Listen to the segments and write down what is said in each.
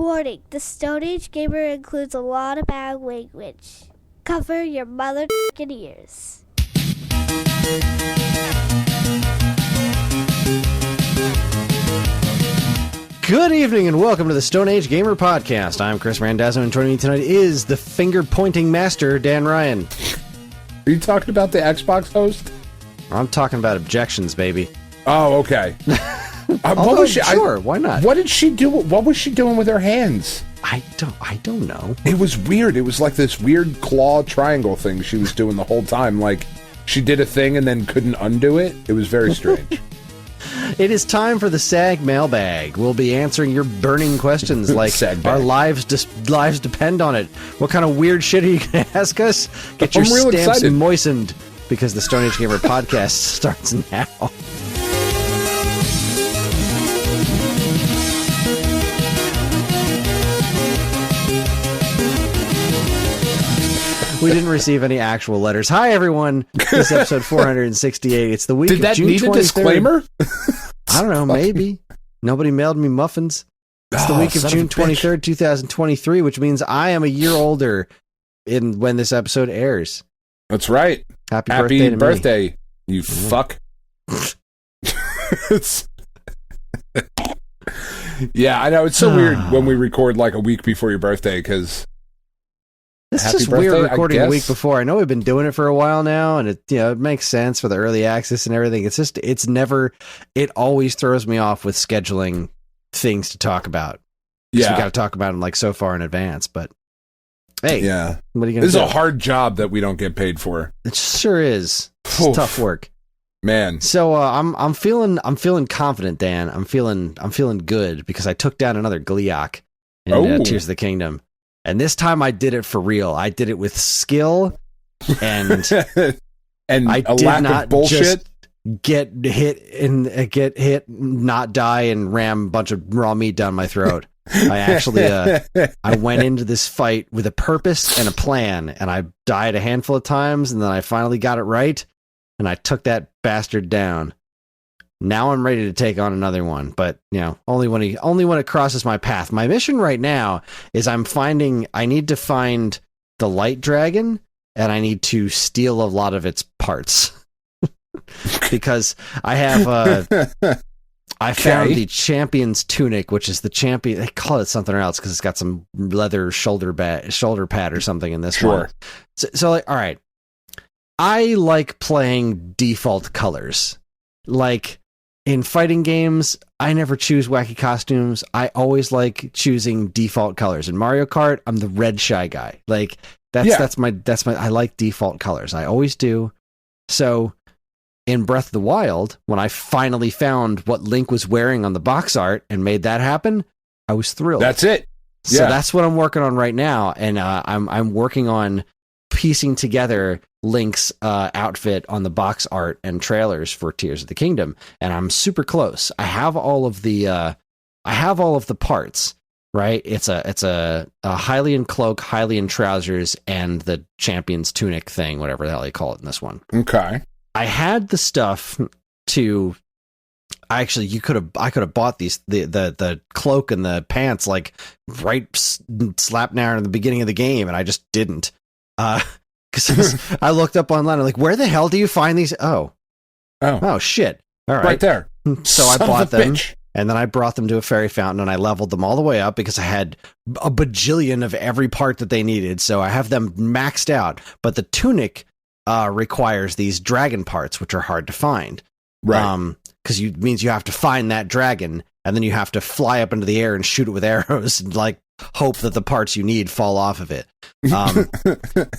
Warning, the Stone Age Gamer includes a lot of bad language. Cover your mother ears. Good evening and welcome to the Stone Age Gamer Podcast. I'm Kris Randazzo and joining me tonight is the finger-pointing master, Dan Ryan. Are you talking about the Xbox host? I'm talking about objections, baby. Oh, okay. Sure, why not? What did she do? What was she doing with her hands? I don't know. It was weird. It was like this weird claw triangle thing she was doing the whole time. Like, she did a thing and then couldn't undo it. It was very strange. It is time for the SAG Mailbag. We'll be answering your burning questions like our lives depend on it. What kind of weird shit are you going to ask us? Get your stamps excited. Moistened because the Stone Age Gamer Podcast starts now. We didn't receive any actual letters. Hi, everyone. This is episode 468. It's the week of June 23rd. Did that need a disclaimer? I don't know. Maybe. Nobody mailed me muffins. It's the week of June 23rd, 2023, which means I am a year older when this episode airs. That's right. Happy birthday, you fuck. Yeah, I know. It's so weird when we record like a week before your birthday because... It's just weird recording a week before. I know we've been doing it for a while now, and it makes sense for the early access and everything. It always throws me off with scheduling things to talk about. Yeah, we got to talk about them like so far in advance. But hey, yeah, what are you gonna do? This is a hard job that we don't get paid for. It sure is. It's tough work, man. So I'm feeling confident, Dan. I'm feeling good because I took down another Gliok in Tears of the Kingdom. And this time I did it for real. I did it with skill and and I a did lack not of bullshit. Just get hit, not die, and ram a bunch of raw meat down my throat. I actually I went into this fight with a purpose and a plan, and I died a handful of times, and then I finally got it right, and I took that bastard down. Now I'm ready to take on another one, but only when it crosses my path. My mission right now is I need to find the light dragon, and I need to steal a lot of its parts because I have I found the champion's tunic, which is the champion. They call it something else because it's got some leather shoulder pad or something in this one. So like, all right, I like playing default colors, like. In fighting games, I never choose wacky costumes. I always like choosing default colors. In Mario Kart, I'm the red shy guy. Like that's my I like default colors. I always do. So in Breath of the Wild, when I finally found what Link was wearing on the box art and made that happen, I was thrilled. That's it. Yeah. So that's what I'm working on right now, and I'm working on piecing together Link's outfit on the box art and trailers for Tears of the Kingdom, and I'm super close. I have all of the parts. Right, it's a Hylian cloak, Hylian trousers, and the champion's tunic thing, whatever the hell they call it in this one. Okay, I had the stuff to. Actually, I could have bought the cloak and the pants like right slap now in the beginning of the game, and I just didn't. Because I looked up online, I'm like, where the hell do you find these? Oh shit! All right there. So I bought them, and then I brought them to a fairy fountain, and I leveled them all the way up because I had a bajillion of every part that they needed. So I have them maxed out. But the tunic requires these dragon parts, which are hard to find. Right. Because it means you have to find that dragon, and then you have to fly up into the air and shoot it with arrows, and like hope that the parts you need fall off of it.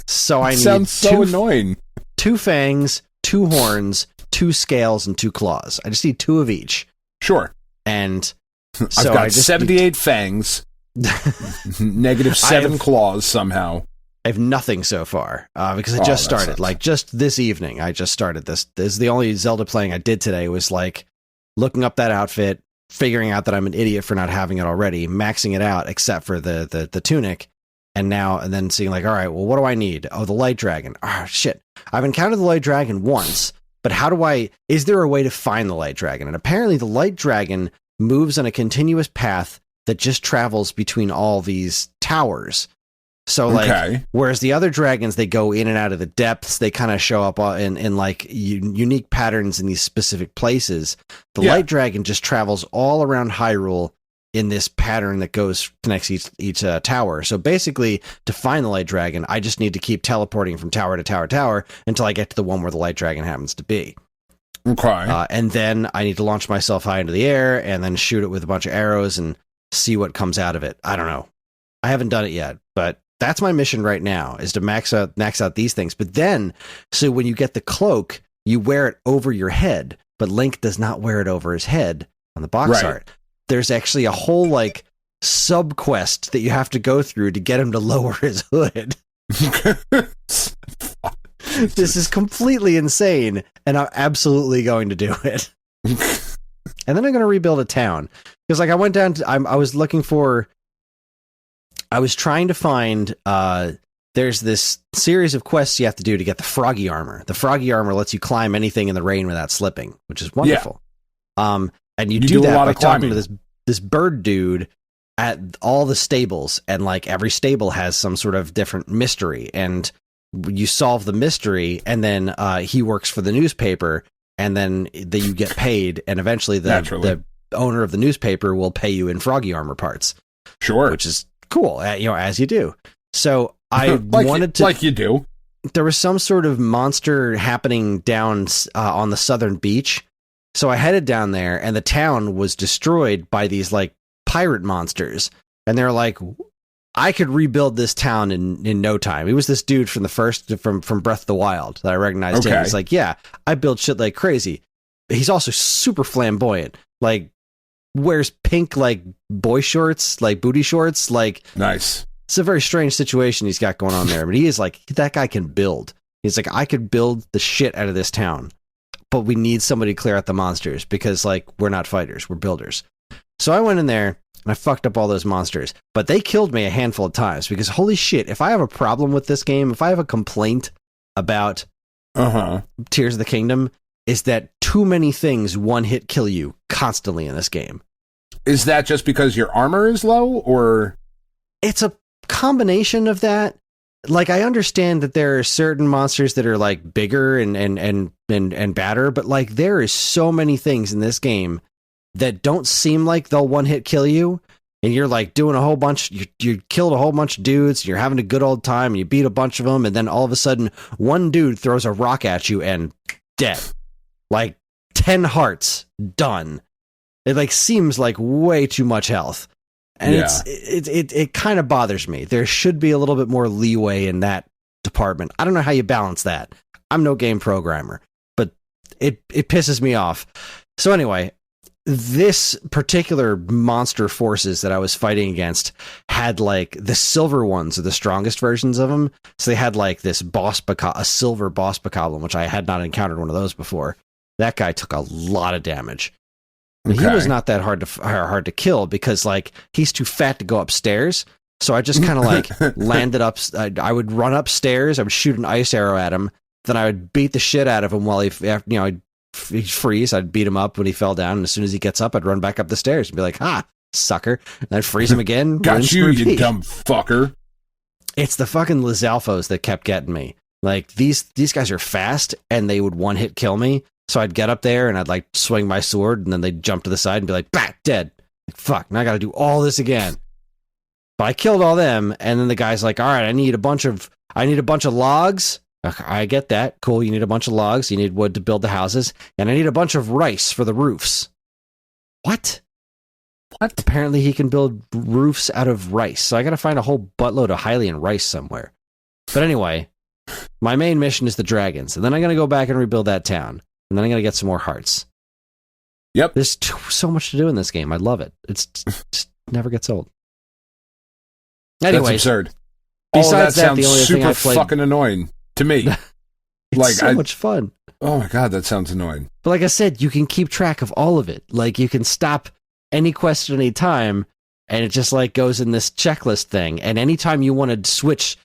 So I need sounds so annoying. 2 fangs, 2 horns, 2 scales, and 2 claws. I just need 2 of each. Sure. And so I've got 78 fangs, -7 claws somehow. I have nothing so far because I just started. Like just this evening, I just started this. This is the only Zelda playing I did today. Was like looking up that outfit, figuring out that I'm an idiot for not having it already, maxing it out except for the tunic, and then seeing like, all right, well, what do I need? Oh, the light dragon. Oh shit, I've encountered the light dragon once, but is there a way to find the light dragon? And apparently the light dragon moves on a continuous path that just travels between all these towers. So like, whereas the other dragons, they go in and out of the depths, they kind of show up in like unique patterns in these specific places. The light dragon just travels all around Hyrule in this pattern that connects each tower. So basically, to find the light dragon, I just need to keep teleporting from tower to tower to tower until I get to the one where the light dragon happens to be. Okay. And then I need to launch myself high into the air and then shoot it with a bunch of arrows and see what comes out of it. I don't know. I haven't done it yet, but that's my mission right now, is to max out these things. But then, so when you get the cloak, you wear it over your head, but Link does not wear it over his head on the box art. There's actually a whole like sub quest that you have to go through to get him to lower his hood. This is completely insane, and I'm absolutely going to do it. And then I'm going to rebuild a town, because like I went down to, I was trying to find, there's this series of quests you have to do to get the froggy armor. The froggy armor lets you climb anything in the rain without slipping, which is wonderful. And you do that by talking to this bird dude at all the stables, and like every stable has some sort of different mystery, and you solve the mystery, and then he works for the newspaper, and then you get paid, and eventually the owner of the newspaper will pay you in froggy armor parts. Sure. Which is cool, as you do. So I wanted to... Like you do. There was some sort of monster happening down on the southern beach, so I headed down there, and the town was destroyed by these, like, pirate monsters, and they're like... I could rebuild this town in no time. He was this dude from from Breath of the Wild that I recognized him. He's like, yeah, I build shit like crazy. He's also super flamboyant. Like, wears pink, like, boy shorts, like booty shorts. Like, nice. It's a very strange situation he's got going on there. But he is like, that guy can build. He's like, I could build the shit out of this town. But we need somebody to clear out the monsters because, like, we're not fighters. We're builders. So I went in there. And I fucked up all those monsters. But they killed me a handful of times because, holy shit, if I have a problem with this game, if I have a complaint about Tears of the Kingdom, is that too many things one-hit kill you constantly in this game. Is that just because your armor is low, or...? It's a combination of that. Like, I understand that there are certain monsters that are, like, bigger and badder, but, like, there is so many things in this game that don't seem like they'll one-hit kill you, and you're like doing a whole bunch, you killed a whole bunch of dudes, you're having a good old time, and you beat a bunch of them, and then all of a sudden, one dude throws a rock at you, and dead. Like, 10 hearts, done. It, like, seems like way too much health. And it kind of bothers me. There should be a little bit more leeway in that department. I don't know how you balance that. I'm no game programmer, but it pisses me off. So anyway, this particular monster forces that I was fighting against had, like, the silver ones are the strongest versions of them. So they had, like, this a silver boss bokoblin, which I had not encountered one of those before. That guy took a lot of damage. Okay. He was not that hard to kill because, like, he's too fat to go upstairs. So I just kind of like landed up. I would run upstairs. I would shoot an ice arrow at him. Then I would beat the shit out of him while he'd freeze. I'd beat him up when he fell down, and as soon as he gets up, I'd run back up the stairs and be like, "Ha, sucker!" And I'd freeze him again. Got you, you dumb fucker! It's the fucking Lizalfos that kept getting me. Like, these guys are fast, and they would one hit kill me. So I'd get up there and I'd like swing my sword, and then they'd jump to the side and be like, "Bah, dead!" Like, fuck! Now I got to do all this again. But I killed all them, and then the guy's like, "All right, I need a bunch of logs." Okay, I get that. Cool. You need a bunch of logs. You need wood to build the houses. And I need a bunch of rice for the roofs. What? Apparently he can build roofs out of rice. So I got to find a whole buttload of Hylian rice somewhere. But anyway, my main mission is the dragons. And then I'm going to go back and rebuild that town. And then I'm going to get some more hearts. Yep. There's so much to do in this game. I love it. It just never gets old. Anyways, that's absurd. Besides all of that that, sounds the only super thing I played... fucking annoying. To me. It's like, so much fun. Oh my god, that sounds annoying. But like I said, you can keep track of all of it. Like, you can stop any quest at any time, and it just like goes in this checklist thing. And anytime you want to switch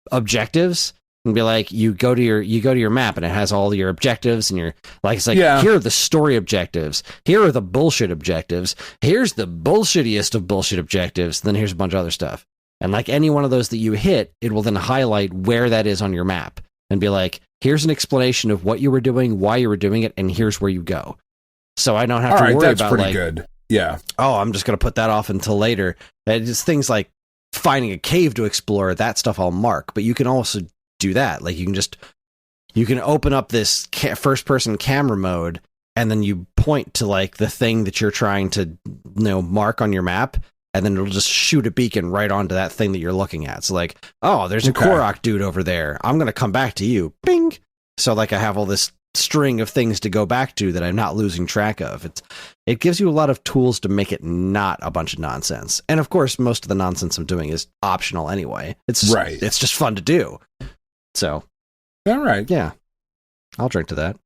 objectives, and be like, you go to your map and it has all your objectives and you're like, it's like, here are the story objectives, here are the bullshit objectives, here's the bullshittiest of bullshit objectives, then here's a bunch of other stuff. And like any one of those that you hit, it will then highlight where that is on your map and be like, here's an explanation of what you were doing, why you were doing it, and here's where you go. So I don't have to worry about pretty good. Yeah. Oh, I'm just going to put that off until later. And just things like finding a cave to explore, that stuff I'll mark. But you can also do that. Like you can open up this first person camera mode and then you point to like the thing that you're trying to mark on your map, and then it'll just shoot a beacon right onto that thing that you're looking at. So like, oh, there's a Korok dude over there. I'm going to come back to you. Bing. So like I have all this string of things to go back to that I'm not losing track of. It gives you a lot of tools to make it not a bunch of nonsense. And of course, most of the nonsense I'm doing is optional anyway. It's just fun to do. So, all right. Yeah. I'll drink to that.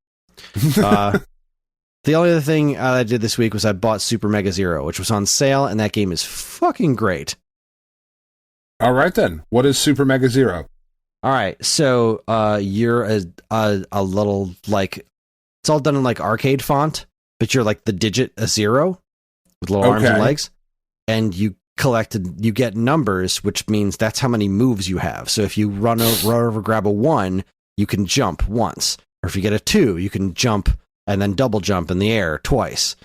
The only other thing I did this week was I bought Super Mega Zero, which was on sale, and that game is fucking great. All right, then. What is Super Mega Zero? All right, so you're a little, like, it's all done in, like, arcade font, but you're, like, the digit a zero with little arms and legs, and you get numbers, which means that's how many moves you have. So if you run over, grab a 1, you can jump once. Or if you get a 2, you can jump and then double jump in the air twice.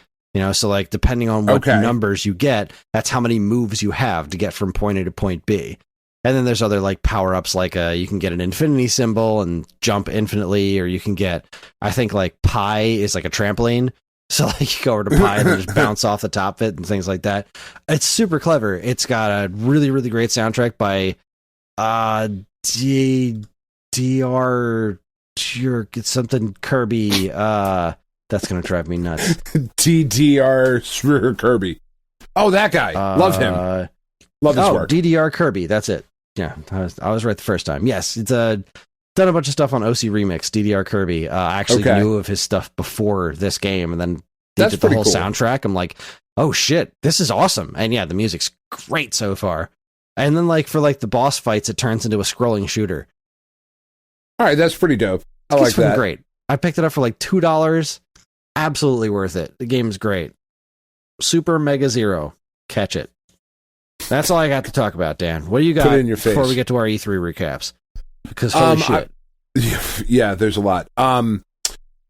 So, like, depending on what numbers you get, that's how many moves you have to get from point A to point B. And then there's other like power-ups, like you can get an infinity symbol and jump infinitely, or you can get, I think like pi is like a trampoline. So like you go over to pi and then just bounce off the top of it and things like that. It's super clever. It's got a really, really great soundtrack by D.R. It's something Kirby. That's going to drive me nuts. D.R. Kirby. Oh, that guy. Love him. Love his work. DDR Kirby. That's it. Yeah, I was right the first time. Yes, it's done a bunch of stuff on OC Remix, DDR Kirby. I actually knew of his stuff before this game, and then they did the whole soundtrack. I'm like, oh shit, this is awesome. And yeah, the music's great so far. And then like for like the boss fights, it turns into a scrolling shooter. All right, that's pretty dope. I like that. Great. I picked it up for like $2. Absolutely worth it. The game's great. Super Mega Zero. Catch it. That's all I got to talk about, Dan. What do you got Put it in your face. Before we get to our E3 recaps? Because holy shit. Yeah, there's a lot.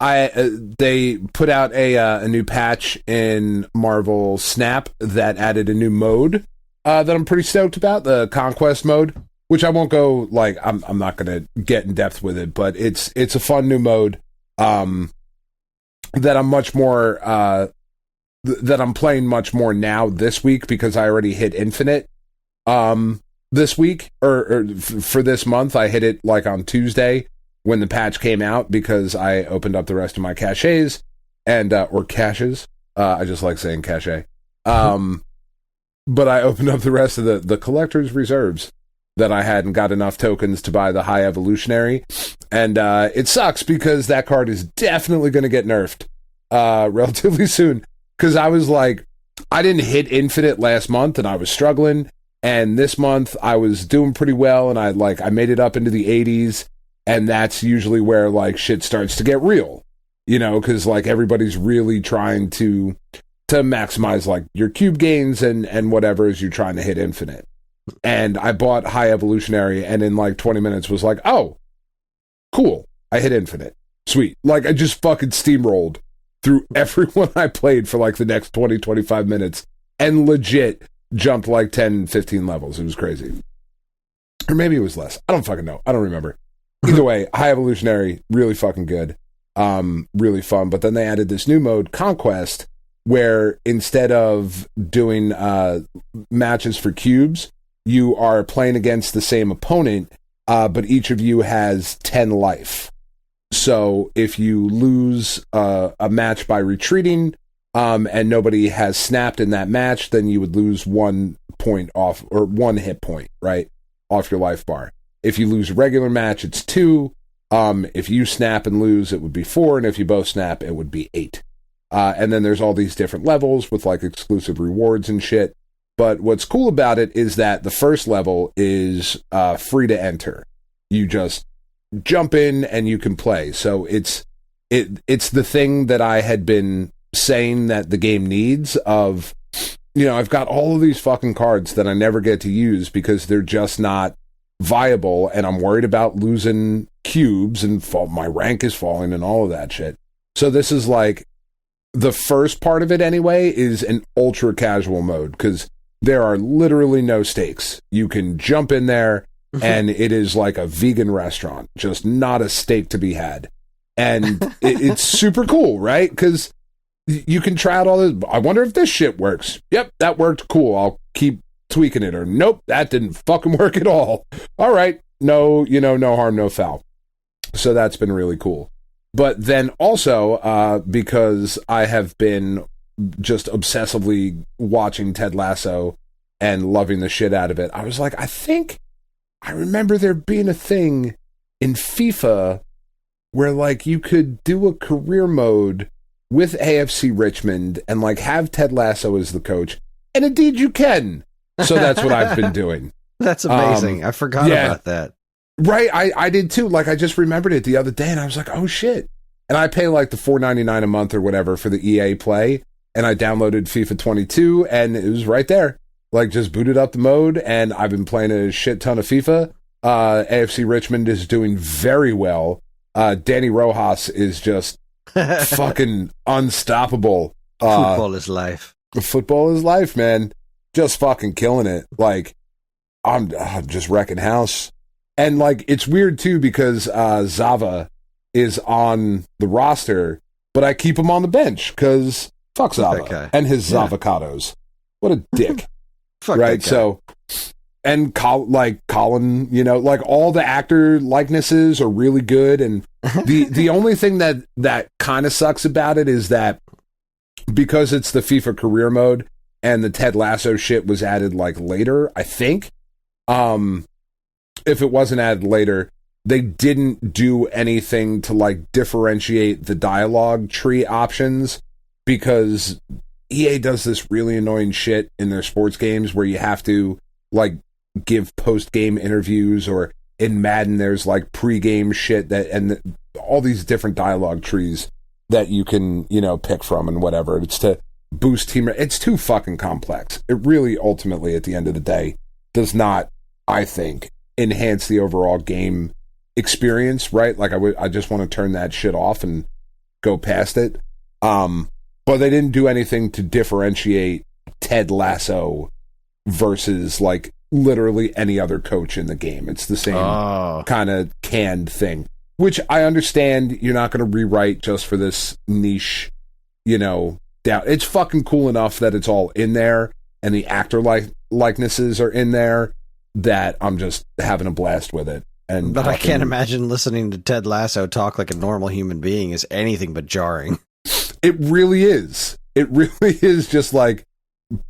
They put out a new patch in Marvel Snap that added a new mode that I'm pretty stoked about, the Conquest mode, which I won't go like I'm not going to get in depth with it, but it's a fun new mode that I'm much more that I'm playing much more now this week because I already hit Infinite this week or for this month. I hit it like on Tuesday when the patch came out because I opened up the rest of my caches and or caches. I just like saying cache. But I opened up the rest of the collector's reserves that I had and got enough tokens to buy the High Evolutionary. And it sucks because that card is definitely going to get nerfed relatively soon. Because I was like, I didn't hit Infinite last month and I was struggling. And this month I was doing pretty well and I made it up into the 80s. And that's usually where like shit starts to get real, because like everybody's really trying to maximize like your cube gains and whatever as you're trying to hit Infinite. And I bought High Evolutionary and in like 20 minutes was like, oh, cool. I hit Infinite. Sweet. Like I just fucking steamrolled through everyone I played for like the next 20, 25 minutes and legit jumped like 10, 15 levels. It was crazy. Or maybe it was less. I don't fucking know. I don't remember. Either way, High Evolutionary, really fucking good. Really fun. But then they added this new mode, Conquest, where instead of doing matches for cubes, you are playing against the same opponent, but each of you has 10 life. So if you lose a match by retreating and nobody has snapped in that match, then you would lose 1 point off, or 1 hit point, right, off your life bar. If you lose a regular match, it's 2. If you snap and lose, it would be 4. And if you both snap, it would be 8. And then there's all these different levels with like exclusive rewards and shit. But what's cool about it is that the first level is free to enter. You just jump in and you can play. So it's the thing that I had been saying that the game needs of, I've got all of these fucking cards that I never get to use because they're just not viable, and I'm worried about losing cubes and my rank is falling and all of that shit. So this is like the first part of it anyway is an ultra casual mode because there are literally no stakes. You can jump in there and it is like a vegan restaurant, just not a steak to be had. And it's super cool, right? Because you can try out all this. I wonder if this shit works. Yep, that worked. Cool. I'll keep tweaking it. Or nope, that didn't fucking work at all. All right. No, no harm, no foul. So that's been really cool. But then also, because I have been just obsessively watching Ted Lasso and loving the shit out of it, I was like, I remember there being a thing in FIFA where like you could do a career mode with AFC Richmond and like have Ted Lasso as the coach. And indeed you can. So that's what I've been doing. That's amazing. I forgot about that. Right. I did too. Like I just remembered it the other day and I was like, oh shit. And I pay like the $4.99 a month or whatever for the EA Play. And I downloaded FIFA 22 and it was right there. Like just booted up the mode and I've been playing a shit ton of FIFA. AFC Richmond is doing very well. Danny Rojas is just fucking unstoppable. Football is life. Football is life, man. Just fucking killing it. Like I'm just wrecking house. And like it's weird too because Zava is on the roster, but I keep him on the bench because fuck Zava and his Zavocados. What a dick. Fuck right? So, and Colin, like all the actor likenesses are really good. And the only thing that kind of sucks about it is that because it's the FIFA career mode and the Ted Lasso shit was added like later, I think. If it wasn't added later, they didn't do anything to like differentiate the dialogue tree options because EA does this really annoying shit in their sports games where you have to like give post-game interviews, or in Madden there's like pre-game shit and all these different dialogue trees that you can, pick from and whatever. It's to boost team. It's too fucking complex. It really ultimately at the end of the day does not, I think, enhance the overall game experience, right? Like I just want to turn that shit off and go past it. But they didn't do anything to differentiate Ted Lasso versus like literally any other coach in the game. It's the same kind of canned thing, which I understand you're not going to rewrite just for this niche, down. It's fucking cool enough that it's all in there and the actor likenesses are in there that I'm just having a blast with it. But I can't imagine listening to Ted Lasso talk like a normal human being is anything but jarring. It really is. It really is just like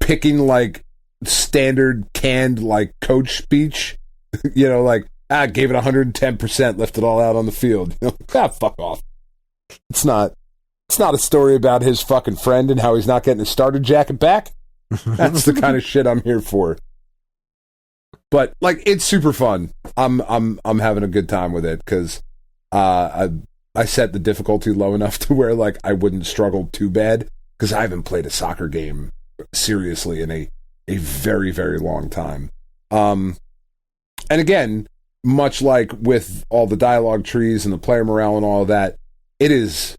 picking like standard canned like coach speech, like gave it 110%, left it all out on the field. Fuck off. It's not a story about his fucking friend and how he's not getting his starter jacket back. That's the kind of shit I'm here for. But like it's super fun. I'm having a good time with it because I set the difficulty low enough to where like I wouldn't struggle too bad because I haven't played a soccer game seriously in a very, very long time. And again, much like with all the dialogue trees and the player morale and all of that, it's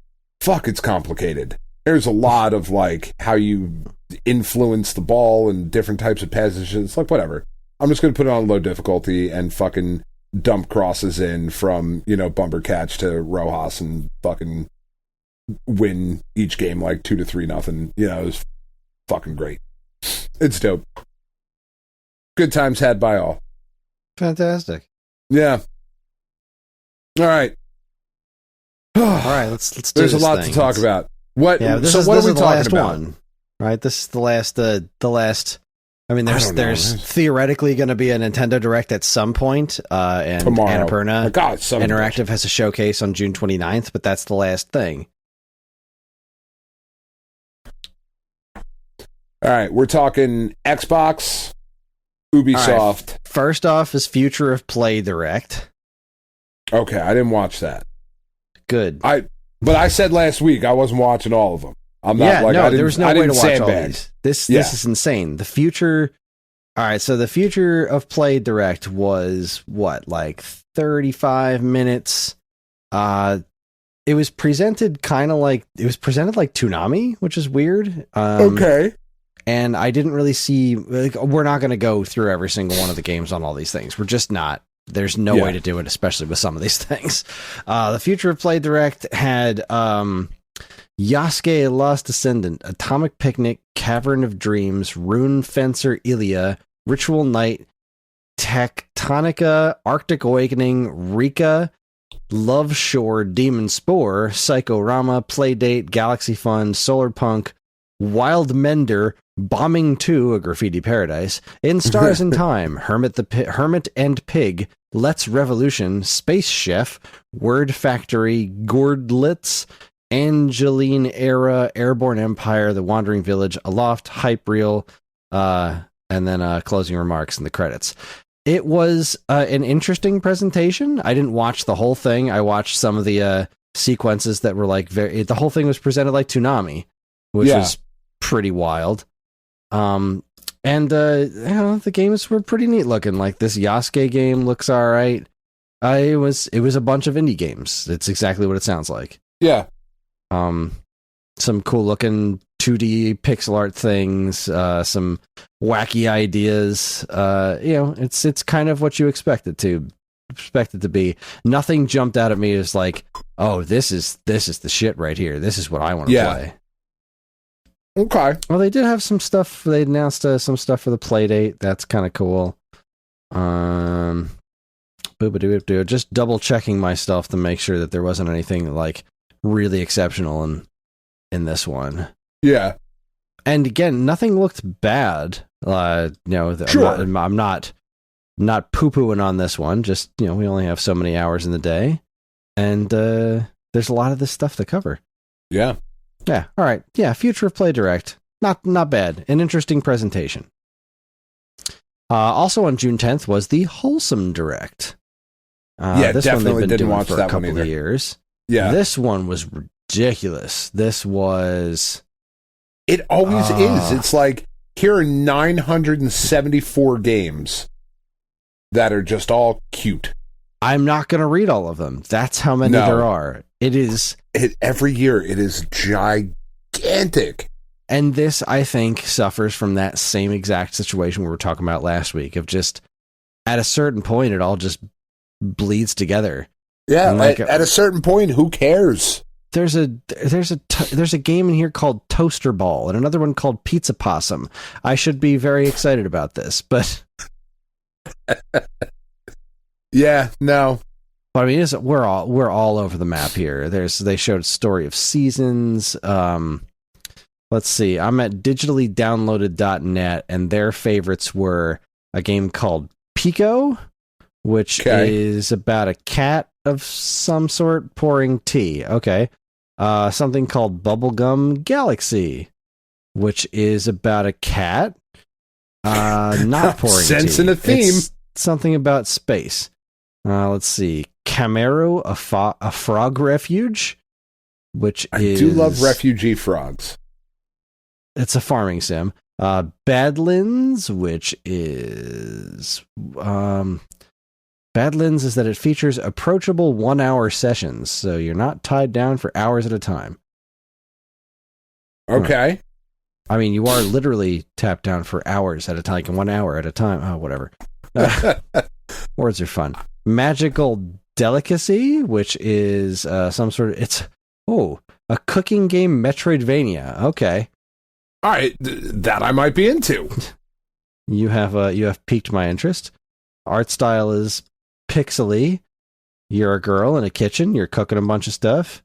complicated. There's a lot of like how you influence the ball and different types of passages. It's like whatever. I'm just going to put it on low difficulty and fucking dump crosses in from, bumper catch to Rojas and fucking win each game like 2-3-0. It was fucking great. It's dope. Good times had by all. Fantastic. Yeah. All right. All right, let's do There's this a lot thing. to talk about. What? Yeah, so what are we talking about? One, right? This is the last. I mean, there's theoretically going to be a Nintendo Direct at some point, and tomorrow. Annapurna Interactive Interactive has a showcase on June 29th, but that's the last thing. All right, we're talking Xbox, Ubisoft. Right. First off is Future of Play Direct. Okay, I didn't watch that. Good. But I said last week I wasn't watching all of them. I'm not there was no way to watch sandbag. all these. This is insane. The future. All right, so the Future of Play Direct was what, like 35 minutes. It was presented like Toonami, which is weird. Okay. And I didn't really see, we're not going to go through every single one of the games on all these things. We're just not. There's no way to do it, especially with some of these things. The Future of Play Direct had Yasuke Lost Descendant, Atomic Picnic, Cavern of Dreams, Rune Fencer Ilia, Ritual Night, Tectonica, Arctic Awakening, Rika, Love Shore, Demon Spore, Psychorama, Playdate, Galaxy Fun, Solar Punk, Wild Mender, Bombing 2, A Graffiti Paradise, In Stars in Time, Hermit and Pig, Let's Revolution, Space Chef, Word Factory, Gordlitz, Angeline Era, Airborne Empire, The Wandering Village, Aloft, Hype Reel, and then closing remarks and the credits. It was an interesting presentation. I didn't watch the whole thing. I watched some of the sequences that were like the whole thing was presented like Toonami, which was pretty wild. And the games were pretty neat looking. Like this Yasuke game looks all right. It was a bunch of indie games. It's exactly what it sounds like. Yeah. Some cool looking 2D pixel art things, some wacky ideas. It's kind of what you expect it to be. Nothing jumped out at me as like, oh, this is the shit right here. This is what I want to play. Okay. Well, they did have some stuff. They announced some stuff for the Playdate. That's kind of cool. Just double checking my stuff to make sure that there wasn't anything like really exceptional in this one. Yeah. And again, nothing looked bad. Sure. I'm not poo-pooing on this one. Just, we only have so many hours in the day. And there's a lot of this stuff to cover. Yeah. Yeah. All right. Yeah. Future of Play Direct. Not bad. An interesting presentation. Also on June 10th was the Wholesome Direct. This one they've been didn't doing watch for that a couple one either. of years. Yeah. This one was ridiculous. This was... It always is. It's like, here are 974 games that are just all cute. I'm not going to read all of them. That's how many there are. Every year, it is gigantic. And this, I think, suffers from that same exact situation we were talking about last week of just, at a certain point, it all just bleeds together. Yeah, at a certain point, who cares? There's a game in here called Toaster Ball and another one called Pizza Possum. I should be very excited about this, but yeah, no. But I mean, we're all over the map here. They showed Story of Seasons. Let's see. I'm at digitallydownloaded.net, and their favorites were a game called Pico, which is about a cat of some sort pouring tea. Okay. Something called Bubblegum Galaxy, which is about a cat not pouring tea. Sensing a theme. It's something about space. Let's see. Camaro, a frog refuge, which I do love refugee frogs. It's a farming sim. Badlands, which is Badlands is that it features approachable 1-hour sessions, so you're not tied down for hours at a time. Okay. I mean, you are literally tapped down for hours at a time, like 1 hour at a time. Oh, whatever. Words are fun. Magical Delicacy, which is some sort of... a cooking game Metroidvania. Okay. All right, that I might be into. You have piqued my interest. Art style is pixely. You're a girl in a kitchen. You're cooking a bunch of stuff.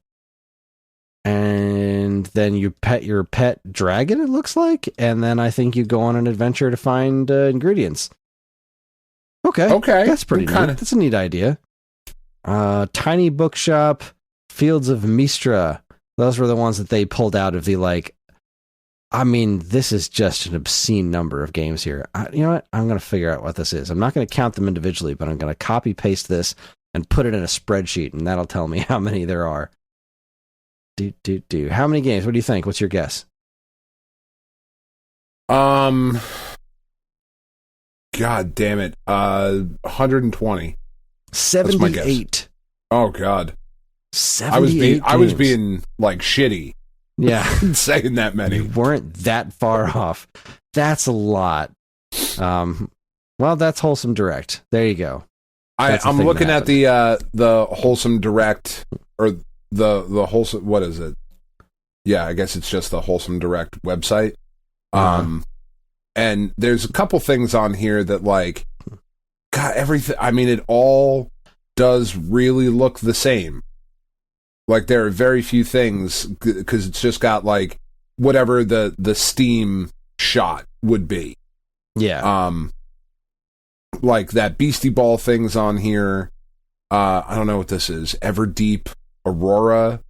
And then you pet your pet dragon, it looks like. And then I think you go on an adventure to find ingredients. Okay. That's pretty neat. That's a neat idea. Tiny Bookshop, Fields of Mistra. Those were the ones that they pulled out of the, like, I mean, this is just an obscene number of games here. You know what? I'm going to figure out what this is. I'm not going to count them individually, but I'm going to copy paste this and put it in a spreadsheet, and that'll tell me how many there are. How many games? What do you think? What's your guess? God damn it. 120. 78. Oh God. 78 I was being like shitty. Yeah. Saying that many. You weren't that far off. That's a lot. Well, that's Wholesome Direct. There you go. I'm looking at the Wholesome Direct, or the Wholesome, what is it? Yeah, I guess it's just the Wholesome Direct website. And there's a couple things on here that, like, God, everything, I mean, it all does really look the same. Like, there are very few things, because it's just got, like, whatever the Steam shot would be. Yeah. Like, that Beastie Ball thing's on here. I don't know what this is. Everdeep Aurora.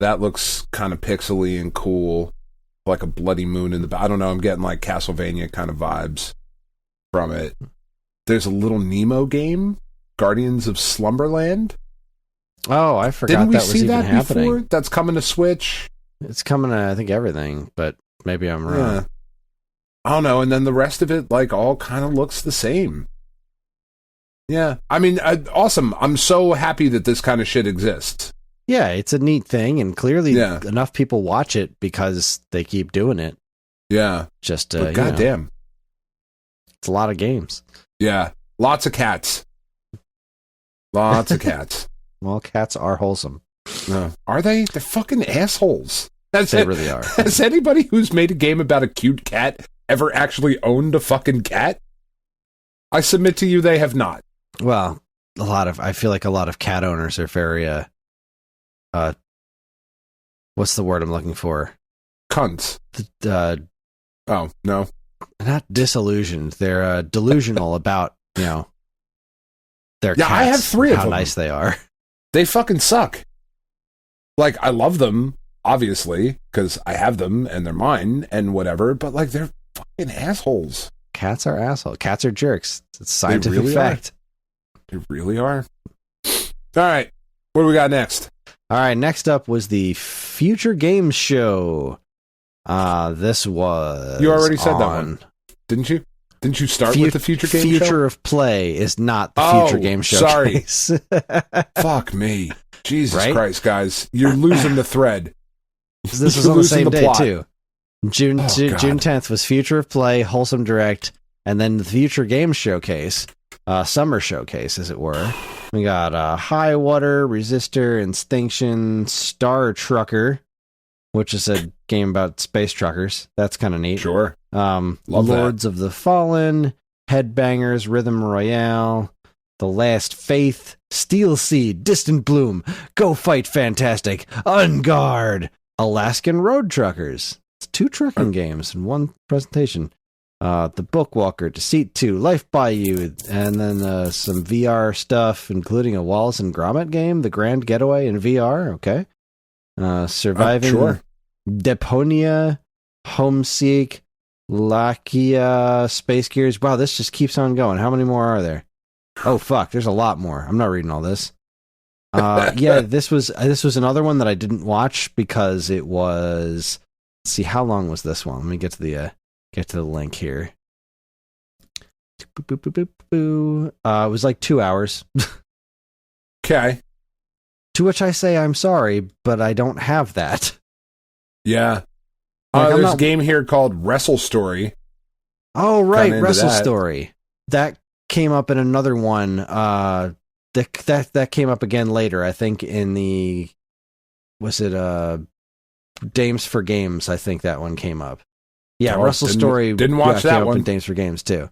That looks kind of pixely and cool. Like a bloody moon in the... I don't know, I'm getting, like, Castlevania kind of vibes from it. There's a little Nemo game. Guardians of Slumberland. Oh, I forgot Didn't we that was see even that happening. before? That's coming to Switch. It's coming to, I think, everything, but maybe I'm wrong. Yeah. I don't know, and then the rest of it, like, all kind of looks the same. Yeah. I mean, awesome. I'm so happy that this kind of shit exists. Yeah, it's a neat thing, and clearly enough people watch it because they keep doing it. Yeah. Just, but goddamn. It's a lot of games. Yeah. Lots of cats. Lots of cats. Well, cats are wholesome. No. Are they? They're fucking assholes. They really are. Has anybody who's made a game about a cute cat ever actually owned a fucking cat? I submit to you they have not. Well, I feel like a lot of cat owners are very, what's the word I'm looking for? Cunts. Oh, no. Not disillusioned. They're delusional about, their cats. Yeah, I have 3 of them. How nice they are. They fucking suck. Like, I love them, obviously, because I have them and they're mine and whatever, but, like, they're fucking assholes. Cats are assholes. Cats are jerks. It's a scientific fact. They really are. All right. What do we got next? All right. Next up was the Future Games Show. This was... You already said that one. Didn't you? Didn't you start with the Future Games Show? Future of Play is not the Future Games Show. Sorry. Fuck me. Jesus Christ, guys. You're losing the thread. This was on the same day, too. June 10th was Future of Play, Wholesome Direct, and then the Future Games Showcase. Summer Showcase, as it were. We got High Water, Resistor, Instinction, Star Trucker, which is a game about space truckers. That's kind of neat. Sure. Lords of the Fallen, Headbangers, Rhythm Royale, The Last Faith, Steel Seed, Distant Bloom, Go Fight Fantastic, Unguard, Alaskan Road Truckers. It's 2 trucking games in one presentation. The Bookwalker, Deceit 2, Life by You, and then some VR stuff, including a Wallace and Gromit game, The Grand Getaway in VR. Okay. Surviving Deponia, Homeseek, Lakia, Space Gears. Wow, this just keeps on going. How many more are there? Oh, fuck, there's a lot more. I'm not reading all this. Yeah, this was another one that I didn't watch because it was... Let's see, how long was this one? Let me get to the link here. It was like 2 hours. Okay. To which I say I'm sorry, but I don't have that. Yeah. Like, there's a game here called Wrestle Story. Oh, right, Wrestle Story. That came up in another one. That came up again later, I think, in the... Was it Dames for Games? I think that one came up. Yeah, Wrestle Story didn't watch that came one. up in Dames for Games, too.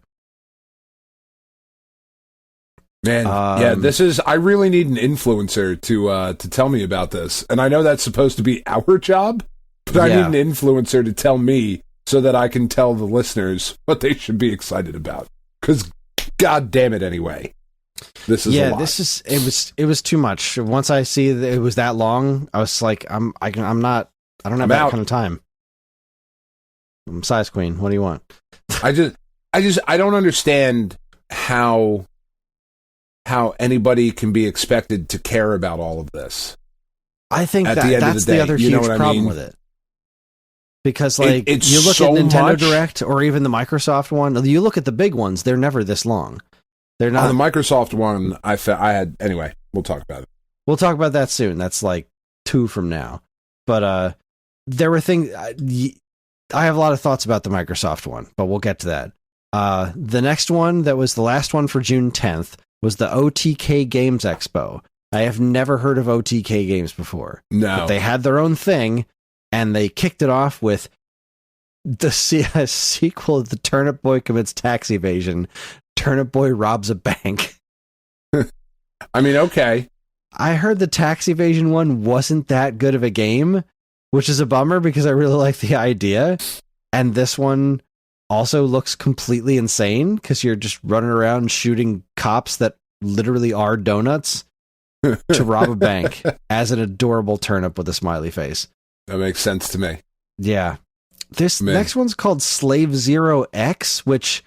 Man, yeah, this is... I really need an influencer to tell me about this. And I know that's supposed to be our job, but I need an influencer to tell me so that I can tell the listeners what they should be excited about. Because, god damn it, anyway. This is a lot. It was too much. Once I see that it was that long, I was like, I don't have that kind of time. I'm size queen. What do you want? I don't understand how how anybody can be expected to care about all of this. I think At the end of that's the day, the other you know huge what I problem mean? with it. Because like it's you look so at Nintendo much. Direct or even the Microsoft one, you look at the big ones, they're never this long. They're not. On the Microsoft one, I had anyway. We'll talk about it. We'll talk about that soon. That's like 2 from now. But there were things. I have a lot of thoughts about the Microsoft one, but we'll get to that. The next one that was the last one for June 10th was the OTK Games Expo. I have never heard of OTK Games before. No, But they had their own thing, and they kicked it off with the sequel of the Turnip Boy Commits Tax Evasion. Turnip Boy robs a bank. I mean, okay. I heard the tax evasion one wasn't that good of a game, which is a bummer because I really like the idea. And this one also looks completely insane because you're just running around shooting cops that literally are donuts to rob a bank as an adorable turnip with a smiley face. That makes sense to me. Yeah. This next one's called Slave Zero X, which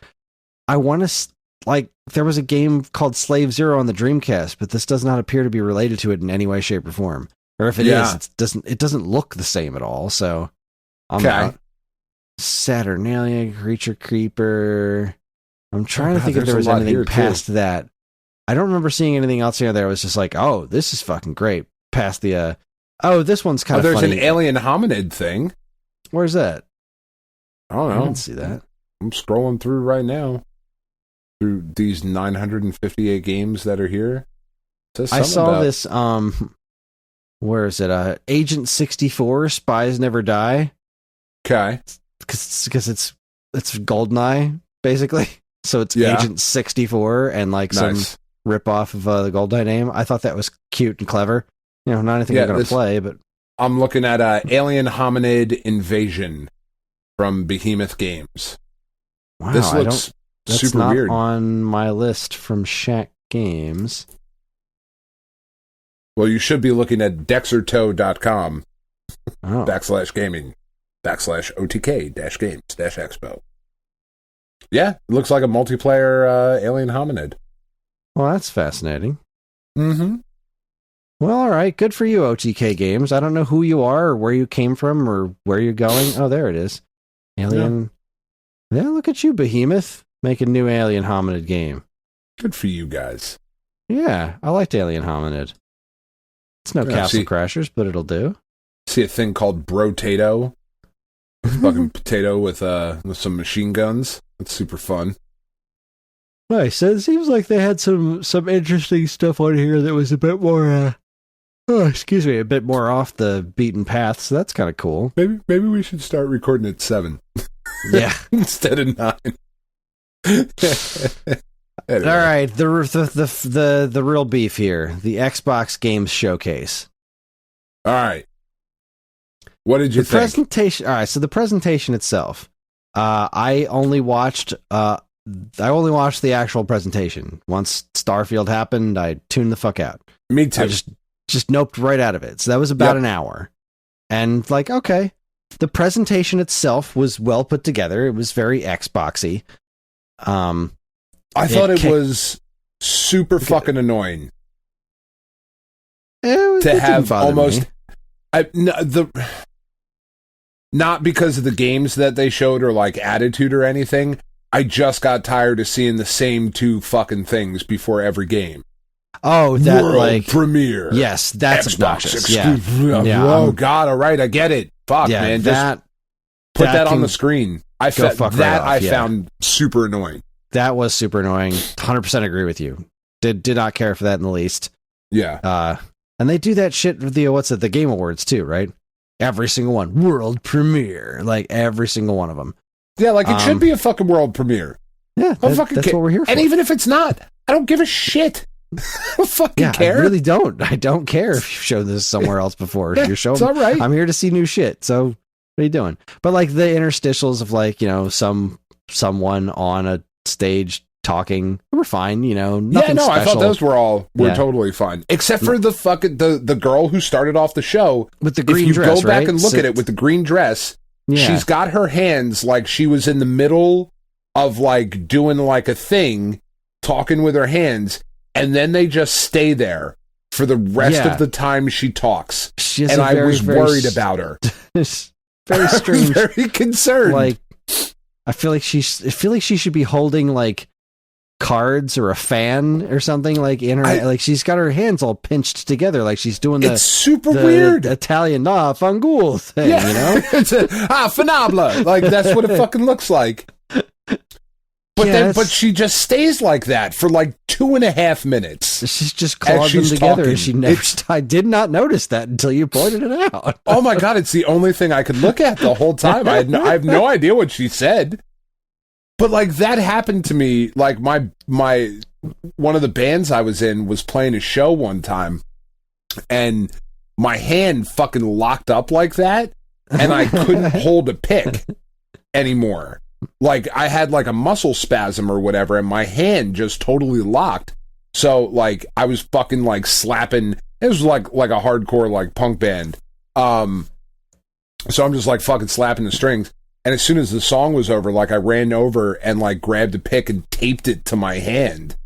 I want to... Like, there was a game called Slave Zero on the Dreamcast, but this does not appear to be related to it in any way, shape, or form. Or if it is, it doesn't look the same at all, so I'm out. Saturnalia, Creature Creeper. I'm trying to think if there was anything past that. I don't remember seeing anything else here that was just like, oh, this is fucking great. Past the, this one's kind of there's funny. An alien hominid thing. Where's that? I don't know. I didn't see that. I'm scrolling through right now. Through these 958 games that are here. I saw this, where is it? Agent 64, Spies Never Die. Okay. Because it's GoldenEye, basically. So it's Agent 64 and like some ripoff of the GoldenEye name. I thought that was cute and clever. You know, not anything I'm going to play, but... I'm looking at Alien Hominid Invasion from Behemoth Games. Wow, this looks... That's super not weird. On my list from Shack Games. Well, you should be looking at dexertoe.com /gaming /OTK-games-expo. Yeah, it looks like a multiplayer alien hominid. Well, that's fascinating. Mm-hmm. Well, all right. Good for you, OTK Games. I don't know who you are or where you came from or where you're going. Oh, there it is. Alien. Yeah, look at you, Behemoth. Make a new Alien Hominid game. Good for you guys. Yeah, I liked Alien Hominid. It's no Castle Crashers, but it'll do. See a thing called Brotato. Fucking potato with some machine guns. It's super fun. Nice. So it seems like they had some interesting stuff on here that was a bit more, a bit more off the beaten path. So that's kind of cool. Maybe we should start recording at 7. Yeah, instead of 9. Anyway. All right, the real beef here, the Xbox Games Showcase. All right, what did you think? Presentation. All right, so the presentation itself, I only watched the actual presentation. Once Starfield happened, I tuned the fuck out. Me too. I just noped right out of it. So that was about an hour, and like, okay, the presentation itself was well put together. It was very Xboxy. I thought it was super fucking annoying to have almost not because of the games that they showed or like attitude or anything. I just got tired of seeing the same 2 fucking things before every game. Oh, that World like premiere. Yes, that's Xbox obnoxious. Yeah. Oh God! All right, I get it. Fuck, man. Just put that on the screen. I found super annoying. That was super annoying. 100% agree with you. Did not care for that in the least. Yeah. And they do that shit with the Game Awards too, right? Every single one, world premiere, like every single one of them. Yeah, like it should be a fucking world premiere. Yeah, that's what we're here for. And even if it's not, I don't give a shit. I don't fucking care. I really don't. I don't care if you've shown this somewhere else before. You're showing. It's all right. I'm here to see new shit. So what are you doing? But like the interstitials of like, you know, someone on a stage talking, were fine. You know, nothing special. I thought those were totally fine, except for the fucking the girl who started off the show with the green dress. If you go back and look at it with the green dress, she's got her hands like she was in the middle of like doing like a thing, talking with her hands. and then they just stay there for the rest of the time she talks. And I was worried about her. Very strange. I was very concerned. Like, I feel like she should be holding like cards or a fan or something like in her. Like she's got her hands all pinched together, like she's doing it's super weird Italian fangool thing. You know, it's fanabla. Like that's what it fucking looks like. But she just stays like that for like 2.5 minutes. She's just clawed them together. Talking. She never. I did not notice that until you pointed it out. Oh my god! It's the only thing I could look at the whole time. I have no idea what she said. But like that happened to me. Like my one of the bands I was in was playing a show one time, and my hand fucking locked up like that, and I couldn't hold a pick anymore. Like I had like a muscle spasm or whatever, and my hand just totally locked. So like I was fucking like slapping. It was like a hardcore like punk band. So I'm just like fucking slapping the strings. And as soon as the song was over, like I ran over and like grabbed a pick and taped it to my hand.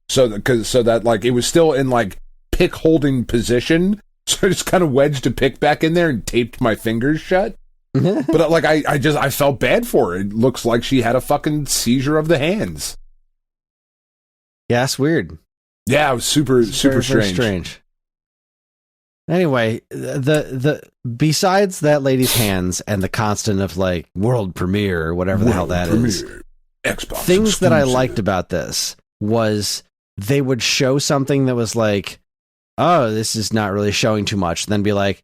So that like it was still in like pick holding position. So I just kind of wedged a pick back in there and taped my fingers shut. But like I felt bad for her. It looks like she had a fucking seizure of the hands. Yeah, that's weird. Yeah, it was super very, strange. Very strange. Anyway, the besides that lady's hands and the constant of like world premiere or whatever the hell that is, Xbox things exclusive. that I liked about this was they would show something that was like, oh, this is not really showing too much, then be like,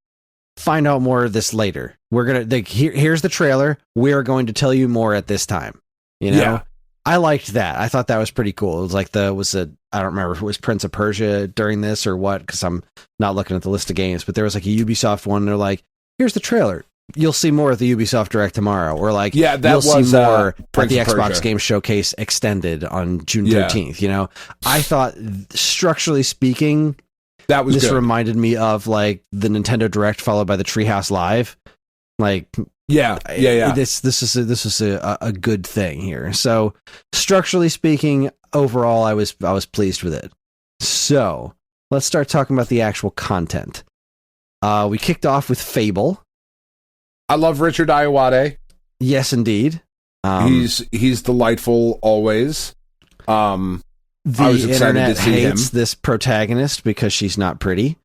find out more of this later. We're gonna here's the trailer. We are going to tell you more at this time. You know, yeah. I liked that. I thought that was pretty cool. It was like I don't remember if it was Prince of Persia during this or what, because I'm not looking at the list of games. But there was like a Ubisoft one. And they're like, here's the trailer. You'll see more at the Ubisoft Direct tomorrow. Or like, yeah, that you'll was see more at the Xbox Xbox Game Showcase Extended on June 13th. You know, I thought structurally speaking, that was this good. reminded me of like the Nintendo Direct followed by the Treehouse Live. Like, yeah. This is a good thing here. So structurally speaking, overall, I was pleased with it. So let's start talking about the actual content. We kicked off with Fable. I love Richard Ayoade. Yes, indeed. He's delightful always. The internet hates this protagonist because she's not pretty.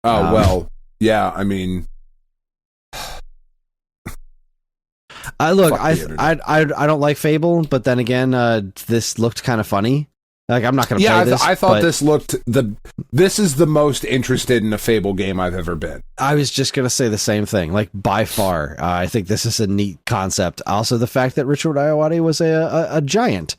Oh, well, yeah, I mean... I don't like Fable, but then again, this looked kind of funny. Like, I'm not going to play this. I thought this is the most interested in a Fable game I've ever been. I was just going to say the same thing. Like, by far, I think this is a neat concept. Also, the fact that Richard Ayoade was a giant.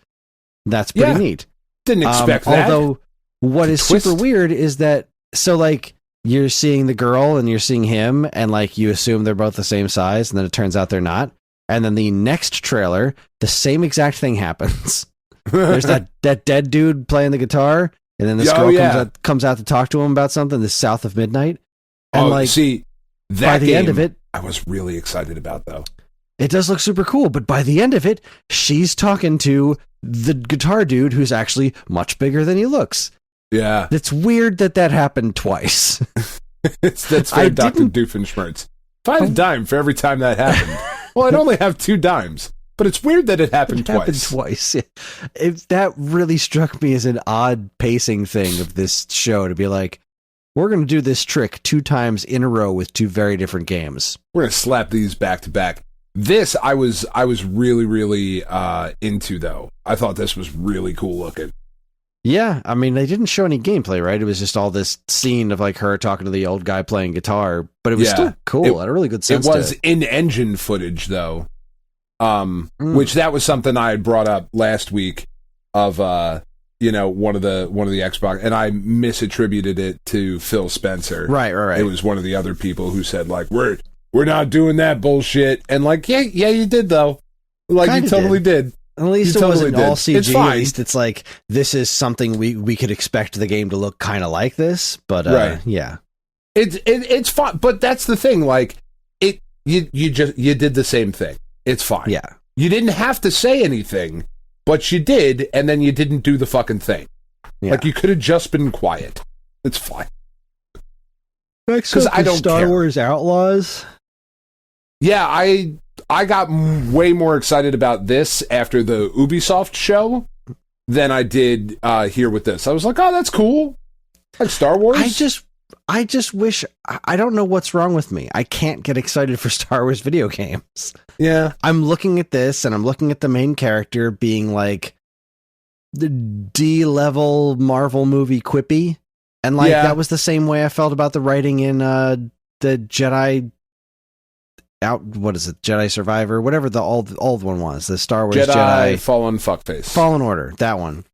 That's pretty neat. Didn't expect that. Although, what is super weird is that, so like, you're seeing the girl and you're seeing him, and like, you assume they're both the same size, and then it turns out they're not. And then the next trailer, the same exact thing happens. There's that dead dude playing the guitar, and then this girl comes out to talk to him about something, this South of Midnight. And by the end of it, I was really excited about, though. It does look super cool, but by the end of it, she's talking to the guitar dude who's actually much bigger than he looks. Yeah. It's weird that happened twice. That's very Dr. Doofenshmirtz. Find a dime for every time that happened. Well, I'd only have 2 dimes, but it's weird that it happened twice. That really struck me as an odd pacing thing of this show, to be like, we're going to do this trick 2 times in a row with 2 very different games. We're going to slap these back to back. This I was really, really into, though. I thought this was really cool looking. Yeah, I mean, they didn't show any gameplay, right? It was just all this scene of like her talking to the old guy playing guitar, but it was still cool. It had a really good sense. It was in-engine footage, though, which that was something I had brought up last week of one of the Xbox, and I misattributed it to Phil Spencer. Right. It was one of the other people who said like we're not doing that bullshit, and like yeah you did though, like you totally did. At least it wasn't all CG. At least it's like, this is something we could expect the game to look kind of like this, but yeah. It's fine, but that's the thing, like, you did the same thing. It's fine. Yeah. You didn't have to say anything, but you did, and then you didn't do the fucking thing. Yeah. Like, you could have just been quiet. It's fine. Because I don't Star care. Wars Outlaws. Yeah, I got way more excited about this after the Ubisoft show than I did here with this. I was like, oh, that's cool. Like Star Wars. I just wish, I don't know what's wrong with me. I can't get excited for Star Wars video games. Yeah. I'm looking at this and I'm looking at the main character being like the D-level Marvel movie quippy. And like, that was the same way I felt about the writing in the Jedi Jedi Survivor, whatever the old one was, the Star Wars Jedi Fallen Fuckface. Fallen Order, that one.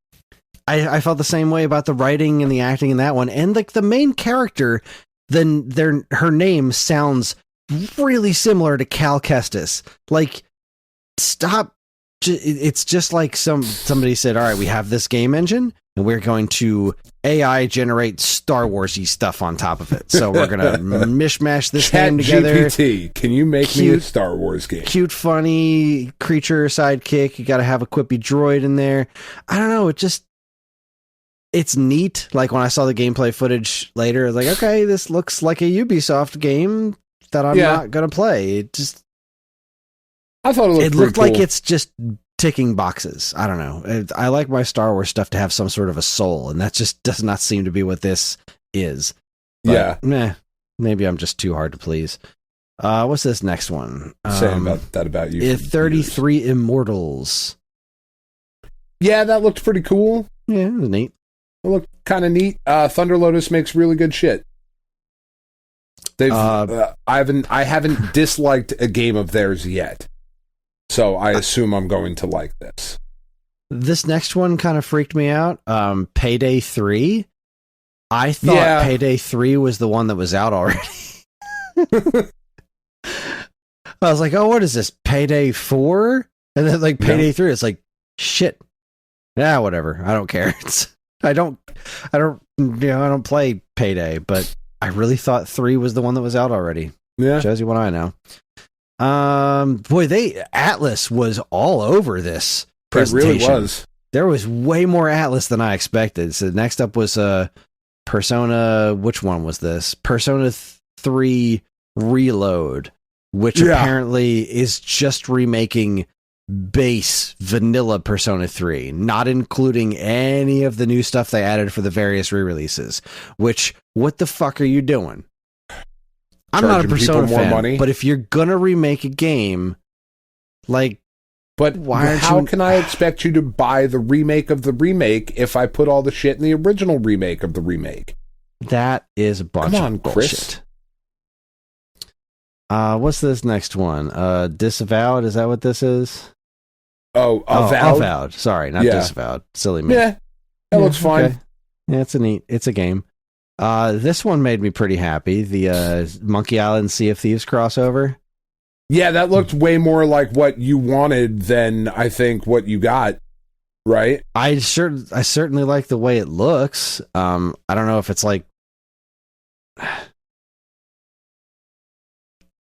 I felt the same way about the writing and the acting in that one. And like the main character, then her name sounds really similar to Cal Kestis. Like, stop. It's just like somebody said, all right, we have this game engine and we're going to AI generate Star Wars-y stuff on top of it. So we're going to mishmash this game together. GPT, can you make me a Star Wars game? Cute, funny creature sidekick. You got to have a quippy droid in there. I don't know. It's neat. Like when I saw the gameplay footage later, I was like, okay, this looks like a Ubisoft game that I'm not going to play. I thought it looked cool. like it's just ticking boxes. I don't know. I like my Star Wars stuff to have some sort of a soul, and that just does not seem to be what this is. But, maybe I'm just too hard to please. What's this next one? Saying about you. 33 Immortals. Yeah, that looked pretty cool. Yeah, it was neat. It looked kind of neat. Thunder Lotus makes really good shit. I haven't disliked a game of theirs yet, so I assume I'm going to like this. This next one kind of freaked me out. Payday 3. I thought Payday 3 was the one that was out already. I was like, oh, what is this? Payday 4? And then like Payday 3, it's like, shit. Yeah, whatever. I don't care. I don't play Payday, but I really thought 3 was the one that was out already. Yeah. Shows you what I know. Atlas was all over this presentation. It really was. There was way more Atlas than I expected. So next up was Persona. Which one was this? Persona 3 Reload, which apparently is just remaking base vanilla Persona 3, not including any of the new stuff they added for the various re-releases. Which, what the fuck are you doing? I'm not a Persona fan, money. But if you're gonna remake a game, like, but how can I expect you to buy the remake of the remake if I put all the shit in the original remake of the remake? That is a bunch of bullshit. Chris. What's this next one? Disavowed? Is that what this is? Oh, Avowed. Avowed. Sorry, not Disavowed. Silly me. Yeah, that looks fine. Okay. Yeah, it's a game. This one made me pretty happy. The Monkey Island Sea of Thieves crossover. Yeah, that looked way more like what you wanted than I think what you got. Right? I certainly like the way it looks. I don't know if it's like.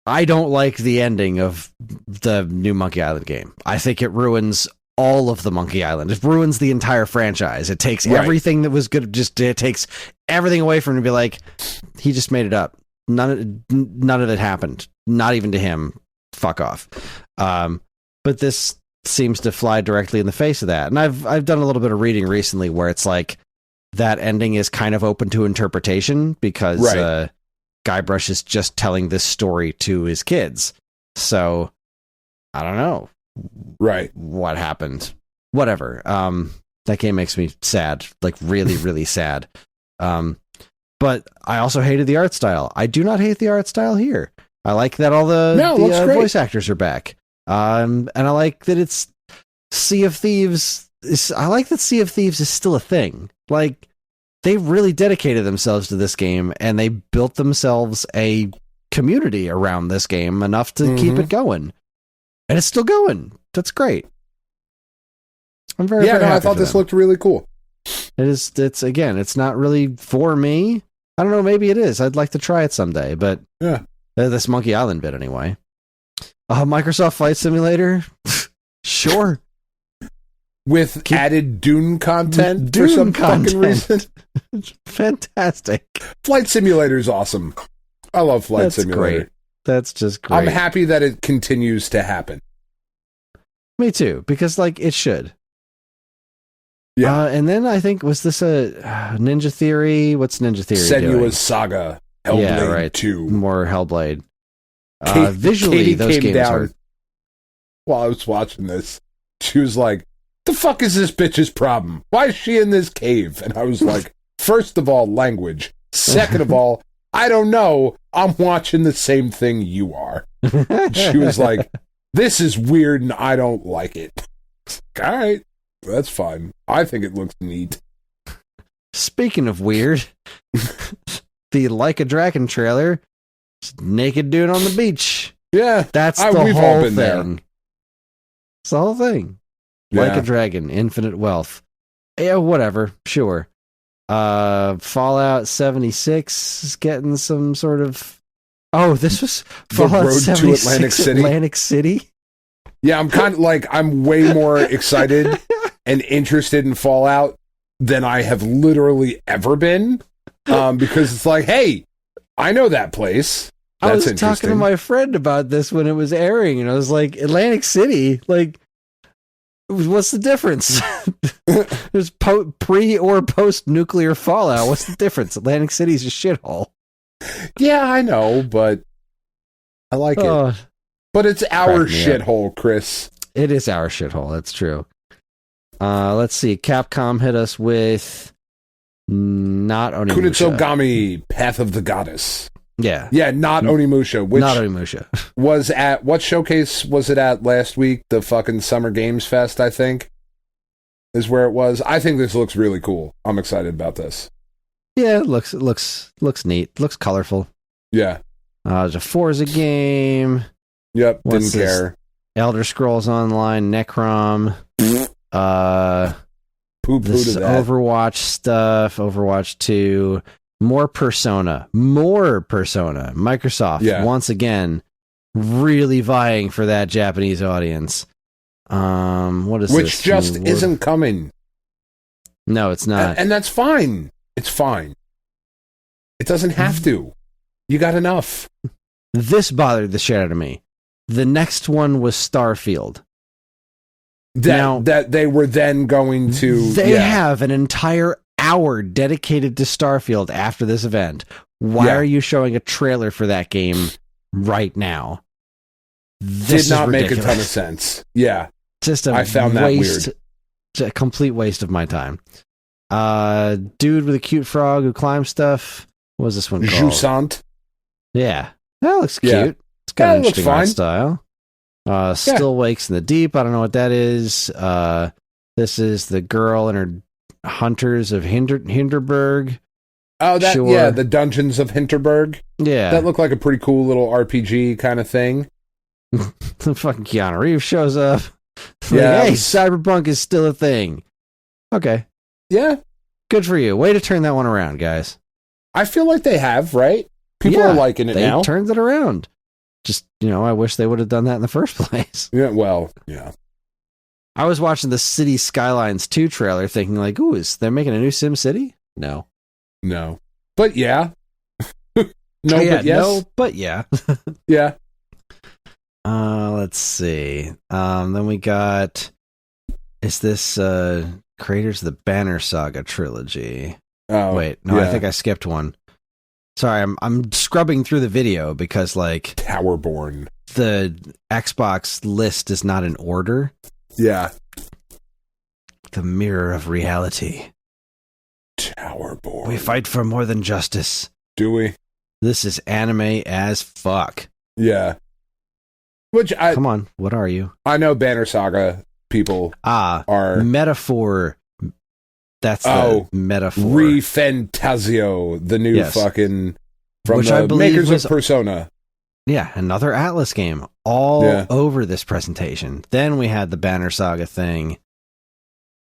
I don't like the ending of the new Monkey Island game. I think it ruins all of the Monkey Island. It ruins the entire franchise. It takes everything that was good, it takes everything away from it and be like, he just made it up. None of it happened. Not even to him. Fuck off. But this seems to fly directly in the face of that. And I've done a little bit of reading recently where it's like that ending is kind of open to interpretation because Guybrush is just telling this story to his kids. So I don't know. Right. What happened? Whatever. That game makes me sad. Like really, really sad. But I also hated the art style. I do not hate the art style here. I like that all the voice actors are back. And I like that it's Sea of Thieves. I like that Sea of Thieves is still a thing. Like, they really dedicated themselves to this game, and they built themselves a community around this game enough to keep it going. And it's still going. That's great. I'm very happy. I thought this looked really cool. It's not really for me. I don't know, maybe it is. I'd like to try it someday, but this Monkey Island bit anyway. Microsoft Flight Simulator? Sure. with added Dune content Dune for some content. fucking reason. Fantastic. Flight Simulator is awesome. I love Flight That's Simulator. great. That's just great. I'm happy that it continues to happen. Me too, because like it should. Yeah. And then I think, was this a Ninja Theory? What's Ninja Theory Senua's doing? Saga, Hellblade 2. More Hellblade. Kate, Visually, Katie those came games down are... while I was watching this. She was like, the fuck is this bitch's problem? Why is she in this cave? And I was like, first of all, language. Second of all, I don't know. I'm watching the same thing you are. She was like, this is weird and I don't like it. All right. That's fine. I think it looks neat. Speaking of weird, the Like a Dragon trailer, naked dude on the beach. Yeah. That's the we've whole all been thing. there. It's the whole thing. Yeah. Like a Dragon, infinite wealth. Yeah, whatever. Sure. Fallout 76 is getting some sort of... Oh, this was Fallout Road to 76 Atlantic City. Atlantic City? Yeah, I'm kind of like, I'm way more excited and interested in Fallout than I have literally ever been. Because it's like, hey, I know that place. That's I was interesting. talking to my friend about this when it was airing, and I was like, Atlantic City? Like, what's the difference? There's pre or post nuclear fallout. What's the difference? Atlantic City's a shithole. Yeah, I know, but I like it. But it's our shithole, Chris. It is our shithole. That's true. Let's see. Capcom hit us with not Onimusha. Kunitsugami, Path of the Goddess. Yeah. Yeah, not Onimusha. Which not Onimusha. Was at, what showcase was it at last week? The fucking Summer Games Fest, I think, is where it was. I think this looks really cool. I'm excited about this. Yeah, it looks neat. Looks colorful. Yeah. There's a Forza game. Yep, What's didn't care. Elder Scrolls Online, Necrom. Poo-poo This to that. Overwatch stuff, Overwatch 2, more Persona. Microsoft, once again, really vying for that Japanese audience. What is Which this? just isn't coming. No, it's not. And that's fine. It's fine. It doesn't have to. You got enough. This bothered the shit out of me. The next one was Starfield. That they were then going to... They have an entire hour dedicated to Starfield after this event. Why are you showing a trailer for that game right now? This did not make a ridiculous. ton of sense. Yeah. Just I found that weird. A complete waste of my time. Dude with a cute frog who climbs stuff. What was this one called? Jusant. Yeah. That looks cute. Yeah. It's got an That looks interesting art fine. style. Still Wakes in the Deep. I don't know what that is. This is the girl and her hunters of Hinderberg. Oh, that Sure. yeah, the Dungeons of Hinterberg. Yeah. That looked like a pretty cool little RPG kind of thing. Fucking Keanu Reeves shows up. Yeah, Hey, Cyberpunk is still a thing. Okay. Yeah. Good for you. Way to turn that one around, guys. I feel like they have, right? People are liking it now. They turned it around. Just, I wish they would have done that in the first place. Yeah, well, yeah. I was watching the City Skylines 2 trailer thinking like, ooh, they're making a new Sim City? No. But yeah. But yes. No, but yeah. Yeah. Let's see. Then we got, is this Creators of the Banner Saga trilogy? Oh, wait, no, I think I skipped one. Sorry, I'm scrubbing through the video because like Towerborn. The Xbox list is not in order. Yeah. The mirror of reality. Towerborn. We fight for more than justice. Do we? This is anime as fuck. Yeah. Come on, what are you? I know Banner Saga people are metaphor. That's the metaphor. Refantasio, the new fucking from which the I believe makers was, of Persona. Yeah, another Atlas game all over this presentation. Then we had the Banner Saga thing,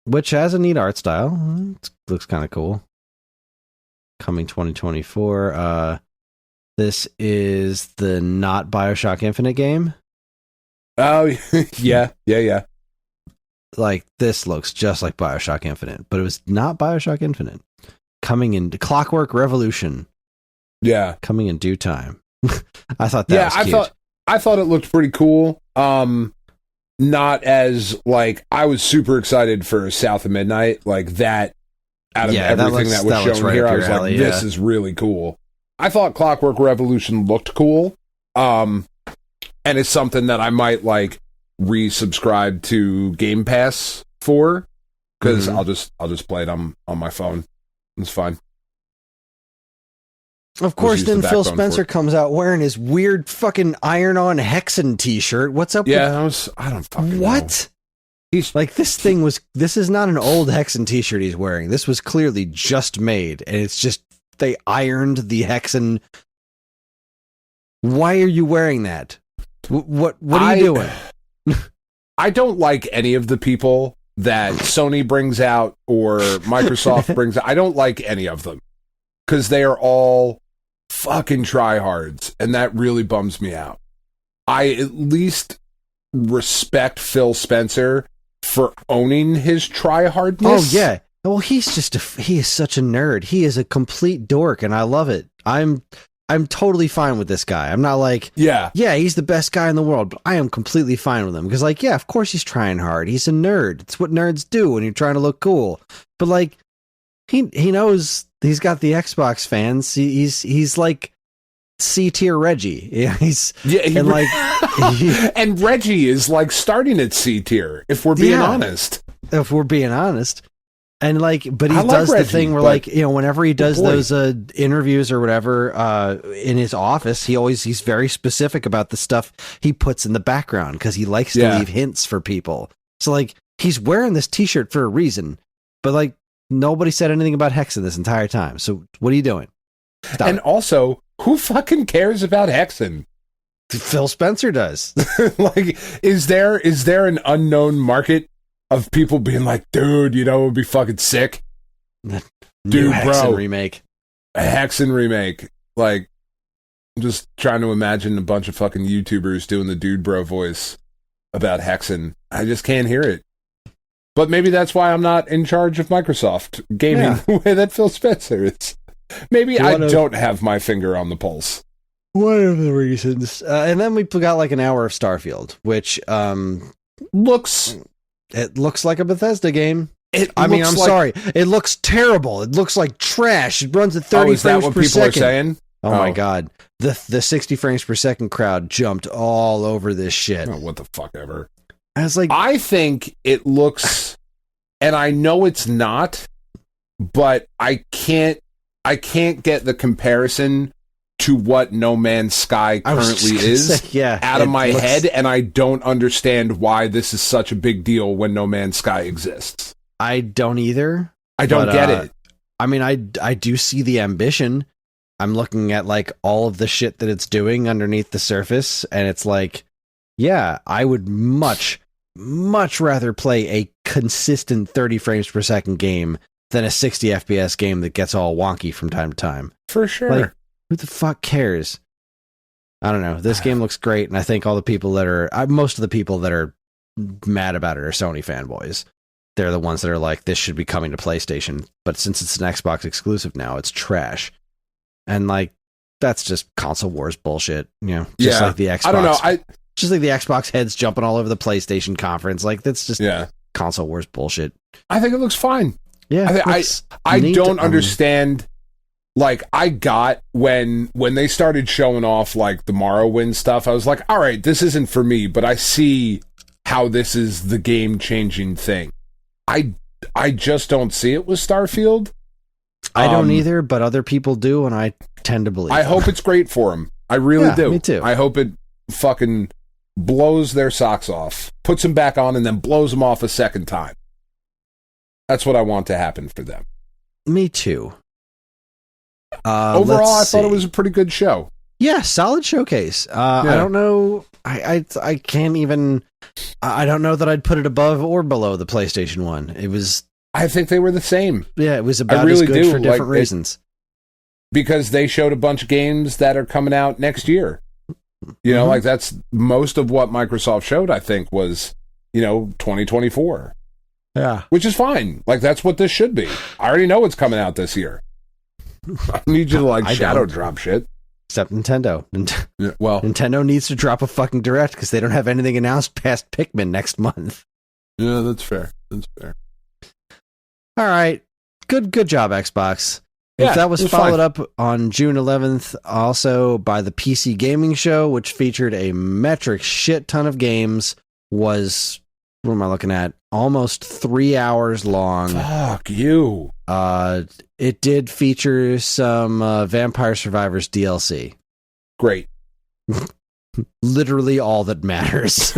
which has a neat art style. It looks kind of cool. Coming 2024. This is the not BioShock Infinite game. Oh, yeah. like, this looks just like BioShock Infinite, but it was not BioShock Infinite. Coming in Clockwork Revolution. Yeah. Coming in due time. I thought that was cute. I thought it looked pretty cool. Not as, like, I was super excited for South of Midnight, like that. Out of everything that was shown here, I was like, this is really cool. I thought Clockwork Revolution looked cool. And it's something that I might, like, resubscribe to Game Pass for, because I'll just play it on my phone. It's fine. Of course, then Phil Spencer comes out wearing his weird fucking iron-on Hexen t-shirt. What's up with... I don't fucking know. What? He's like, this is not an old Hexen t-shirt he's wearing. This was clearly just made, and it's just, they ironed the Hexen. Why are you wearing that? What are you doing? I don't like any of the people that Sony brings out or Microsoft brings out. I don't like any of them, because they are all fucking tryhards, and that really bums me out. I at least respect Phil Spencer for owning his tryhardness. Oh yeah. Well, he is such a nerd. He is a complete dork, and I love it. I'm totally fine with this guy. I'm not like, yeah, he's the best guy in the world, but I am completely fine with him, because, like, yeah, of course he's trying hard. He's a nerd. It's what nerds do when you're trying to look cool. But, like, he knows he's got the Xbox fans. He's like C-tier Reggie. Yeah, and Reggie is like starting at C-tier, if we're being honest. If we're being honest. And like, but he does Reggie, the thing where, like, you know, whenever he does those interviews or whatever in his office, he's very specific about the stuff he puts in the background, because he likes to leave hints for people. So, like, he's wearing this t-shirt for a reason, but, like, nobody said anything about Hexen this entire time. So what are you doing? Stop it. Also, who fucking cares about Hexen? Phil Spencer does. Like, is there an unknown market of people being like, dude, you know, it would be fucking sick. Dude, Hexen remake. A Hexen remake. Like, I'm just trying to imagine a bunch of fucking YouTubers doing the dude bro voice about Hexen. I just can't hear it. But maybe that's why I'm not in charge of Microsoft gaming the way that Phil Spencer is. Maybe I don't have my finger on the pulse. One of the reasons. And then we got like an hour of Starfield, which looks like a Bethesda game. I'm sorry. It looks terrible. It looks like trash. It runs at 30 frames per second. Are saying? Oh my God. The 60 frames per second crowd jumped all over this shit. Oh, what the fuck ever. I think it looks, and I know it's not, but I can't get the comparison to what No Man's Sky currently is out of my head, and I don't understand why this is such a big deal when No Man's Sky exists. I don't either. I don't get it. I mean, I do see the ambition. I'm looking at like all of the shit that it's doing underneath the surface, and it's like, yeah, I would much rather play a consistent 30 frames per second game than a 60 FPS game that gets all wonky from time to time. For sure. Like, who the fuck cares? I don't know. This game looks great, and I think all the people that are... most of the people that are mad about it are Sony fanboys. They're the ones that are like, this should be coming to PlayStation, but since it's an Xbox exclusive now, it's trash. And, like, that's just console wars bullshit, you know? Just like the Xbox... I don't know, just like the Xbox heads jumping all over the PlayStation conference. Like, that's just console wars bullshit. I think it looks fine. Yeah, I don't understand. Like, I got when they started showing off like the Morrowind stuff, I was like, all right, this isn't for me, but I see how this is the game-changing thing. I just don't see it with Starfield. I don't either, but other people do, and I tend to believe. I hope it's great for them. I really do. Me too. I hope it fucking blows their socks off, puts them back on, and then blows them off a second time. That's what I want to happen for them. Me too. Overall, I thought it was a pretty good show. Yeah, solid showcase. I don't know. I can't even. I don't know that I'd put it above or below the PlayStation 1. It was. I think they were the same. Yeah, it was about as good for different reasons. Because they showed a bunch of games that are coming out next year. You know, like that's most of what Microsoft showed, I think, was, 2024. Yeah. Which is fine. Like, that's what this should be. I already know what's coming out this year. I need you to, like, shadow drop shit. Except Nintendo. Yeah, well, Nintendo needs to drop a fucking direct because they don't have anything announced past Pikmin next month. Yeah, that's fair. That's fair. All right. Good job, Xbox. Yeah, If that was it was followed fine. up on June 11th, also by the PC Gaming Show, which featured a metric shit ton of games, was, what am I looking at? Almost 3 hours long. Fuck you. It did feature some Vampire Survivors DLC. Great. Literally all that matters.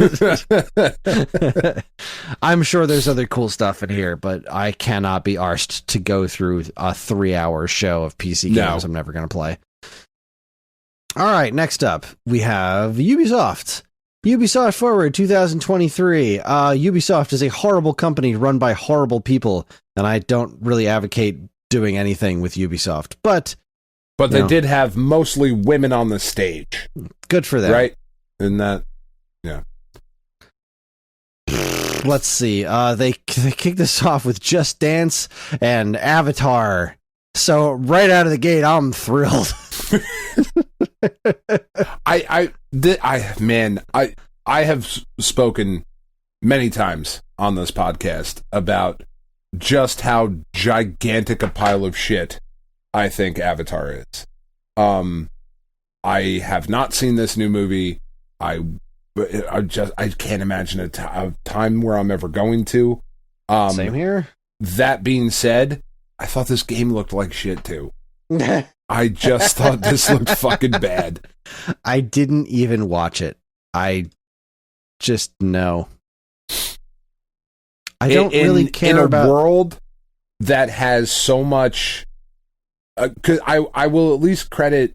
I'm sure there's other cool stuff in here, but I cannot be arsed to go through a 3-hour show of PC games I'm never going to play. All right, next up, we have Ubisoft. Ubisoft Forward 2023. Ubisoft is a horrible company run by horrible people, and I don't really advocate doing anything with Ubisoft, but they did have mostly women on the stage. Good for them. Right? And that, yeah. Let's see. They kicked us off with Just Dance and Avatar. So right out of the gate, I'm thrilled. I have spoken many times on this podcast about just how gigantic a pile of shit I think Avatar is. I have not seen this new movie. I can't imagine a time where I'm ever going to. Same here. That being said, I thought this game looked like shit too. I just thought this looked fucking bad. I didn't even watch it. I just know. I don't really care about a world that has so much. Because I will at least credit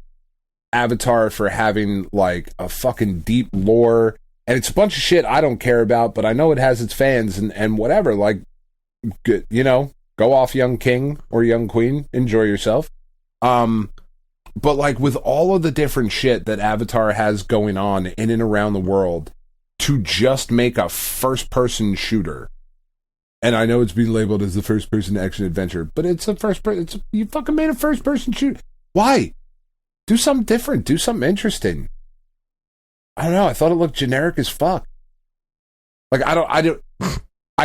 Avatar for having like a fucking deep lore, and it's a bunch of shit I don't care about, but I know it has its fans and whatever. Like, good, go off, young king or young queen, enjoy yourself. But like with all of the different shit that Avatar has going on in and around the world, to just make a first-person shooter. And I know it's being labeled as the first-person action adventure, but it's a first-person. You fucking made a first-person shoot. Why? Do something different. Do something interesting. I don't know. I thought it looked generic as fuck. Like I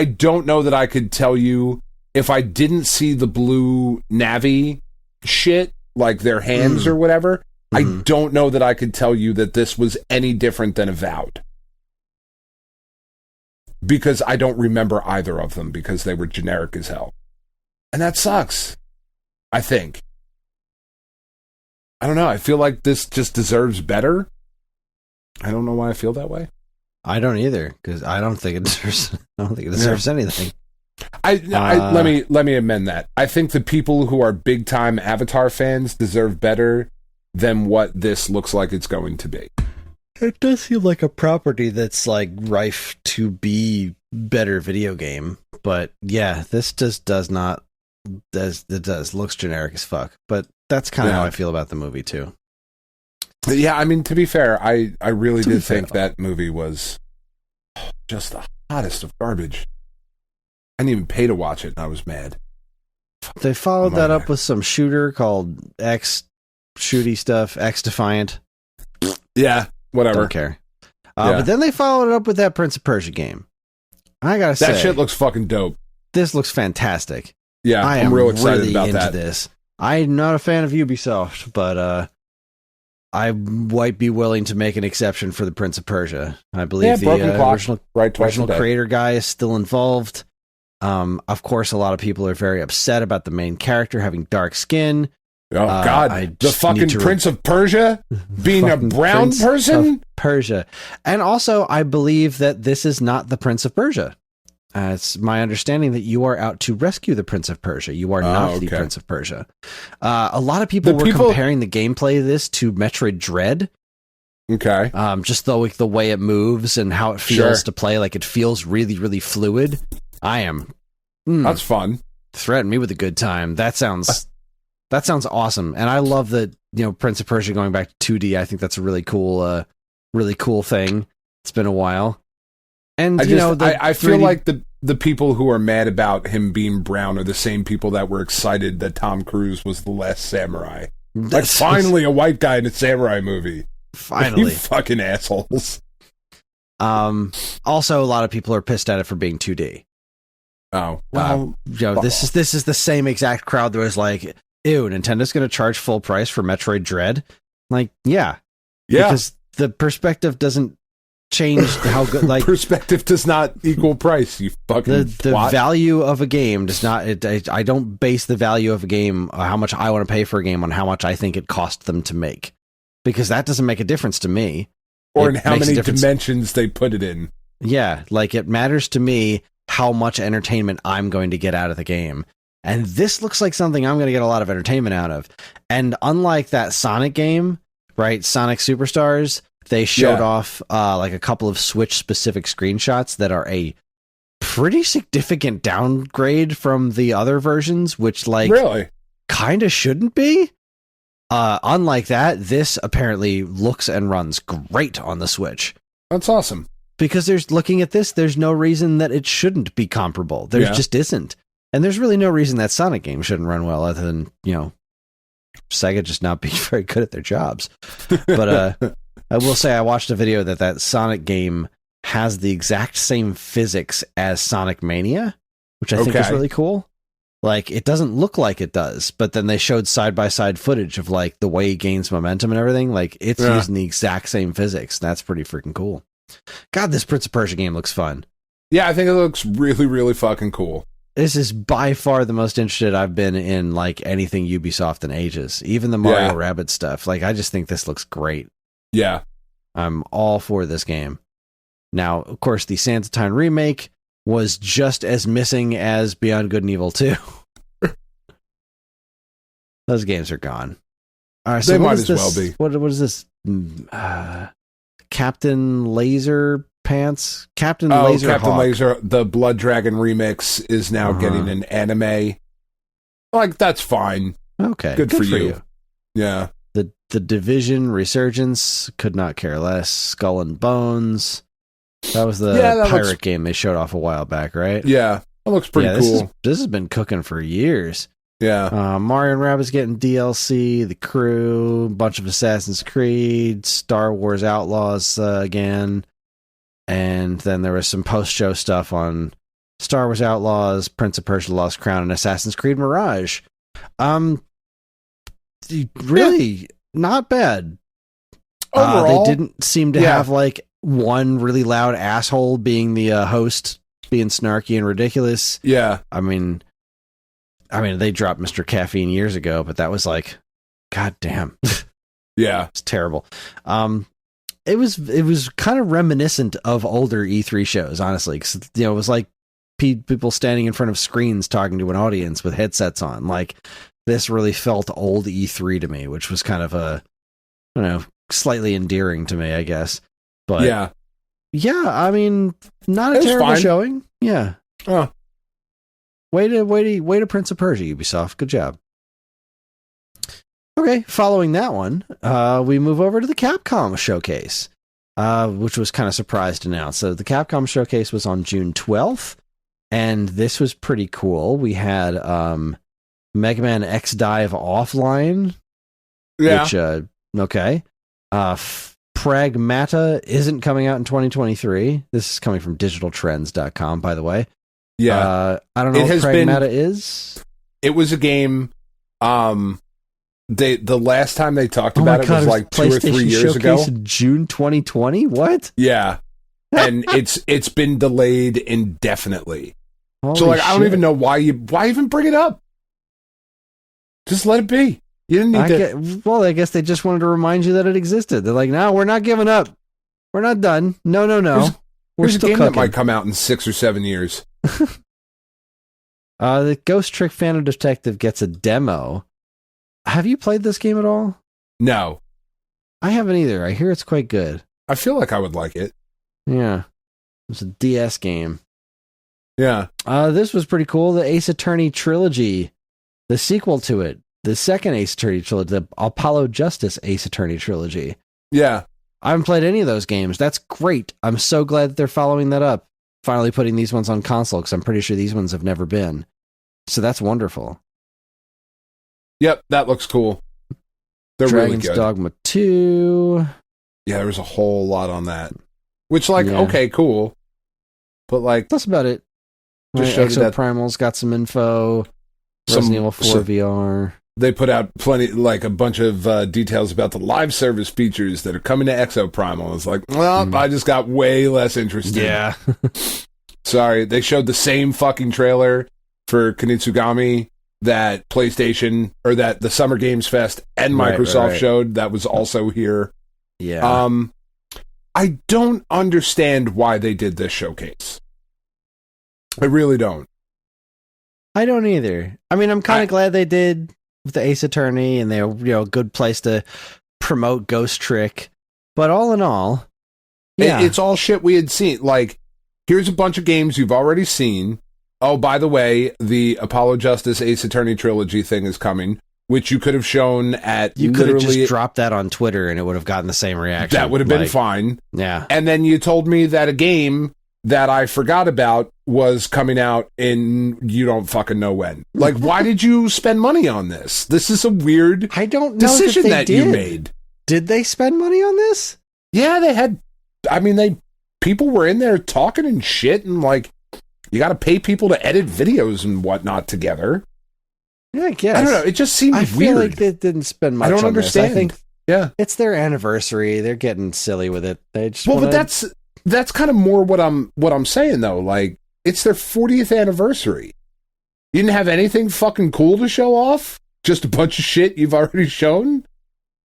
don't know that I could tell you if I didn't see the blue Navi shit, like their hands or whatever. I don't know that I could tell you that this was any different than Avowed. Because I don't remember either of them because they were generic as hell. And that sucks, I think. I don't know. I feel like this just deserves better. I don't know why I feel that way. I don't either, because I don't think it deserves anything. Let me amend that. I think the people who are big time Avatar fans deserve better than what this looks like it's going to be. It does seem like a property that's like rife to be better video game, but yeah, this just does not. Looks generic as fuck, but that's kind of how I feel about the movie too. Yeah, I mean, to be fair, I really did think that movie was just the hottest of garbage. I didn't even pay to watch it, and I was mad. They followed that up with some shooter called X Shooty stuff, X Defiant. Yeah, whatever. Don't care. But then they followed it up with that Prince of Persia game. I gotta say, that shit looks fucking dope. This looks fantastic. Yeah, I'm real excited about that. This. I'm not a fan of Ubisoft, but I might be willing to make an exception for the Prince of Persia. I believe the original creator guy is still involved. Of course, a lot of people are very upset about the main character having dark skin. Oh God! The fucking Prince of Persia being a brown person. Persia, and also I believe that this is not the Prince of Persia. It's my understanding that you are out to rescue the Prince of Persia. You are not the Prince of Persia. A lot of people were comparing the gameplay of this to Metroid Dread. Okay. Just the way it moves and how it feels to play. Like it feels really, really fluid. I am. That's fun. Threaten me with a good time. That sounds awesome. And I love that, Prince of Persia going back to 2D. I think that's a really cool thing. It's been a while. And I feel like the people who are mad about him being brown are the same people that were excited that Tom Cruise was the last samurai. Like, finally a white guy in a samurai movie. Finally. You fucking assholes. Also, a lot of people are pissed at it for being 2D. Oh. Well, this is the same exact crowd that was like, ew, Nintendo's going to charge full price for Metroid Dread? Like, yeah. Because the perspective doesn't change how good, like, perspective does not equal price, you fucking the value of a game does not, I don't base the value of a game, how much I want to pay for a game, on how much I think it cost them to make. Because that doesn't make a difference to me. Or in how many dimensions they put it in. Yeah, like, it matters to me how much entertainment I'm going to get out of the game. And this looks like something I'm going to get a lot of entertainment out of. And unlike that Sonic game, right, Sonic Superstars, they showed off like a couple of Switch-specific screenshots that are a pretty significant downgrade from the other versions, which, like, really kind of shouldn't be. Unlike that, this apparently looks and runs great on the Switch. That's awesome. Because looking at this, there's no reason that it shouldn't be comparable. There just isn't. And there's really no reason that Sonic game shouldn't run well, other than, Sega just not being very good at their jobs. But I will say I watched a video that Sonic game has the exact same physics as Sonic Mania, which I think is really cool. Like, it doesn't look like it does, but then they showed side-by-side footage of, like, the way he gains momentum and everything. Like, it's using the exact same physics. That's pretty freaking cool. God, this Prince of Persia game looks fun. Yeah, I think it looks really, really fucking cool. This is by far the most interested I've been in, like, anything Ubisoft in ages. Even the Mario Rabbids stuff. Like, I just think this looks great. Yeah. I'm all for this game. Now, of course, the Sands of Time remake was just as missing as Beyond Good and Evil 2. Those games are gone. All right, so they might as well be. What is this? Captain Laser Pants? Captain Laser the Blood Dragon remix is now getting an anime. Like, that's fine. Okay. Good for you. Yeah. The Division Resurgence, could not care less. Skull and Bones. That was the pirate game they showed off a while back, right? Yeah. That looks pretty cool. This has been cooking for years. Yeah. Mario and Rabbids getting DLC, The Crew, a bunch of Assassin's Creed, Star Wars Outlaws again. And then there was some post-show stuff on Star Wars Outlaws, Prince of Persia: Lost Crown, and Assassin's Creed Mirage. Really not bad. Overall, they didn't seem to have, like, one really loud asshole being the host, being snarky and ridiculous. Yeah. I mean, they dropped Mr. Caffeine years ago, but that was like, god damn. Yeah. It's terrible. It was kind of reminiscent of older E3 shows, honestly, because, it was like people standing in front of screens talking to an audience with headsets on. Like, this really felt old E3 to me, which was kind of slightly endearing to me, I guess. But yeah, I mean, not a terrible showing. Yeah. Oh. Way to Prince of Persia, Ubisoft. Good job. Okay, following that one, we move over to the Capcom Showcase, which was kind of surprised to announce. So the Capcom Showcase was on June 12th, and this was pretty cool. We had Mega Man X Dive Offline, which, okay. Pragmata isn't coming out in 2023. This is coming from digitaltrends.com, by the way. Yeah. I don't know what Pragmata is. It was a game, the last time they talked about it was like 2 or 3 years ago. June 2020? What? Yeah. And it's been delayed indefinitely. Holy so, like, shit. I don't even know why even bring it up. Just let it be. You didn't need to. I guess they just wanted to remind you that it existed. They're like, no, we're not giving up. We're not done. No. We're There's still a game cooking. that might come out in 6 or 7 years. The Ghost Trick Phantom Detective gets a demo. Have you played this game at all? No. I haven't either. I hear it's quite good. I feel like I would like it. Yeah. It's a DS game. Yeah. This was pretty cool. The Ace Attorney trilogy, the sequel to it, the second Ace Attorney trilogy, the Apollo Justice Ace Attorney trilogy. Yeah. I haven't played any of those games. That's great. I'm so glad that they're following that up. finally putting these ones on console, because I'm pretty sure these ones have never been. So that's wonderful. Yep, that looks cool. They're Dragon's really good. Dogma 2. Yeah, there was a whole lot on that. Which, like, okay, cool. But, like... That's about it. Just Right, showed that Exoprimal's got some info. Resident Evil 4 VR. They put out plenty, like, a bunch of details about the live service features that are coming to Exoprimal. It's like, well, I just got way less interested. Yeah. Sorry, they showed the same fucking trailer for Kunitsugami that PlayStation, or that the Summer Games Fest and Microsoft showed. That was also here. Yeah. I don't understand why they did this showcase. I really don't. I don't either. I mean, I'm kind of glad they did with the Ace Attorney, and they're, a good place to promote Ghost Trick. But all in all, it's all shit we had seen. Like, here's a bunch of games you've already seen. Oh, by the way, the Apollo Justice Ace Attorney trilogy thing is coming, which you could have shown at You could have just dropped that on Twitter, and it would have gotten the same reaction. That would have been fine. Yeah. And then you told me that a game that I forgot about was coming out in you don't fucking know when. Like, why did you spend money on this? This is a weird I don't know decision that you made. Did they spend money on this? Yeah, they had. I mean, people were in there talking and shit, and like, you got to pay people to edit videos and whatnot together. Yeah, I guess. I don't know. It just seemed weird. I feel like they didn't spend much. I don't understand. I think it's their anniversary. They're getting silly with it. They just but that's kind of more what I'm saying though. Like, it's their 40th anniversary. You didn't have anything fucking cool to show off? Just a bunch of shit you've already shown?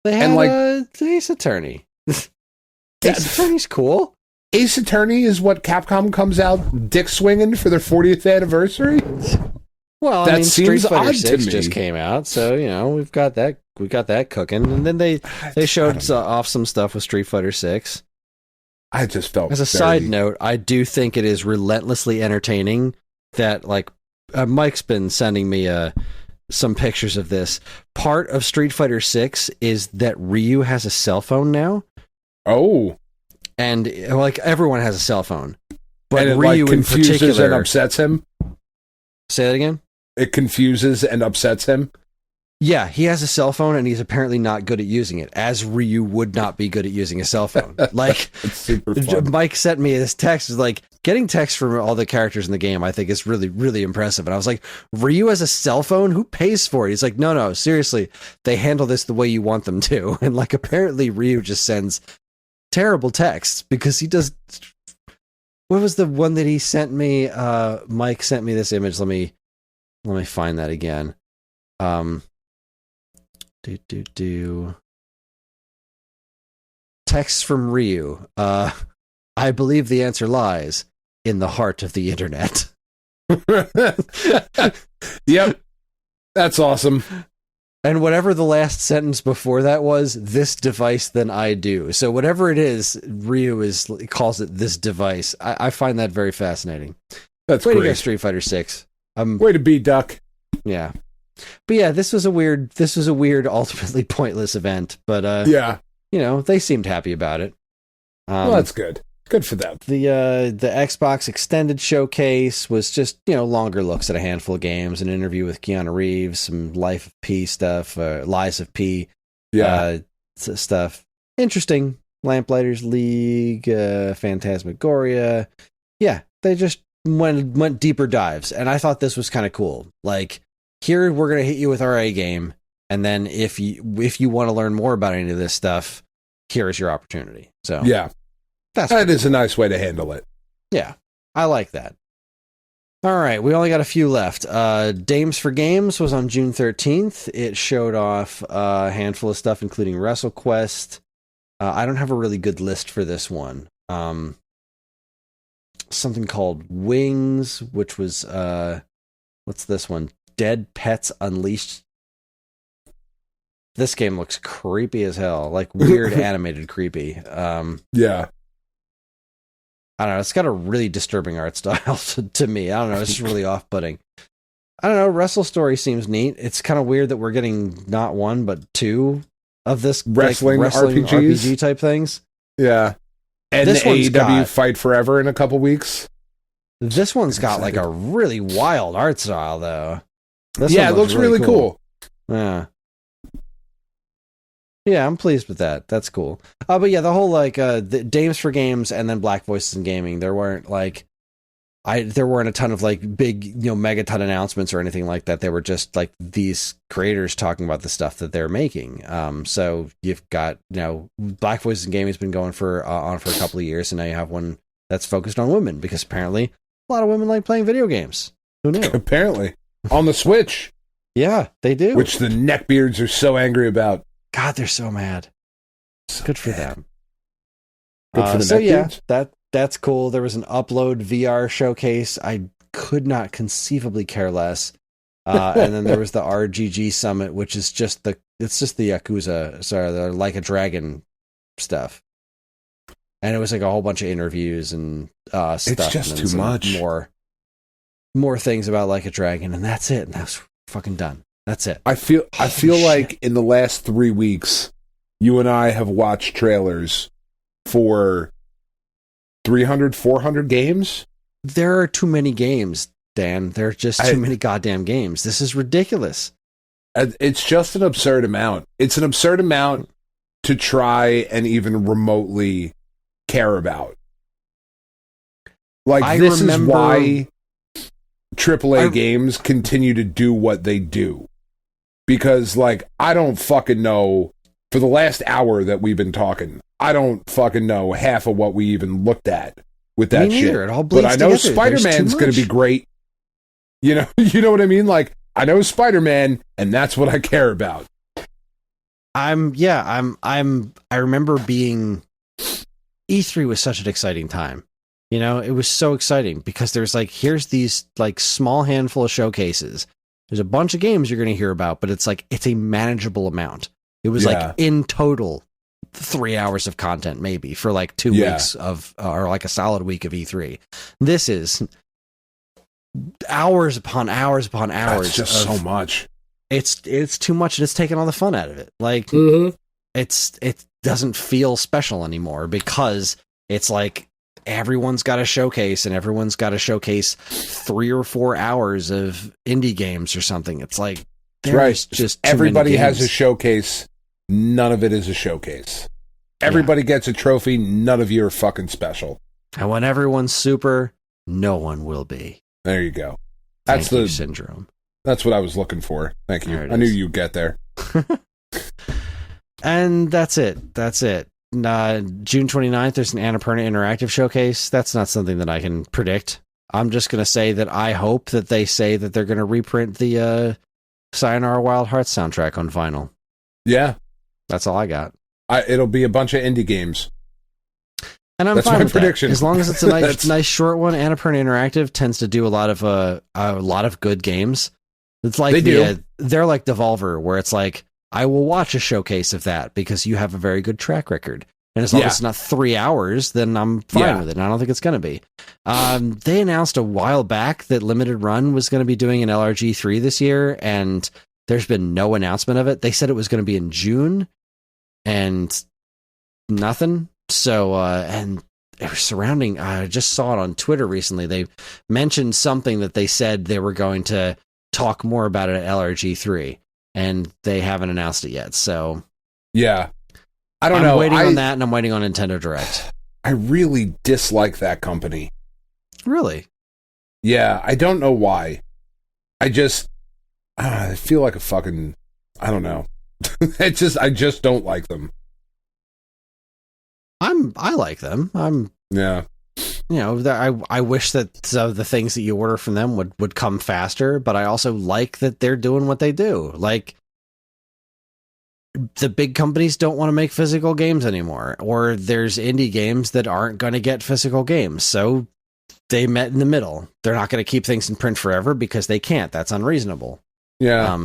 They had, and like, Ace Attorney. Ace Attorney's cool. Ace Attorney is what Capcom comes out dick swinging for their 40th anniversary? Well, that I mean, seems Street Fighter odd 6 to me. just came out, so we've got that cooking. And then they showed off some stuff with Street Fighter 6. I just felt as a side note, I do think it is relentlessly entertaining that, like, Mike's been sending me some pictures of this. Part of Street Fighter 6 is that Ryu has a cell phone now. Oh. And, like, everyone has a cell phone. But and it, Ryu like, confuses in particular, and upsets him? Say that again? It confuses and upsets him? Yeah, he has a cell phone, and he's apparently not good at using it, as Ryu would not be good at using a cell phone. Like, it's super fun. Mike sent me this text, is like, getting text from all the characters in the game, I think, is really, really impressive. And I was like, Ryu has a cell phone? Who pays for it? He's like, no, seriously, they handle this the way you want them to. And, like, apparently Ryu just sends terrible texts, because he does... What was the one that he sent me? Mike sent me this image. Let me find that again. Text from Ryu. I believe the answer lies in the heart of the internet. Yep. That's awesome. And whatever the last sentence before that was, this device than I do. So whatever it is, Ryu calls it this device. I find that very fascinating. That's way great. to go, Street Fighter 6. Way to be, Duck. Yeah. But yeah, this was a weird, ultimately pointless event. But yeah, they seemed happy about it. Well, that's good. Good for them. The Xbox Extended Showcase was just, longer looks at a handful of games, an interview with Keanu Reeves, some Life of P stuff, Lies of P stuff. Interesting. Lamplighters League, Phantasmagoria. Yeah, they just went deeper dives, and I thought this was kind of cool. Like, here we're going to hit you with our A game, and then if you want to learn more about any of this stuff, here's your opportunity. So yeah. That is a nice way to handle it. Yeah, I like that. All right, we only got a few left. Dames for Games was on June 13th. It showed off a handful of stuff, including WrestleQuest. I don't have a really good list for this one. Something called Wings, which was, what's this one? Dead Pets Unleashed. This game looks creepy as hell, like weird animated creepy. Yeah. I don't know. It's got a really disturbing art style to me. I don't know. It's just really off-putting. I don't know. Wrestle Story seems neat. It's kind of weird that we're getting not one, but two of this wrestling RPGs. RPG type things. Yeah. And this AEW Fight Forever in a couple weeks. This one's got like a really wild art style, though. It looks really cool. Yeah. Yeah, I'm pleased with that. That's cool. But yeah, the whole like the Dames for Games and then Black Voices in Gaming, there weren't a ton of like big, megaton announcements or anything like that. They were just like these creators talking about the stuff that they're making. So you've got, Black Voices in Gaming has been going on for a couple of years, and now you have one that's focused on women, because apparently a lot of women like playing video games. Who knew? Apparently. On the Switch. Yeah, they do. Which the neckbeards are so angry about. God, they're so mad. Good for them. Good for the so neckbeards? Yeah, that's cool. There was an Upload VR showcase. I could not conceivably care less. And then there was the RGG Summit, which is just the Yakuza, Like a Dragon stuff. And it was like a whole bunch of interviews and stuff. It's just too much. More things about Like a Dragon, and that's it. And that's fucking done. That's it. I feel like in the last 3 weeks, you and I have watched trailers for 300, 400 games. There are too many games, Dan. There are just too many goddamn games. This is ridiculous. It's just an absurd amount. It's an absurd amount to try and even remotely care about. Like, this is why AAA games continue to do what they do. Because, like, I don't fucking know, for the last hour that we've been talking, I don't fucking know half of what we even looked at with that shit. It all bleeds but I know together. Spider-Man's going to be great. You know what I mean? Like, I know Spider-Man, and that's what I care about. I remember being E3 was such an exciting time. It was so exciting because there's like, here's these like small handful of showcases. There's a bunch of games you're going to hear about, but it's like, it's a manageable amount. It was like in total 3 hours of content, maybe for like 2 weeks or like a solid week of E3. This is hours upon hours upon hours. That's just so much. It's too much, and it's taking all the fun out of it. Like, it doesn't feel special anymore because it's like everyone's got a showcase, and everyone's got to showcase 3 or 4 hours of indie games or something. It's like, there's just everybody has a showcase. None of it is a showcase. Everybody gets a trophy. None of you are fucking special. And when everyone's super, no one will be. There you go. That's the syndrome. That's what I was looking for. Thank you. I knew you'd get there. And that's it. June 29th, there's an Annapurna Interactive showcase. That's not something that I can predict. I'm just going to say that I hope that they say that they're going to reprint the Sayonara Wild Hearts soundtrack on vinyl. Yeah. That's all I got. It'll be a bunch of indie games. And I'm That's fine my with prediction. That. As long as it's a nice short one. Annapurna Interactive tends to do a lot of good games. It's like they're like Devolver, where it's like, I will watch a showcase of that because you have a very good track record. And as long as it's not 3 hours, then I'm fine with it. And I don't think it's going to be. They announced a while back that Limited Run was going to be doing an LRG3 this year, and there's been no announcement of it. They said it was going to be in June, and nothing. So, and it was surrounding, I just saw it on Twitter recently. They mentioned something that they said they were going to talk more about it at LRG3, and they haven't announced it yet. So, yeah, I don't know. I'm waiting on that, and I'm waiting on Nintendo Direct. I really dislike that company. Really? Yeah, I don't know why. I feel like a fucking, I don't know. I just don't like them. I like them. I wish that the things that you order from them would come faster, but I also like that they're doing what they do. Like, the big companies don't want to make physical games anymore, or there's indie games that aren't going to get physical games. So they met in the middle. They're not going to keep things in print forever because they can't. That's unreasonable. Yeah.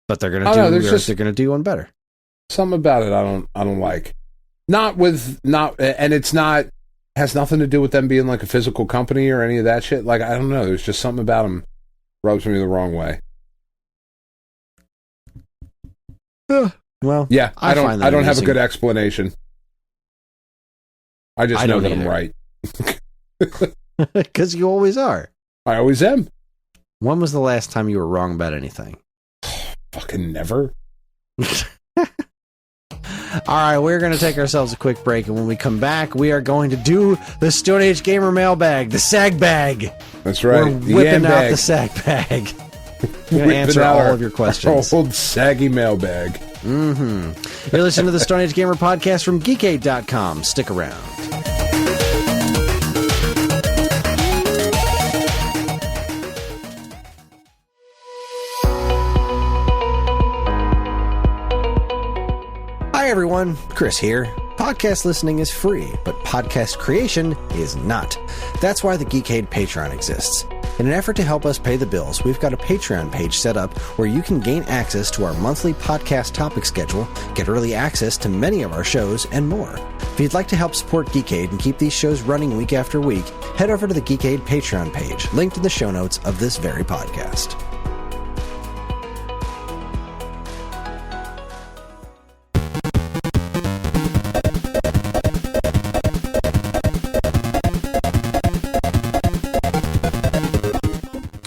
But they're going to do one better. Something about it I don't like. And it's not, has nothing to do with them being like a physical company or any of that shit. Like, I don't know. There's just something about them rubs me the wrong way. Well, yeah, I don't have a good explanation. I just know that I'm right. Because you always are. I always am. When was the last time you were wrong about anything? Fucking never. All right, we're going to take ourselves a quick break, and when we come back, we are going to do the Stone Age Gamer Mailbag, the SAG Bag. That's right. We're whipping out the SAG Bag. We're going to answer all of your questions. Old saggy mailbag. Mm-hmm. You're listening to the Stone Age Gamer podcast from Geekade.com. Stick around. Hi everyone, Kris here. Podcast listening is free, but podcast creation is not. That's why the Geekade Patreon exists. In an effort to help us pay the bills, we've got a Patreon page set up where you can gain access to our monthly podcast topic schedule, get early access to many of our shows, and more. If you'd like to help support Geekade and keep these shows running week after week, head over to the Geekade Patreon page, linked in the show notes of this very podcast.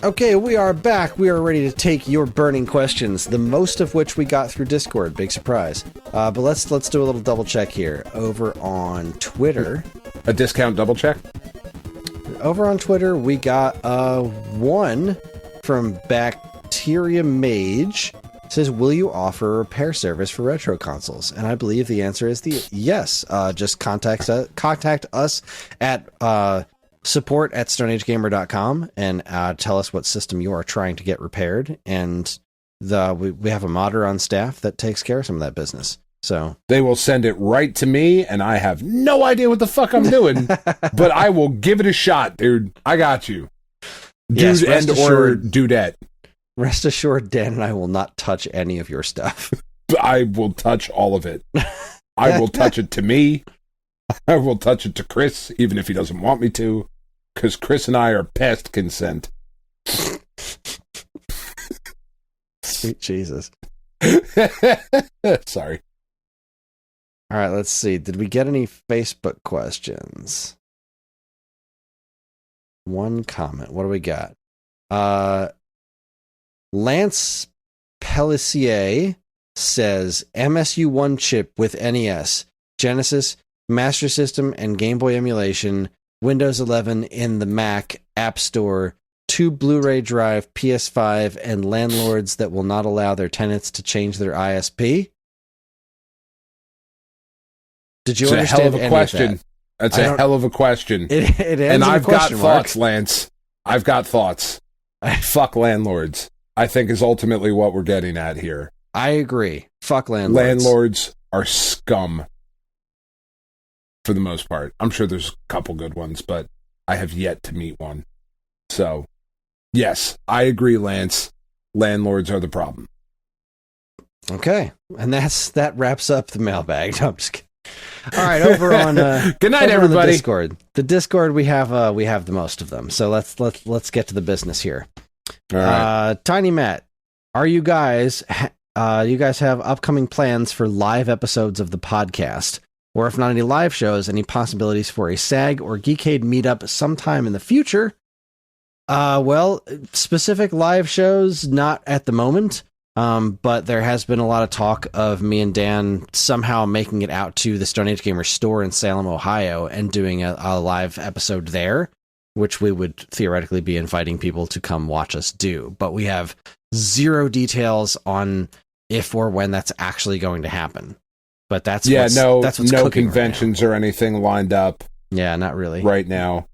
Okay, we are back. We are ready to take your burning questions, the most of which we got through Discord. Big surprise. But let's do a little double check here. Over on Twitter. A discount double check? Over on Twitter, we got one from Bacteria Mage. It says, will you offer a repair service for retro consoles? And I believe the answer is yes. Just contact us at support@stoneagegamer.com and tell us what system you are trying to get repaired, and we have a modder on staff that takes care of some of that business. So they will send it right to me, and I have no idea what the fuck I'm doing, but I will give it a shot, dude. I got you, dude, yes, or dudette. Rest assured, Dan and I will not touch any of your stuff. I will touch all of it. I will touch it to me. I will touch it to Kris, even if he doesn't want me to. Because Kris and I are past consent. Sweet Jesus. Sorry. All right, let's see. Did we get any Facebook questions? One comment. What do we got? Lance Pellissier says, MSU1 chip with NES, Genesis, Master System, and Game Boy emulation, Windows 11 in the Mac App Store, 2 Blu-ray drive, PS5, and landlords that will not allow their tenants to change their ISP? Did you understand hell of a question? Of that? That's a hell of a question. It and I've got thoughts, mark. Lance. I've got thoughts. Fuck landlords, I think, is ultimately what we're getting at here. I agree. Fuck landlords. Landlords are scum. For the most part. I'm sure there's a couple good ones, but I have yet to meet one. So, yes, I agree, Lance. Landlords are the problem. Okay. And that wraps up the mailbag. No, I'm just kidding. All right, over on good night, everybody. The Discord, we have the most of them. So let's get to the business here. All right. Tiny Matt, are you guys have upcoming plans for live episodes of the podcast? Or if not any live shows, any possibilities for a SAG or Geekade meetup sometime in the future? Well, specific live shows, not at the moment. But there has been a lot of talk of me and Dan somehow making it out to the Stone Age Gamer store in Salem, Ohio, and doing a live episode there, which we would theoretically be inviting people to come watch us do. But we have zero details on if or when that's actually going to happen. But that's no cooking conventions right or anything lined up. Yeah, not really right now.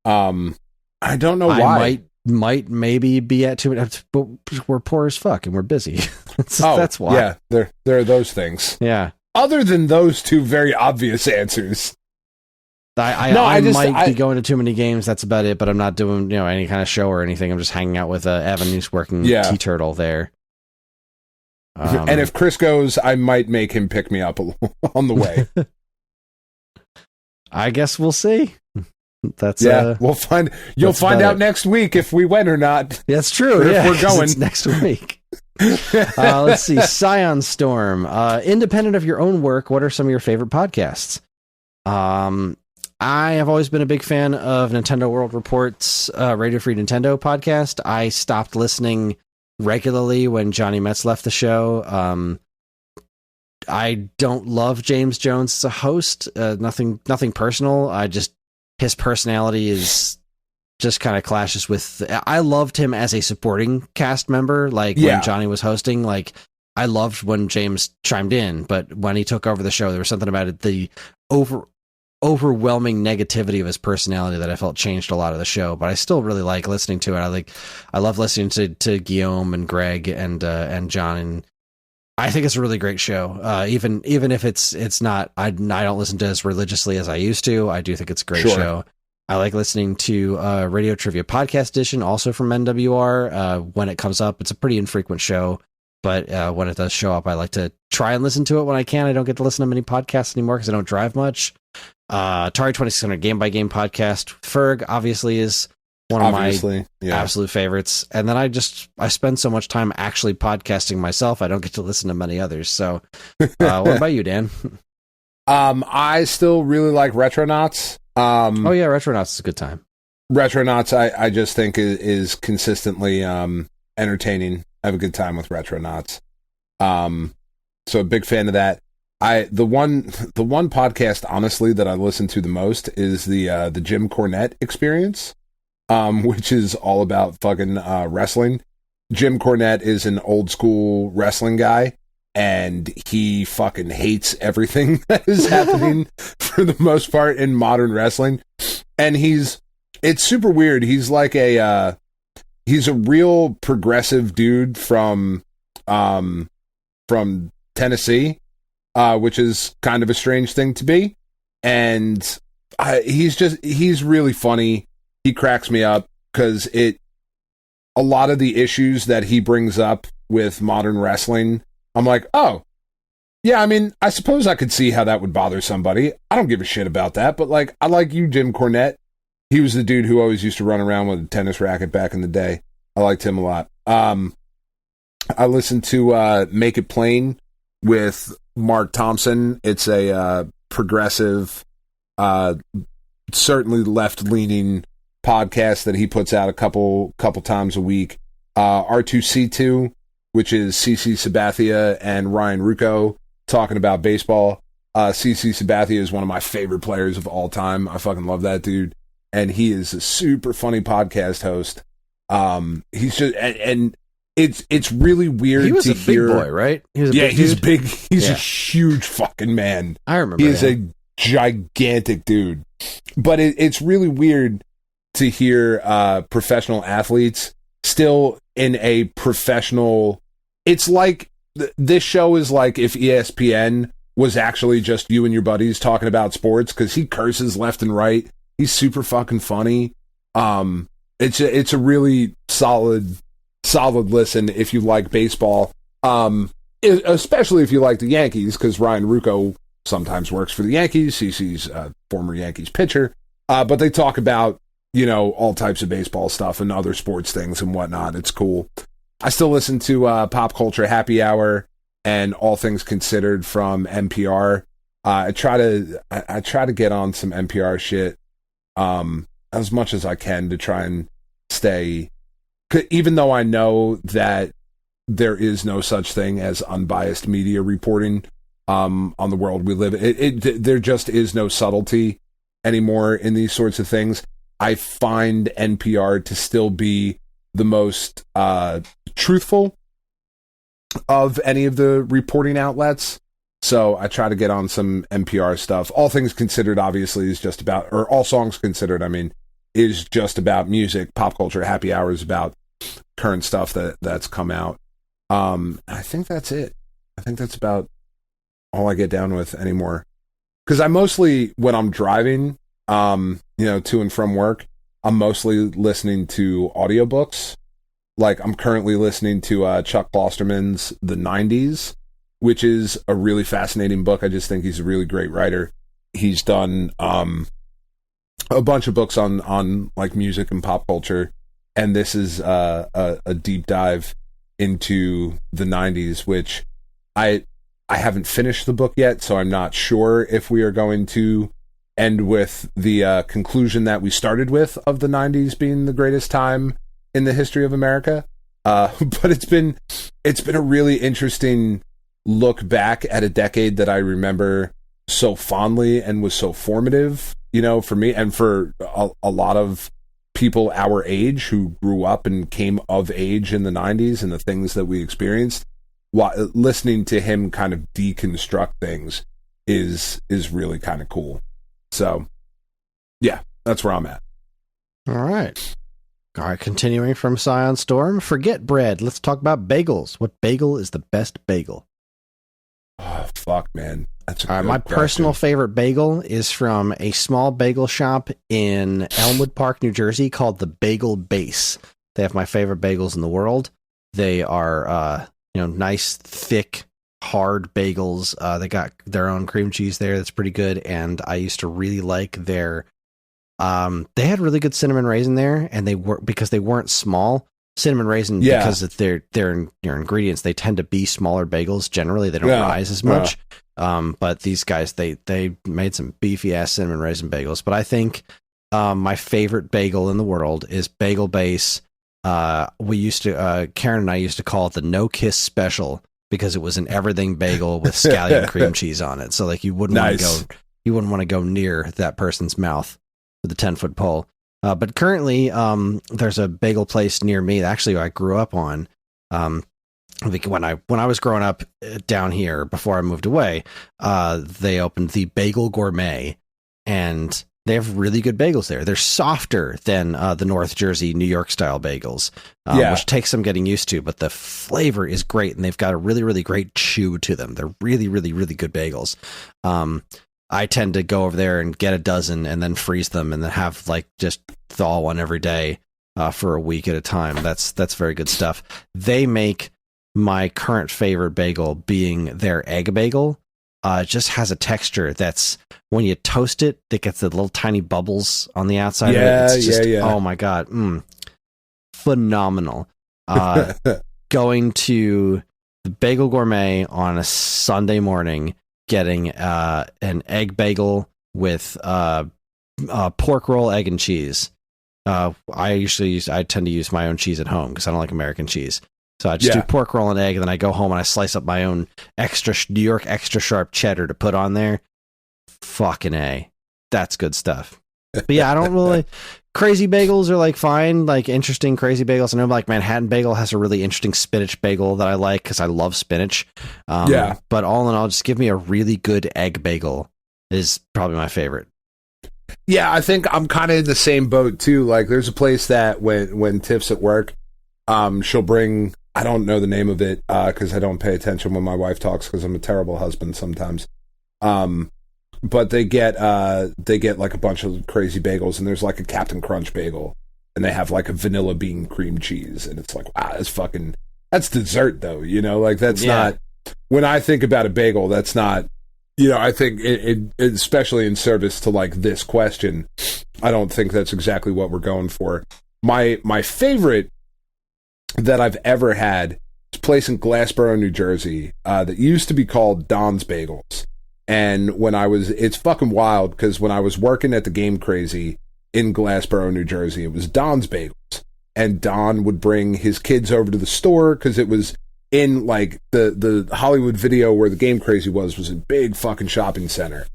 I don't know why. Might maybe be at 2 minutes, but we're poor as fuck and we're busy. That's why. Yeah, there are those things. Yeah. Other than those two very obvious answers. I might be going to too many games. That's about it. But I'm not doing any kind of show or anything. I'm just hanging out with Evan, who's working Tea Turtle there. And if Kris goes, I might make him pick me up on the way. I guess we'll see. That's we'll find. You'll find out next week if we went or not. That's true. If we're going next week. Let's see. Scion Storm. Independent of your own work, what are some of your favorite podcasts? I have always been a big fan of Nintendo World Report's Radio Free Nintendo podcast. I stopped listening regularly when Johnny Metz left the show. I don't love James Jones as a host. Nothing personal. His personality is just kind of clashes with. I loved him as a supporting cast member. Like when Johnny was hosting, like I loved when James chimed in, but when he took over the show, there was something about it, the overwhelming negativity of his personality that I felt changed a lot of the show. But I still really like listening to it. I love listening to Guillaume and Greg and John, and I think it's a really great show. Even if it's not, I don't listen to it as religiously as I used to. I do think it's a great show. I like listening to Radio Trivia Podcast Edition, also from NWR. When it comes up, it's a pretty infrequent show, but when it does show up, I like to try and listen to it when I can. I don't get to listen to many podcasts anymore because I don't drive much. Atari 2600 Game by Game podcast. Ferg obviously is one of my absolute favorites. And then I spend so much time actually podcasting myself, I don't get to listen to many others. So what about you, Dan? I still really like Retronauts. Retronauts is a good time. Retronauts, I just think is consistently entertaining. I have a good time with Retronauts. So a big fan of that. The one podcast, honestly, that I listen to the most is the Jim Cornette Experience, which is all about fucking wrestling. Jim Cornette is an old school wrestling guy, and he fucking hates everything that is happening for the most part in modern wrestling. And it's super weird. He's like he's a real progressive dude from Tennessee. Which is kind of a strange thing to be. And he's really funny. He cracks me up because a lot of the issues that he brings up with modern wrestling, I'm like, oh, yeah, I mean, I suppose I could see how that would bother somebody. I don't give a shit about that, but like, I like you, Jim Cornette. He was the dude who always used to run around with a tennis racket back in the day. I liked him a lot. I listened to Make It Plain with Mark Thompson. It's a progressive, certainly left-leaning podcast that he puts out a couple times a week. R2C2, which is CC Sabathia and Ryan Rucco talking about baseball. CC Sabathia is one of my favorite players of all time. I fucking love that dude, and he is a super funny podcast host. He's just and it's really weird. He was to a hear. big boy, right? He's big. He's a huge fucking man. I remember. He is a gigantic dude. But it's really weird to hear professional athletes still in a professional. It's like this show is like if ESPN was actually just you and your buddies talking about sports, because he curses left and right. He's super fucking funny. It's a really solid listen if you like baseball, especially if you like the Yankees, because Ryan Rucco sometimes works for the Yankees. CC's a former Yankees pitcher, but they talk about, all types of baseball stuff and other sports things and whatnot. It's cool. I still listen to Pop Culture Happy Hour and All Things Considered from NPR. I try to get on some NPR shit as much as I can to try and stay, even though I know that there is no such thing as unbiased media reporting on the world we live in. There just is no subtlety anymore in these sorts of things. I find NPR to still be the most truthful of any of the reporting outlets. So I try to get on some NPR stuff. All Things Considered, obviously, is just about, or All Songs Considered, is just about music. Pop Culture Happy Hour is about current stuff that's come out. I think that's it. I think that's about all I get down with anymore. Because I mostly, when I'm driving, to and from work, I'm mostly listening to audiobooks. Like, I'm currently listening to Chuck Klosterman's The 90s, which is a really fascinating book. I just think he's a really great writer. He's done a bunch of books on like music and pop culture, and this is a deep dive into the 90s, which I haven't finished the book yet, so I'm not sure if we are going to end with the conclusion that we started with of the 90s being the greatest time in the history of America. But it's been a really interesting look back at a decade that I remember so fondly and was so formative, for me and for a lot of people our age who grew up and came of age in the 90s and the things that we experienced. Listening to him kind of deconstruct things is really kind of cool. So, yeah, that's where I'm at. All right. Continuing from Scion Storm, forget bread. Let's talk about bagels. What bagel is the best bagel? Oh, fuck, man. That's all right. My personal favorite bagel is from a small bagel shop in Elmwood Park, New Jersey, called the Bagel Base. They have my favorite bagels in the world. They are, nice, thick, hard bagels. They got their own cream cheese there. That's pretty good. And I used to really like their, they had really good cinnamon raisin there, and because they weren't small. Cinnamon raisin, because of their ingredients, they tend to be smaller bagels. Generally, they don't rise as much. But these guys, they made some beefy ass cinnamon raisin bagels. But I think my favorite bagel in the world is Bagel Base. We used to, Karen and I used to call it the No Kiss Special because it was an everything bagel with scallion cream cheese on it. So like you wouldn't want to go near that person's mouth with a 10-foot pole. But currently, there's a bagel place near me that actually I grew up on. I think when I was growing up down here before I moved away, they opened the Bagel Gourmet, and they have really good bagels there. They're softer than the North Jersey, New York style bagels, which takes some getting used to, but the flavor is great, and they've got a really, really great chew to them. They're really, really, really good bagels. I tend to go over there and get a dozen and then freeze them and then have just thaw one every day for a week at a time. That's very good stuff. They make my current favorite bagel being their egg bagel. It just has a texture that's, when you toast it, it gets the little tiny bubbles on the outside of it. It's just, oh my God. Phenomenal. Going to the Bagel Gourmet on a Sunday morning, getting an egg bagel with pork roll, egg, and cheese. I tend to use my own cheese at home because I don't like American cheese. So I just do pork roll and egg, and then I go home and I slice up my own New York extra sharp cheddar to put on there. Fucking A. That's good stuff. But yeah, I don't really... Crazy bagels are fine, interesting crazy bagels. I know Manhattan Bagel has a really interesting spinach bagel that I like because I love spinach. But all in all, just give me a really good egg bagel is probably my favorite. Yeah, I think I'm kind of in the same boat too. There's a place that when Tiff's at work, she'll bring... I don't know the name of it because I don't pay attention when my wife talks because I'm a terrible husband sometimes. But they get a bunch of crazy bagels, and there's a Captain Crunch bagel, and they have a vanilla bean cream cheese, and it's wow, that's dessert though, that's not, when I think about a bagel, that's not, I think it especially in service to this question, I don't think that's exactly what we're going for. My favorite that I've ever had is a place in Glassboro, New Jersey, that used to be called Don's Bagels. And it's fucking wild because when I was working at the Game Crazy in Glassboro, New Jersey, it was Don's Bagels. And Don would bring his kids over to the store because it was in the Hollywood Video where the Game Crazy was a big fucking shopping center.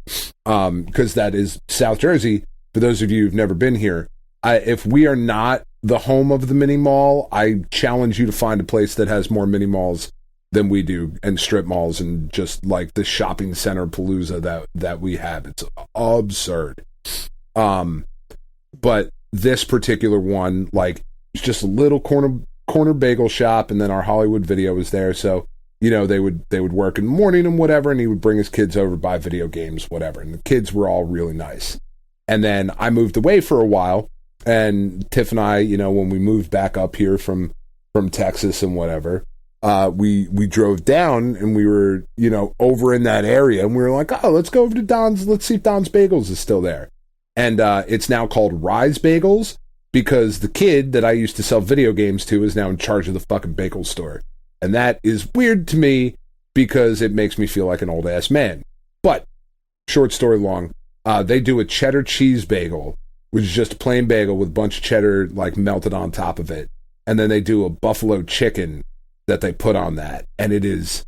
Because that is South Jersey. For those of you who've never been here, if we are not the home of the mini mall, I challenge you to find a place that has more mini malls than we do, and strip malls, and just the shopping center palooza that we have. It's absurd. But this particular one, it's just a little corner bagel shop, and then our Hollywood Video was there. So, they would work in the morning and whatever, and he would bring his kids over, buy video games, whatever. And the kids were all really nice. And then I moved away for a while, and Tiff and I, when we moved back up here from Texas and whatever, we drove down, and we were, over in that area, and we were like, oh, let's go over to Don's. Let's see if Don's Bagels is still there. And it's now called Rise Bagels because the kid that I used to sell video games to is now in charge of the fucking bagel store. And that is weird to me because it makes me feel like an old ass man. But short story long, They do a cheddar cheese bagel, which is just a plain bagel with a bunch of cheddar like melted on top of it. And then they do a buffalo chicken that they put on that. And it is,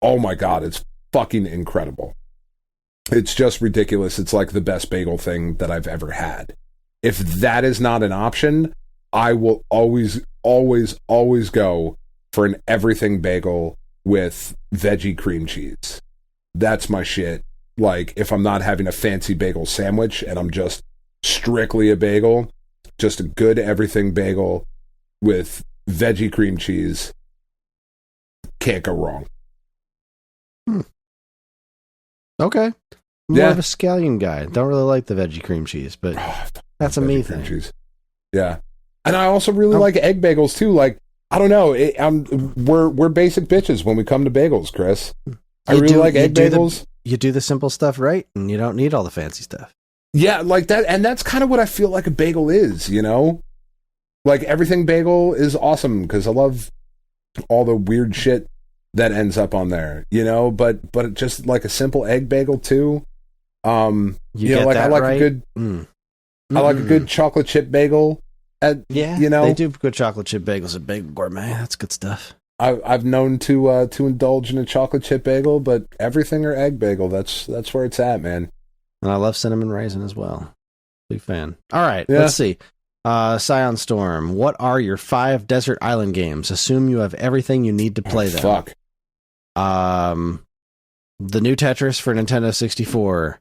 oh my God, it's fucking incredible. It's just ridiculous. It's like the best bagel thing that I've ever had. If that is not an option, I will always go for an everything bagel with veggie cream cheese. That's my shit. Like, if I'm not having a fancy bagel sandwich and I'm just strictly a bagel, just a good everything bagel with veggie cream cheese, can't go wrong. Okay. More of a scallion guy. Don't really like the veggie cream cheese, but that's a me thing. Cheese. Yeah. And I also really like egg bagels too. Like, I don't know. We're basic bitches when we come to bagels, Chris. I really like egg bagels. You do the simple stuff right, and you don't need all the fancy stuff. Yeah, like that. And that's kind of what I feel like a bagel is, you know? Like, everything bagel is awesome because I love all the weird shit that ends up on there, you know? But just like a simple egg bagel too. You know, like I like a good, I like a good chocolate chip bagel. You know, they do good chocolate chip bagels at Bagel Gourmet. That's good stuff. I've known to indulge in a chocolate chip bagel, but everything or egg bagel, that's where it's at, man. And I love cinnamon raisin as well. Big fan. All right, let's see. Scion Storm, what are your 5 desert island games? Assume you have everything you need to play them. Fuck. The new Tetris for Nintendo 64,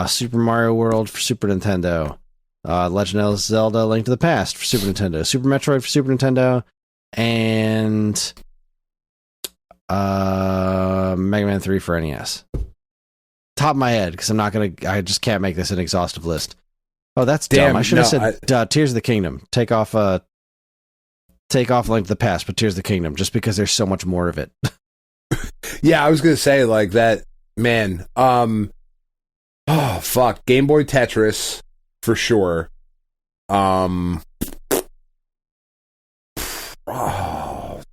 Super Mario World for Super Nintendo, Legend of Zelda: Link to the Past for Super Nintendo, Super Metroid for Super Nintendo, and Mega Man 3 for NES. Top of my head, because I just can't make this an exhaustive list. Oh, that's dumb. I should have said Tears of the Kingdom. Take off Link to the Past, but Tears of the Kingdom, just because there's so much more of it. Yeah, I was gonna say like that, man. Oh fuck, Game Boy Tetris for sure. Oh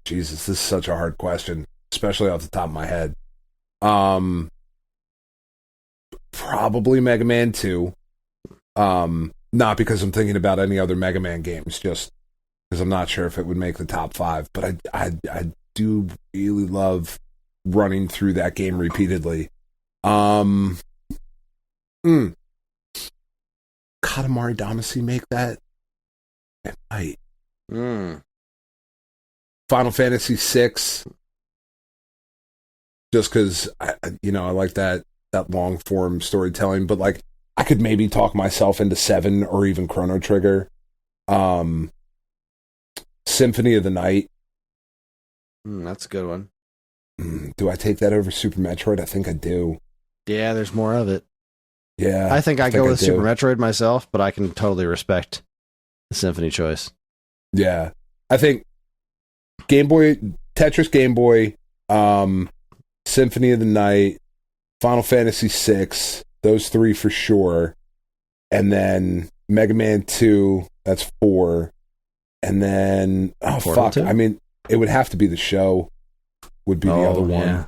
Jesus, this is such a hard question, especially off the top of my head. Probably Mega Man 2. Not because I'm thinking about any other Mega Man games, just because I'm not sure if it would make the top 5. But I do really love running through that game repeatedly. Katamari Damacy make that? It might. Final Fantasy 6. Just because I like that long form storytelling, but like I could maybe talk myself into 7 or even Chrono Trigger. Symphony of the Night. That's a good one. Do I take that over Super Metroid? I think I do. Yeah, there's more of it. Yeah. I think I go with Super Metroid myself, but I can totally respect the Symphony choice. Yeah. I think Game Boy, Tetris Game Boy, Symphony of the Night, Final Fantasy 6, those 3 for sure. And then Mega Man 2, that's 4. And then, fuck, 2? I mean, it would have to be the show. Would be the other one. Yeah.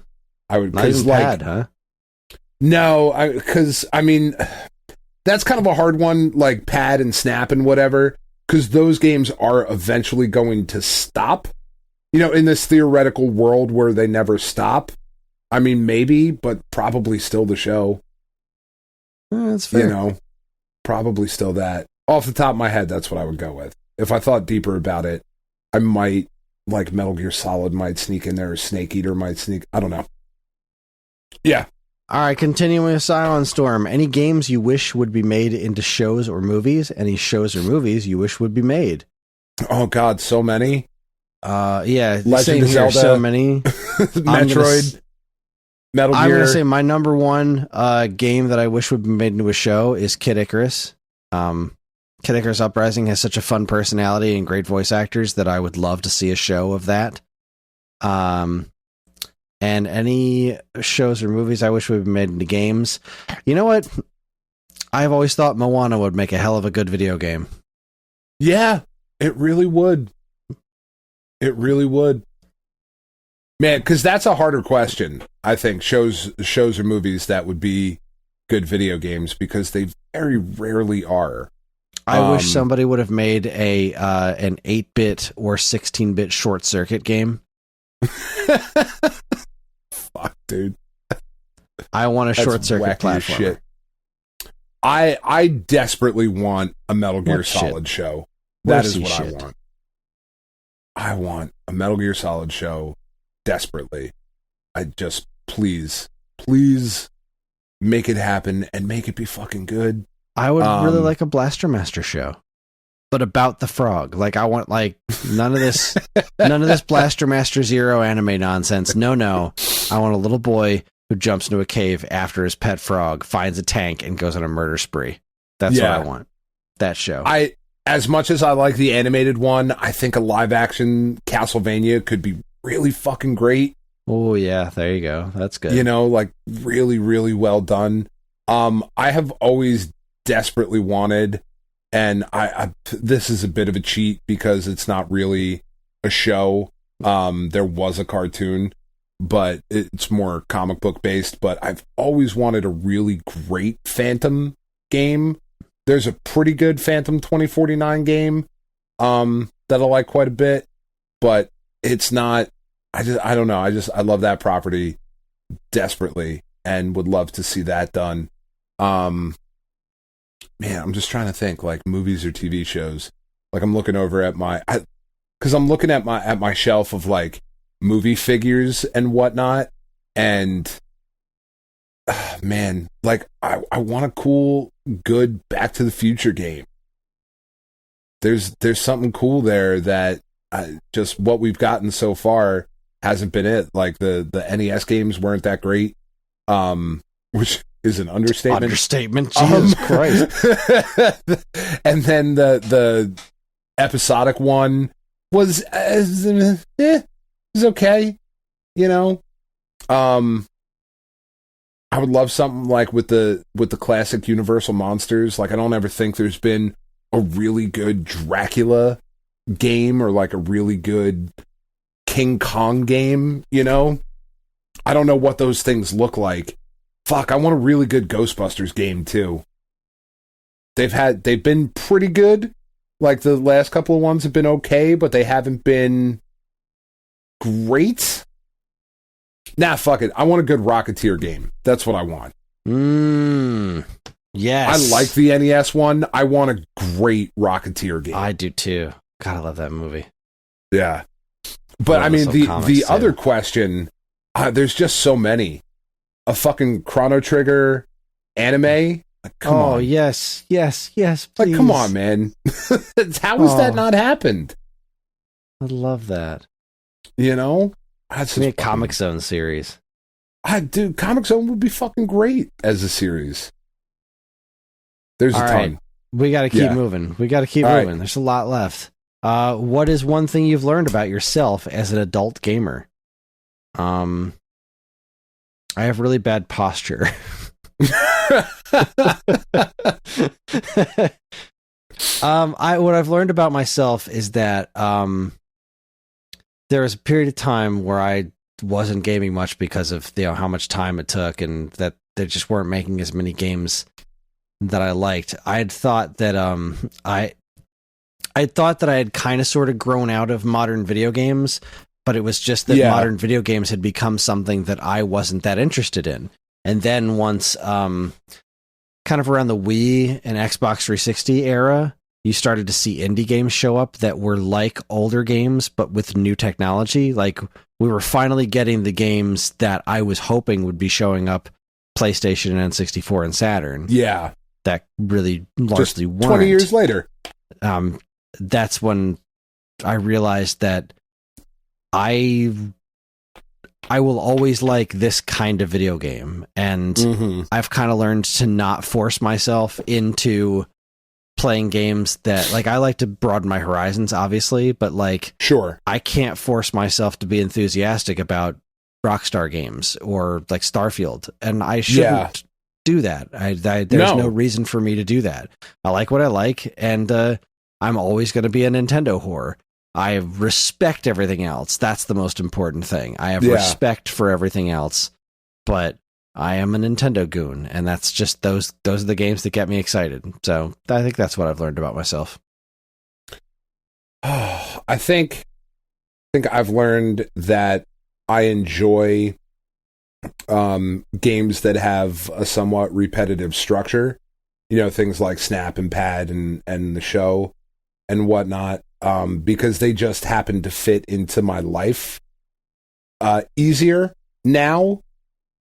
I would, not even Pad, huh? No, because I mean, that's kind of a hard one, like Pad and Snap and whatever, because those games are eventually going to stop. You know, in this theoretical world where they never stop. I mean, maybe, but probably still the show. That's fair. You know, probably still that. Off the top of my head, that's what I would go with. If I thought deeper about it, I might. Like Metal Gear Solid might sneak in there, or Snake Eater might sneak. I don't know. Yeah. All right, continuing with Silent Storm. Any games you wish would be made into shows or movies? Any shows or movies you wish would be made? Oh God, so many. Yeah, Legend of Zelda, so many. Metroid, Metal Gear. I'm gonna say my number one game that I wish would be made into a show is Kid Icarus. Kid Icarus Uprising has such a fun personality and great voice actors that I would love to see a show of that. And any shows or movies I wish would be made into games. You know what? I've always thought Moana would make a hell of a good video game. Yeah, it really would. It really would. Man, because that's a harder question, I think. Shows or movies that would be good video games because they very rarely are. I wish somebody would have made an 8-bit or 16-bit Short Circuit game. Fuck, dude. I want a Short Circuit platform. Shit. I desperately want a Metal Gear Solid show. That is what I want. I want a Metal Gear Solid show desperately. I just, please make it happen and make it be fucking good. I would really like a Blaster Master show, but about the frog. Like, I want, like, none of this Blaster Master Zero anime nonsense. No. I want a little boy who jumps into a cave after his pet frog, finds a tank, and goes on a murder spree. That's what I want. That show. As much as I like the animated one, I think a live action Castlevania could be really fucking great. Oh yeah, there you go. That's good. You know, like really, really well done. I have always desperately wanted, and I this is a bit of a cheat because it's not really a show. There was a cartoon, but it's more comic book based. But I've always wanted a really great Phantom game. There's a pretty good Phantom 2049 game that I like quite a bit, but it's not. I don't know. I love that property desperately and would love to see that done. Man, I'm just trying to think, like, movies or TV shows. Like, I'm looking over at because I'm looking at my shelf of, like, movie figures and whatnot, and man, like, I want a cool, good Back to the Future game. There's something cool there that just what we've gotten so far hasn't been it. Like, the NES games weren't that great, which is an understatement. Jesus Christ. And then the episodic one was okay, you know. I would love something like with the classic Universal monsters. Like, I don't ever think there's been a really good Dracula game or like a really good King Kong game, you know? I don't know what those things look like. Fuck, I want a really good Ghostbusters game too. They've been pretty good. Like, the last couple of ones have been okay, but they haven't been great. Nah, fuck it. I want a good Rocketeer game. That's what I want. Yes. I like the NES one. I want a great Rocketeer game. I do too. God, I love that movie. Yeah. But I mean, the other question, there's just so many. A fucking Chrono Trigger anime? Like, come on. Yes, please. Like, come on, man. How has that not happened? I love that. You know? That's a Comic Zone series. Dude, Comic Zone would be fucking great as a series. There's a ton. Right. We got to keep moving. Moving. Right. There's a lot left. What is one thing you've learned about yourself as an adult gamer? I have really bad posture. What I've learned about myself is that there was a period of time where I wasn't gaming much because of how much time it took, and that they just weren't making as many games that I liked. I had thought that I thought that I had kind of sort of grown out of modern video games, but it was just that modern video games had become something that I wasn't that interested in. And then once kind of around the Wii and Xbox 360 era, you started to see indie games show up that were like older games, but with new technology. Like, we were finally getting the games that I was hoping would be showing up PlayStation and N64 and Saturn. Yeah. That really largely just weren't. 20 years later. That's when I realized that I will always like this kind of video game. And I've kind of learned to not force myself into playing games that, like, I like to broaden my horizons, obviously, but like, sure, I can't force myself to be enthusiastic about Rockstar games or like Starfield, and I shouldn't do that. There's no reason for me to do that. I like what I like, and I'm always going to be a Nintendo whore. I respect everything else. That's the most important thing. I have respect for everything else, but I am a Nintendo goon, and that's just those are the games that get me excited. So I think that's what I've learned about myself. I think I've learned that I enjoy games that have a somewhat repetitive structure. Things like Snap and Pad and the show and whatnot, because they just happen to fit into my life easier now.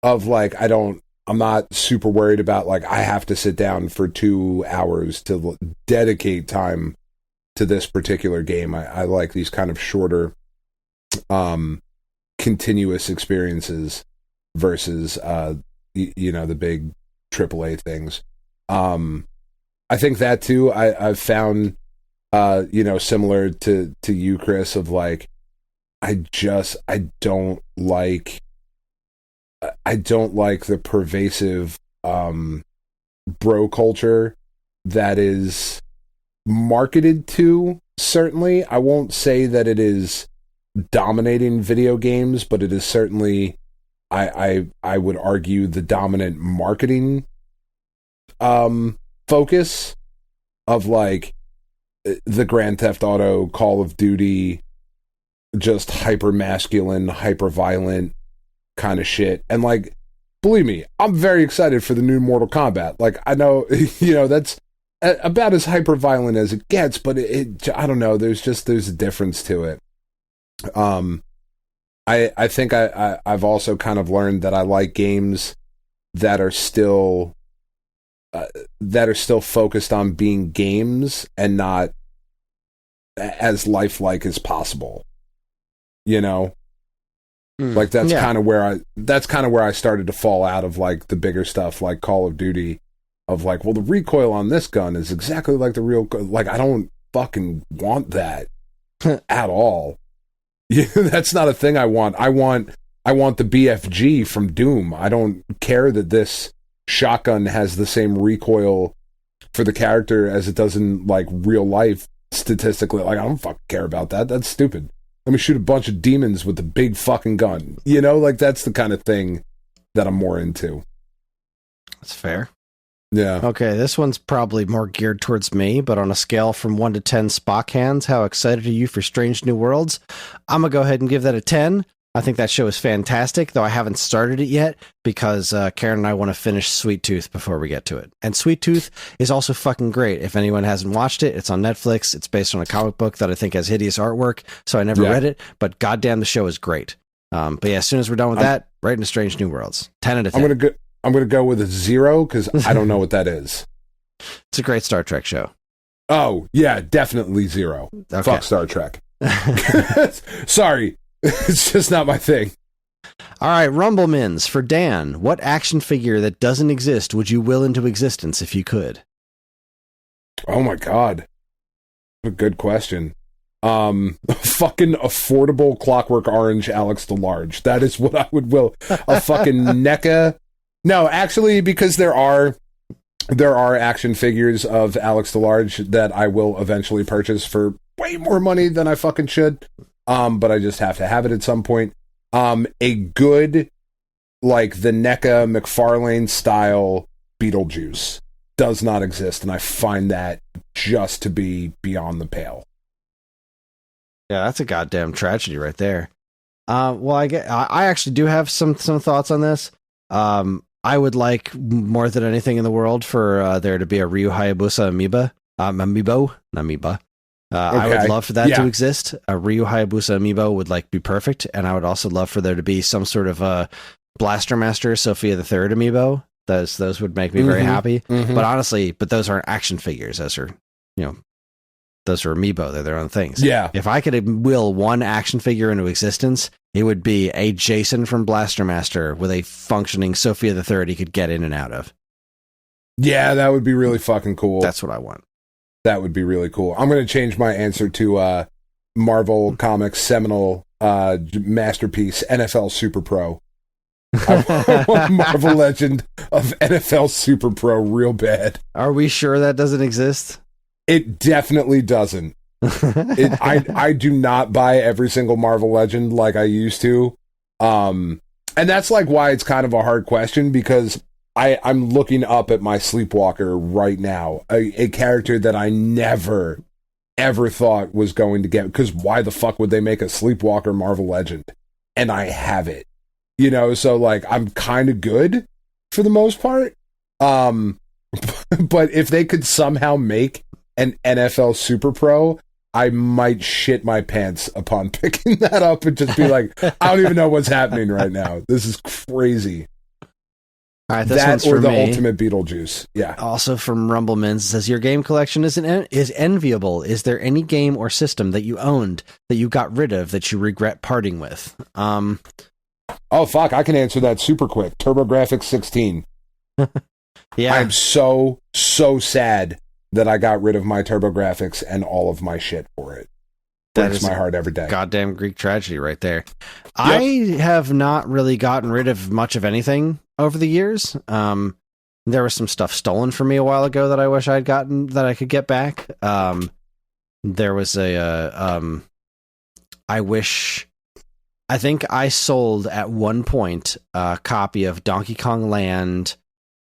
Of like, I'm not super worried about like I have to sit down for 2 hours to dedicate time to this particular game. I like these kind of shorter, continuous experiences versus the big AAA things. I think that too. I've found similar to you, Kris, of like I don't like the pervasive bro culture that is marketed to. Certainly, I won't say that it is dominating video games, but it is certainly, I would argue, the dominant marketing focus of like the Grand Theft Auto, Call of Duty, just hyper masculine, hyper violent kind of shit. And like, believe me, I'm very excited for the new Mortal Kombat. Like, I know, that's about as hyper violent as it gets, but it I don't know, there's a difference to it. I think I've also kind of learned that I like games that are still focused on being games and not as lifelike as possible. Like that's kind of where I started to fall out of like the bigger stuff like Call of Duty, of like, well, the recoil on this gun is exactly like the real, like, I don't fucking want that at all. That's not a thing I want. I want the BFG from Doom. I don't care that this shotgun has the same recoil for the character as it does in like real life statistically. Like, I don't fucking care about that. That's stupid. Let me shoot a bunch of demons with a big fucking gun. Like that's the kind of thing that I'm more into. That's fair. Yeah. Okay, this one's probably more geared towards me, but on a scale from 1 to 10 Spock hands, how excited are you for Strange New Worlds? I'm going to go ahead and give that a 10. I think that show is fantastic, though I haven't started it yet because Karen and I want to finish Sweet Tooth before we get to it. And Sweet Tooth is also fucking great. If anyone hasn't watched it, it's on Netflix. It's based on a comic book that I think has hideous artwork, so I never read it, but goddamn, the show is great. But yeah, as soon as we're done with that, right into Strange New Worlds. 10 out of 10. I'm going to go with a 0 because I don't know what that is. It's a great Star Trek show. Oh, yeah, definitely 0. Okay. Fuck Star Trek. Sorry. It's just not my thing. All right, Rumblemans for Dan. What action figure that doesn't exist would you will into existence if you could? Oh my God. What a good question. Fucking affordable Clockwork Orange Alex DeLarge. That is what I would will. A fucking NECA. No, actually, because there are action figures of Alex DeLarge that I will eventually purchase for way more money than I fucking should. But I just have to have it at some point. A good, like the NECA McFarlane style Beetlejuice does not exist, and I find that just to be beyond the pale. Yeah, that's a goddamn tragedy right there. Well, I actually do have some thoughts on this. I would like more than anything in the world for there to be a Ryu Hayabusa amiibo. Okay. I would love for that to exist. A Ryu Hayabusa amiibo would be perfect, and I would also love for there to be some sort of Blaster Master Sophia the Third amiibo. Those would make me very happy. Mm-hmm. But honestly, those aren't action figures. Those are those are amiibo. They're their own things. Yeah. If I could will one action figure into existence, it would be a Jason from Blaster Master with a functioning Sophia the Third he could get in and out of. Yeah, that would be really fucking cool. That's what I want. That would be really cool. I'm going to change my answer to Marvel Comics' seminal masterpiece, NFL Super Pro. I want Marvel Legend of NFL Super Pro real bad. Are we sure that doesn't exist? It definitely doesn't. I do not buy every single Marvel Legend like I used to. And that's like why it's kind of a hard question, because I'm looking up at my Sleepwalker right now, a character that I never, ever thought was going to get, because why the fuck would they make a Sleepwalker Marvel Legend? And I have it. You know, so like I'm kind of good for the most part. But if they could somehow make an NFL Super Pro, I might shit my pants upon picking that up and just be like, I don't even know what's happening right now. This is crazy. All right, this that one's or for the me. Ultimate Beetlejuice. Yeah. Also from Rumblemans, it says, your game collection is enviable. Is there any game or system that you owned that you got rid of that you regret parting with? Oh, fuck. I can answer that super quick. TurboGrafx 16. Yeah. I'm so sad that I got rid of my TurboGrafx and all of my shit for it. That Breaks is my heart every day. Goddamn Greek tragedy right there. Yep. I have not really gotten rid of much of anything over the years. There was some stuff stolen from me a while ago that I wish I'd gotten, that I could get back. There was I think I sold at one point a copy of Donkey Kong Land,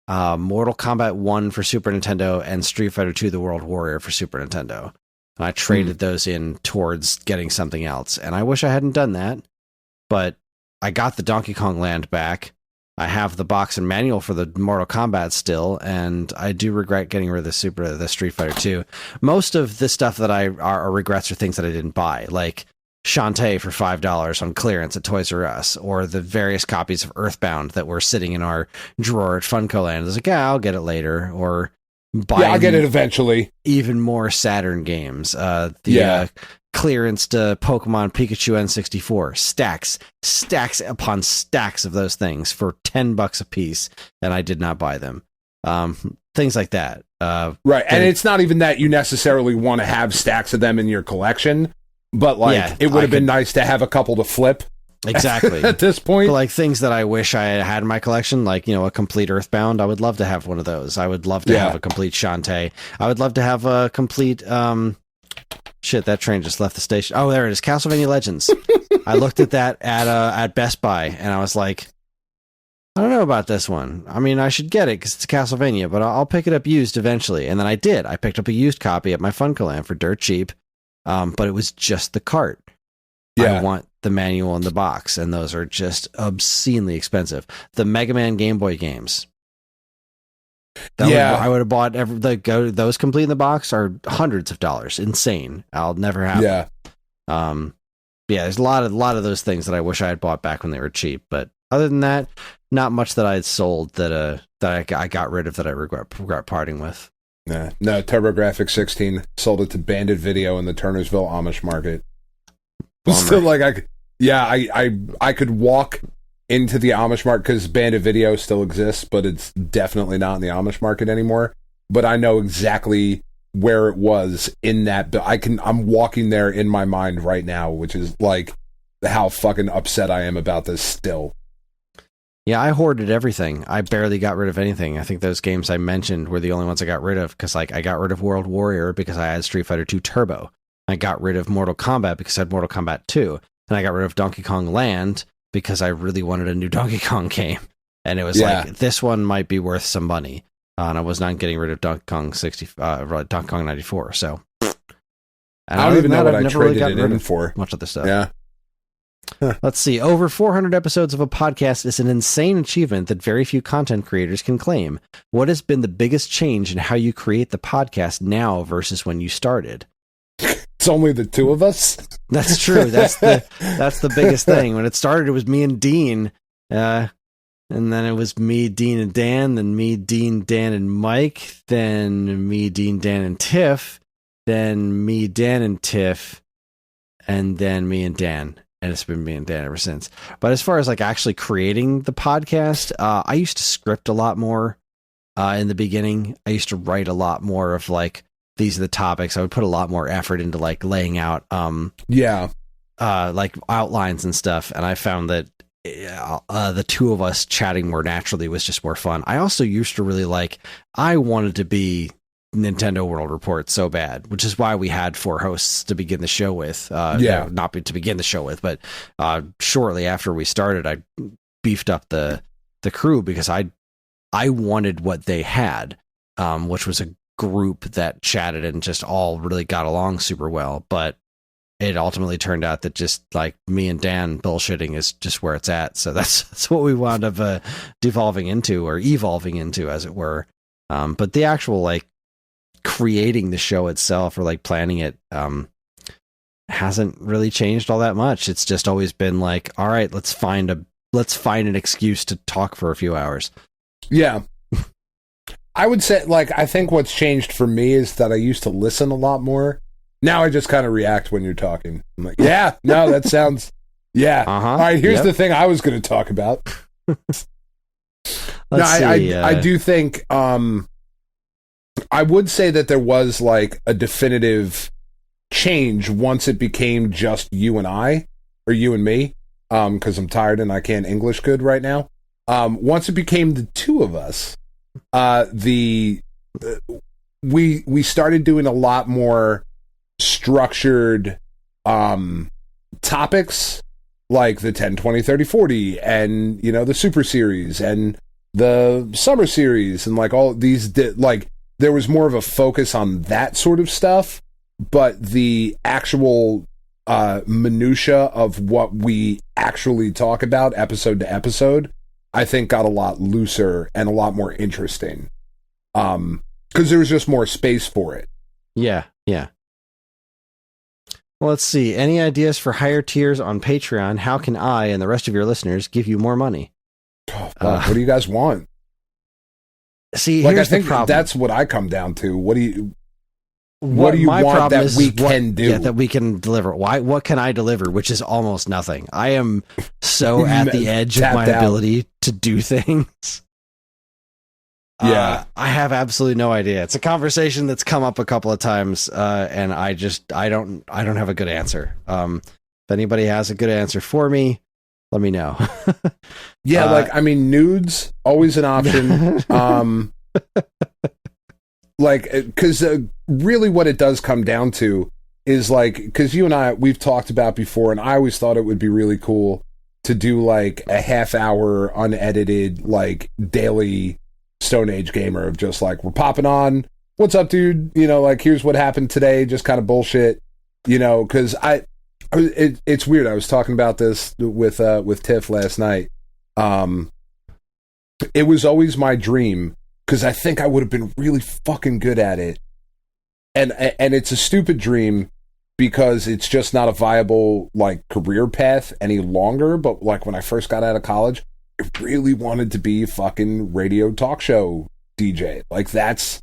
Mortal Kombat 1 for Super Nintendo, and Street Fighter 2 The World Warrior for Super Nintendo. And I traded those in towards getting something else. And I wish I hadn't done that, but I got the Donkey Kong Land back. I have the box and manual for the Mortal Kombat still, and I do regret getting rid of the Street Fighter 2. Most of the stuff that are regrets are things that I didn't buy, like Shantae for $5 on clearance at Toys R Us, or the various copies of Earthbound that were sitting in our drawer at Funko Land. I was like, yeah, I'll get it later, or I'll get it eventually. Even more Saturn games. Clearance to Pokemon Pikachu N64. Stacks upon stacks of those things for $10 a piece, and I did not buy them. Things like that. Right, and it's not even that you necessarily want to have stacks of them in your collection, but like it would have been nice to have a couple to flip. Exactly. At this point. But like things that I wish I had in my collection, like, you know, a complete Earthbound, I would love to have one of those. I would love to have a complete Shantae. I would love to have a complete shit, that train just left the station. Oh, there it is. Castlevania Legends. I looked at that at Best Buy, and I was like, I don't know about this one. I mean, I should get it because it's Castlevania, but I'll pick it up used eventually. And then I did. I picked up a used copy at my Funcoland for dirt cheap, but it was just the cart. Yeah. I want the manual and the box, and those are just obscenely expensive. The Mega Man Game Boy games. I would have bought those complete in the box are hundreds of dollars. Insane. I'll never have them. There's a lot of those things that I wish I had bought back when they were cheap. But other than that, not much that I had sold that I got rid of that I regret parting with. No, TurboGrafx 16 sold it to Bandit Video in the Turnersville Amish market. Still, like I could walk into the Amish market because Bandit Video still exists, but it's definitely not in the Amish market anymore. But I know exactly where it was in that. I'm walking there in my mind right now, which is like how fucking upset I am about this still. Yeah, I hoarded everything. I barely got rid of anything. I think those games I mentioned were the only ones I got rid of because, like, I got rid of World Warrior because I had Street Fighter 2 Turbo. I got rid of Mortal Kombat because I had Mortal Kombat 2. And I got rid of Donkey Kong Land because I really wanted a new Donkey Kong game. And it was like, this one might be worth some money. And I was not getting rid of Donkey Kong 94. So I don't even know what I traded it in for. Much of the stuff. Yeah. Let's see. Over 400 episodes of a podcast is an insane achievement that very few content creators can claim. What has been the biggest change in how you create the podcast now versus when you started? It's only the two of us. That's true. That's the biggest thing. When it started, it was me and Dean, and then it was me, Dean, and Dan. Then me, Dean, Dan, and Mike. Then me, Dean, Dan, and Tiff. Then me, Dan, and Tiff, and then me and Dan. And it's been me and Dan ever since. But as far as like actually creating the podcast, I used to script a lot more in the beginning. I used to write a lot more of like, these are the topics. I would put a lot more effort into like laying out, like outlines and stuff. And I found that the two of us chatting more naturally was just more fun. I also used to really I wanted to be Nintendo World Report so bad, which is why we had 4 hosts to begin the show with. Not to begin the show with, but shortly after we started, I beefed up the crew because I wanted what they had, which was a group that chatted and just all really got along super well. But it ultimately turned out that just like me and Dan bullshitting is just where it's at. So that's what we wound up evolving into, as it were. But the actual like creating the show itself or like planning it hasn't really changed all that much. It's just always been like, all right, let's find an excuse to talk for a few hours. Yeah. I would say, like, I think what's changed for me is that I used to listen a lot more. Now I just kind of react when you're talking. I'm like, yeah, no, that sounds, yeah. All right, here's the thing I was going to talk about. I do think, I would say that there was, like, a definitive change once it became just you and I, or you and me, because I'm tired and I can't English good right now. Once it became the two of us, we started doing a lot more structured topics, like the 10, 20, 30, 40, and you know, the super series and the summer series, and like all these like there was more of a focus on that sort of stuff, but the actual minutia of what we actually talk about episode to episode, I think got a lot looser and a lot more interesting. Because there was just more space for it. Yeah. Well, let's see. Any ideas for higher tiers on Patreon? How can I and the rest of your listeners give you more money? Oh, fuck. What do you guys want? See, like, here's I think the problem. That's what I come down to. What do you want that we can do? Yeah, that we can deliver. What can I deliver? Which is almost nothing. I am so at the edge of my ability to do things. Yeah. I have absolutely no idea. It's a conversation that's come up a couple of times, and I don't have a good answer. If anybody has a good answer for me, let me know. Yeah, like, I mean, nudes, always an option. Like, because really what it does come down to is, like, because you and I, we've talked about before, and I always thought it would be really cool to do, like, a half-hour, unedited, like, daily Stone Age Gamer of just, like, we're popping on, what's up, dude? You know, like, here's what happened today, just kind of bullshit, you know, because it's weird. I was talking about this with Tiff last night. It was always my dream, because I think I would have been really fucking good at it. And it's a stupid dream because it's just not a viable, like, career path any longer. But, like, when I first got out of college, I really wanted to be fucking radio talk show DJ. Like, that's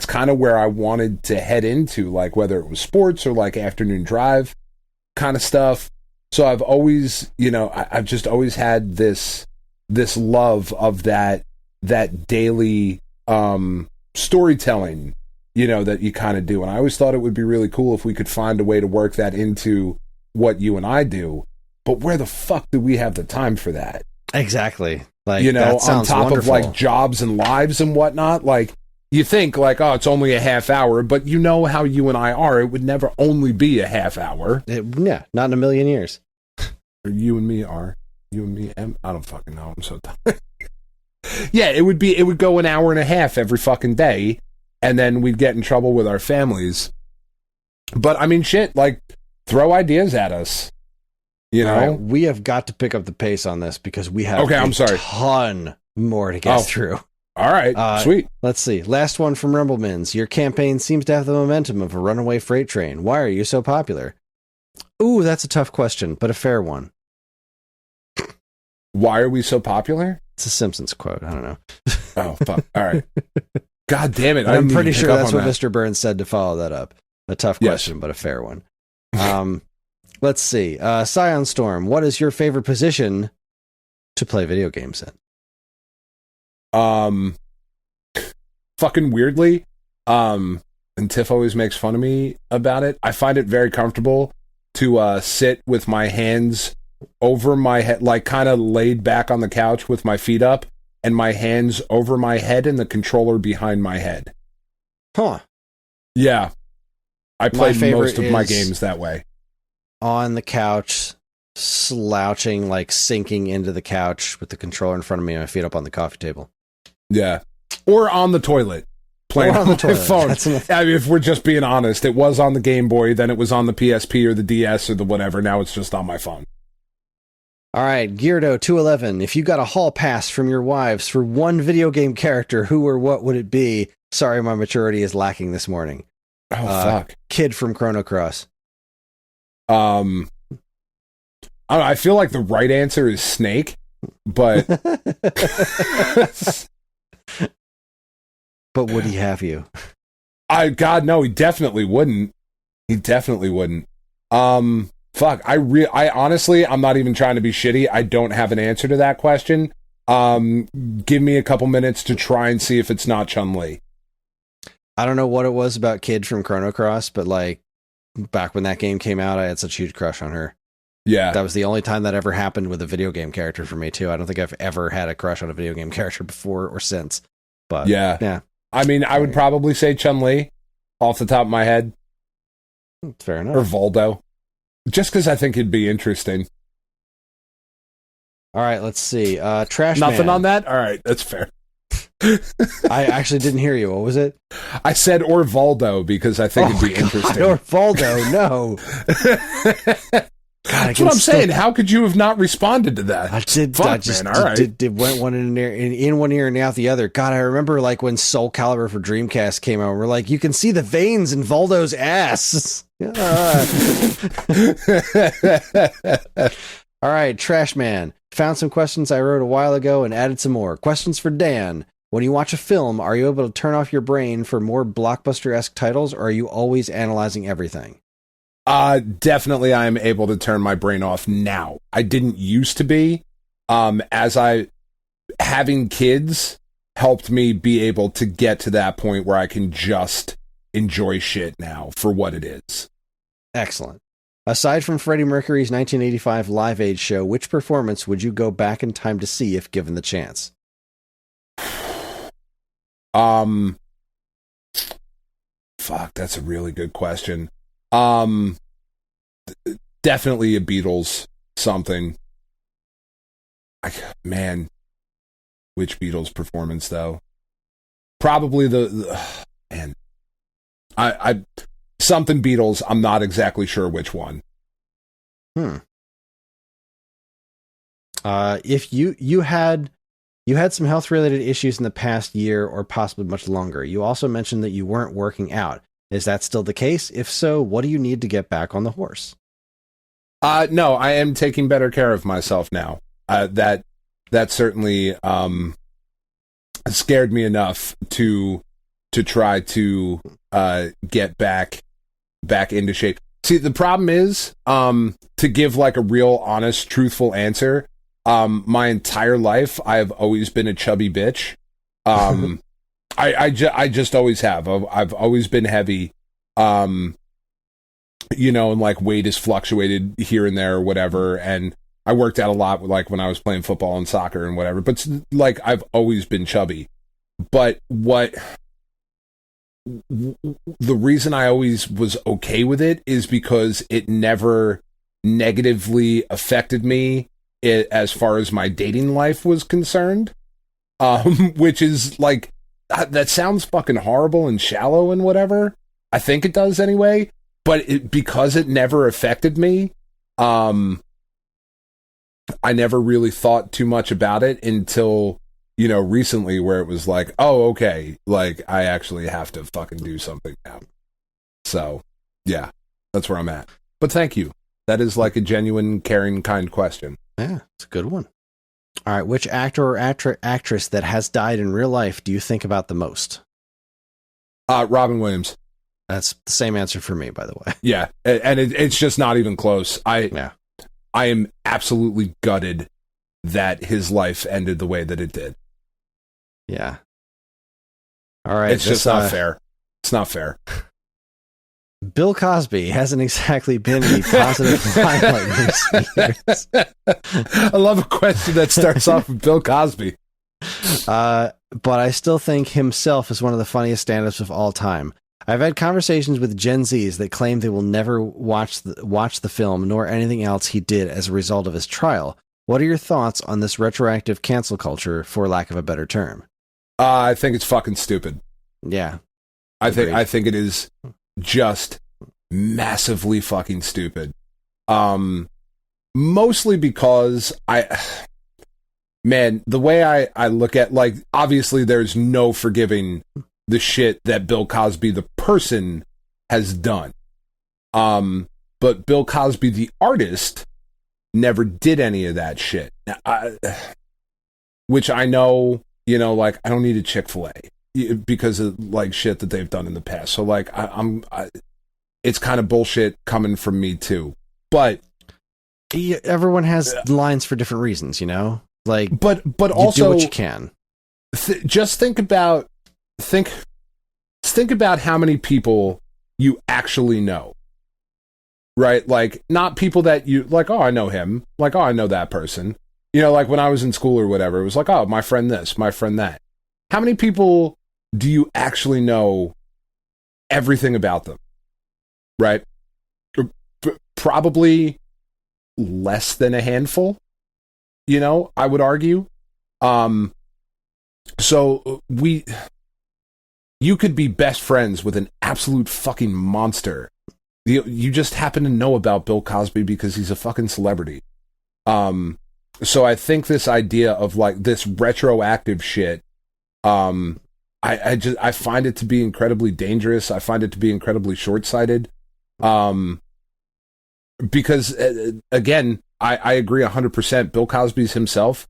kind of where I wanted to head into, like, whether it was sports or, like, afternoon drive kind of stuff. So I've always, you know, I've just always had this love of that daily storytelling, you know, that you kind of do. And I always thought it would be really cool if we could find a way to work that into what you and I do. But where the fuck do we have the time for that? Exactly. Like, you know, that on sounds top wonderful. of, like, jobs and lives and whatnot. Like, you think, like, oh, it's only a half hour, but you know how you and I are. It would never only be a half hour. Yeah, not in a million years. Or you and me are. You and me, I don't fucking know. I'm so tired. Yeah, it would go an hour and a half every fucking day, and then we'd get in trouble with our families. But, I mean, shit, like, throw ideas at us. You know? Right, we have got to pick up the pace on this because we have a ton more to get through. All right, sweet. Let's see. Last one from Rumblemans. Your campaign seems to have the momentum of a runaway freight train. Why are you so popular? Ooh, that's a tough question, but a fair one. Why are we so popular? It's a Simpsons quote. I don't know. Oh, fuck. All right. God damn it. I'm pretty sure that's what Mr. Burns said to follow that up. A tough question, but a fair one. Let's see. Scion Storm, what is your favorite position to play video games in? Fucking weirdly, and Tiff always makes fun of me about it, I find it very comfortable to sit with my hands over my head, like kind of laid back on the couch with my feet up and my hands over my head and the controller behind my head. Huh. Yeah. I play most of my games that way. On the couch, slouching, like sinking into the couch with the controller in front of me and my feet up on the coffee table. Yeah. Or on the toilet. Playing on the phone. I mean, if we're just being honest, it was on the Game Boy, then it was on the PSP or the DS or the whatever. Now it's just on my phone. All right, Geardo211. If you got a hall pass from your wives for one video game character, who or what would it be? Sorry, my maturity is lacking this morning. Oh, fuck. Kid from Chrono Cross. I don't know, I feel like the right answer is Snake, but... But would he have you? God, no, he definitely wouldn't. He definitely wouldn't. Fuck, I honestly, I'm not even trying to be shitty. I don't have an answer to that question. Give me a couple minutes to try and see if it's not Chun-Li. I don't know what it was about Kid from Chrono Cross, but like back when that game came out, I had such a huge crush on her. Yeah. That was the only time that ever happened with a video game character for me too. I don't think I've ever had a crush on a video game character before or since. But yeah. I mean, I would probably say Chun-Li off the top of my head. Fair enough. Or Voldo. Just because I think it'd be interesting. All right, let's see. Trash Nothing Man. on that? All right, that's fair. I actually didn't hear you. What was it? I said or Voldo because I think it'd be interesting. Or Voldo, no. God, that's what I'm saying. How could you have not responded to that? I did. Fuck, I just man. All right. did went one in one ear and out the other. God, I remember like when Soul Calibur for Dreamcast came out. We're like, you can see the veins in Voldo's ass. All right, Trash Man. Found some questions I wrote a while ago and added some more. Questions for Dan. When you watch a film, are you able to turn off your brain for more blockbuster-esque titles, or are you always analyzing everything? Definitely I am able to turn my brain off now. I didn't used to be. Having kids helped me be able to get to that point where I can just enjoy shit now for what it is. Excellent. Aside from Freddie Mercury's 1985 Live Aid show, which performance would you go back in time to see if given the chance? Fuck, that's a really good question. Definitely a Beatles something. Man, which Beatles performance though? Probably man. I something Beatles. I'm not exactly sure which one. If you had some health related issues in the past year or possibly much longer. You also mentioned that you weren't working out. Is that still the case? If so, what do you need to get back on the horse? No, I am taking better care of myself now. That certainly scared me enough to try to get back into shape. See, the problem is to give like a real honest, truthful answer. My entire life, I've always been a chubby bitch. I just always have. I've always been heavy. And like weight has fluctuated here and there or whatever. And I worked out a lot like when I was playing football and soccer and whatever. But like I've always been chubby. But the reason I always was okay with it is because it never negatively affected me as far as my dating life was concerned. Which is like, that sounds fucking horrible and shallow and whatever. I think it does anyway. But because it never affected me, I never really thought too much about it until, recently where it was like, oh, okay, like I actually have to fucking do something now. So, yeah, that's where I'm at. But thank you. That is like a genuine, caring, kind question. Yeah, it's a good one. All right, which actor or actress that has died in real life do you think about the most? Robin Williams. That's the same answer for me, by the way. Yeah, and it's just not even close. I am absolutely gutted that his life ended the way that it did. Yeah. All right. It's just not fair. It's not fair. Bill Cosby hasn't exactly been the positive limelight in recent years. I love a question that starts off with Bill Cosby. But I still think himself is one of the funniest stand-ups of all time. I've had conversations with Gen Zs that claim they will never watch the film nor anything else he did as a result of his trial. What are your thoughts on this retroactive cancel culture, for lack of a better term? I think it's fucking stupid. Yeah. I think it is just massively fucking stupid. Mostly because the way I look at, like, obviously there's no forgiving the shit that Bill Cosby, the person, has done. But Bill Cosby, the artist, never did any of that shit. Which I know, like, I don't need a Chick-fil-A because of, like, shit that they've done in the past. So, like, it's kind of bullshit coming from me too. But everyone has lines for different reasons, Like, but you also do what you can. Just think about how many people you actually know, right? Like, not people that you like. Oh, I know him. Like, oh, I know that person. Like when I was in school or whatever, it was like, oh, my friend this, my friend that. How many people do you actually know everything about them? Right? Probably less than a handful, I would argue. So you could be best friends with an absolute fucking monster. You just happen to know about Bill Cosby because he's a fucking celebrity. So I think this idea of, like, this retroactive shit, I find it to be incredibly dangerous. I find it to be incredibly short-sighted. Because, again, I agree 100%. Bill Cosby's himself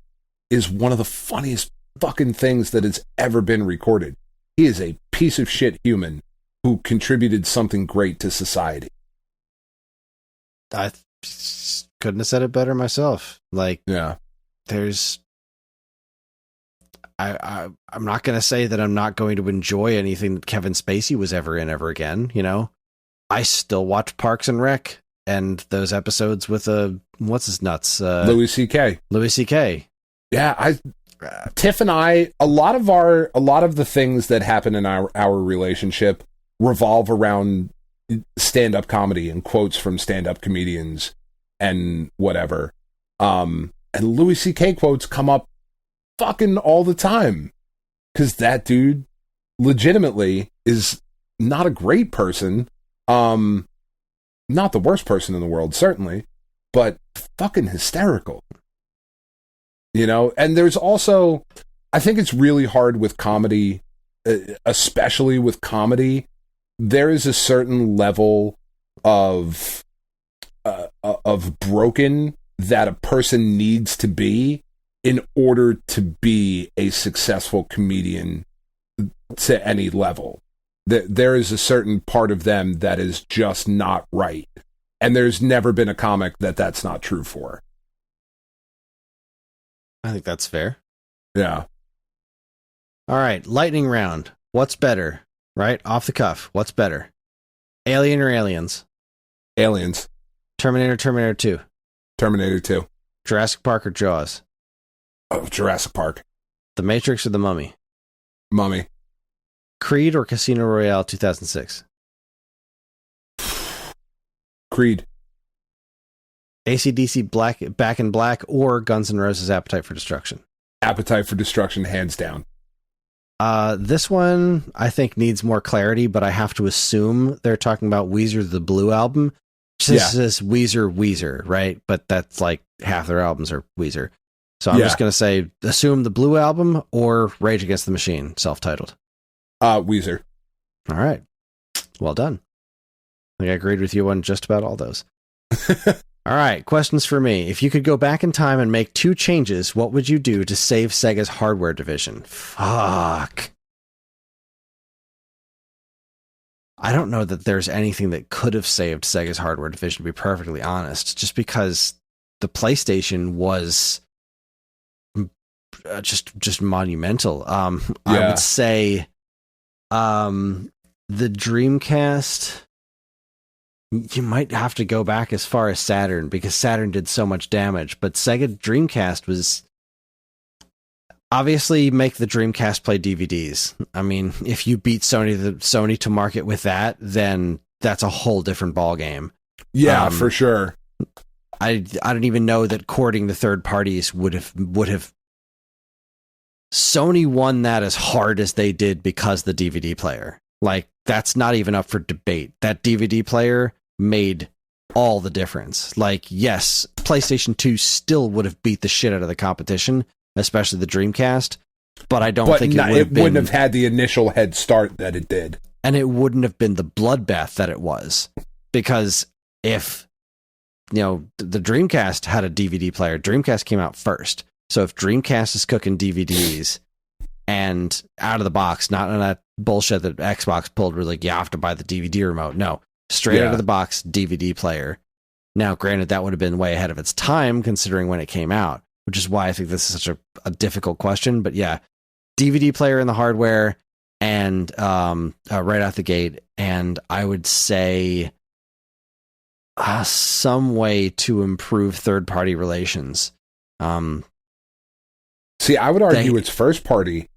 is one of the funniest fucking things that has ever been recorded. He is a piece of shit human who contributed something great to society. I couldn't have said it better myself. Like, yeah, I'm not going to say that I'm not going to enjoy anything that Kevin Spacey was ever in ever again. I still watch Parks and Rec and those episodes with what's his nuts? Louis C.K. Louis C.K. Yeah, Tiff and I, a lot of the things that happen in our relationship revolve around stand-up comedy and quotes from stand-up comedians and whatever. And Louis C.K. quotes come up fucking all the time because that dude legitimately is not a great person. Not the worst person in the world, certainly, but fucking hysterical. And there's also, I think it's really hard with comedy, especially with comedy. There is a certain level of broken that a person needs to be in order to be a successful comedian to any level. There is a certain part of them that is just not right. And there's never been a comic that's not true for. I think that's fair. Yeah. All right, lightning round. What's better? Right? Off the cuff. What's better? Alien or Aliens? Aliens. Terminator 2. Terminator 2. Jurassic Park or Jaws? Oh, Jurassic Park. The Matrix or The Mummy? Mummy. Creed or Casino Royale 2006? Creed. AC/DC Back in Black or Guns N' Roses Appetite for Destruction? Appetite for Destruction, hands down. This one I think needs more clarity, but I have to assume they're talking about Weezer the Blue album. This says Weezer, right? But that's like half their albums are Weezer. So I'm just going to say assume the Blue album or Rage Against the Machine, self-titled. Weezer. All right. Well done. I think I agreed with you on just about all those. All right, questions for me. If you could go back in time and make 2 changes, what would you do to save Sega's hardware division? Fuck. I don't know that there's anything that could have saved Sega's hardware division, to be perfectly honest, just because the PlayStation was just monumental. I would say the Dreamcast, you might have to go back as far as Saturn because Saturn did so much damage, but Sega Dreamcast was, Obviously, make the Dreamcast play DVDs. I mean, if you beat Sony to market with that, then that's a whole different ballgame. Yeah, for sure. I don't even know that courting the third parties would have. Sony won that as hard as they did because the DVD player. Like, that's not even up for debate. That DVD player made all the difference. Like, yes, PlayStation 2 still would have beat the shit out of the competition, especially the Dreamcast, but I don't think it wouldn't have had the initial head start that it did. And it wouldn't have been the bloodbath that it was. Because if, the Dreamcast had a DVD player, Dreamcast came out first. So if Dreamcast is cooking DVDs and out of the box, not in that bullshit that Xbox pulled where like, you have to buy the DVD remote. No, straight out of the box DVD player. Now, granted, that would have been way ahead of its time considering when it came out, which is why I think this is such a difficult question. But yeah, DVD player in the hardware and right out the gate. And I would say some way to improve third-party relations. See, I would argue it's first party.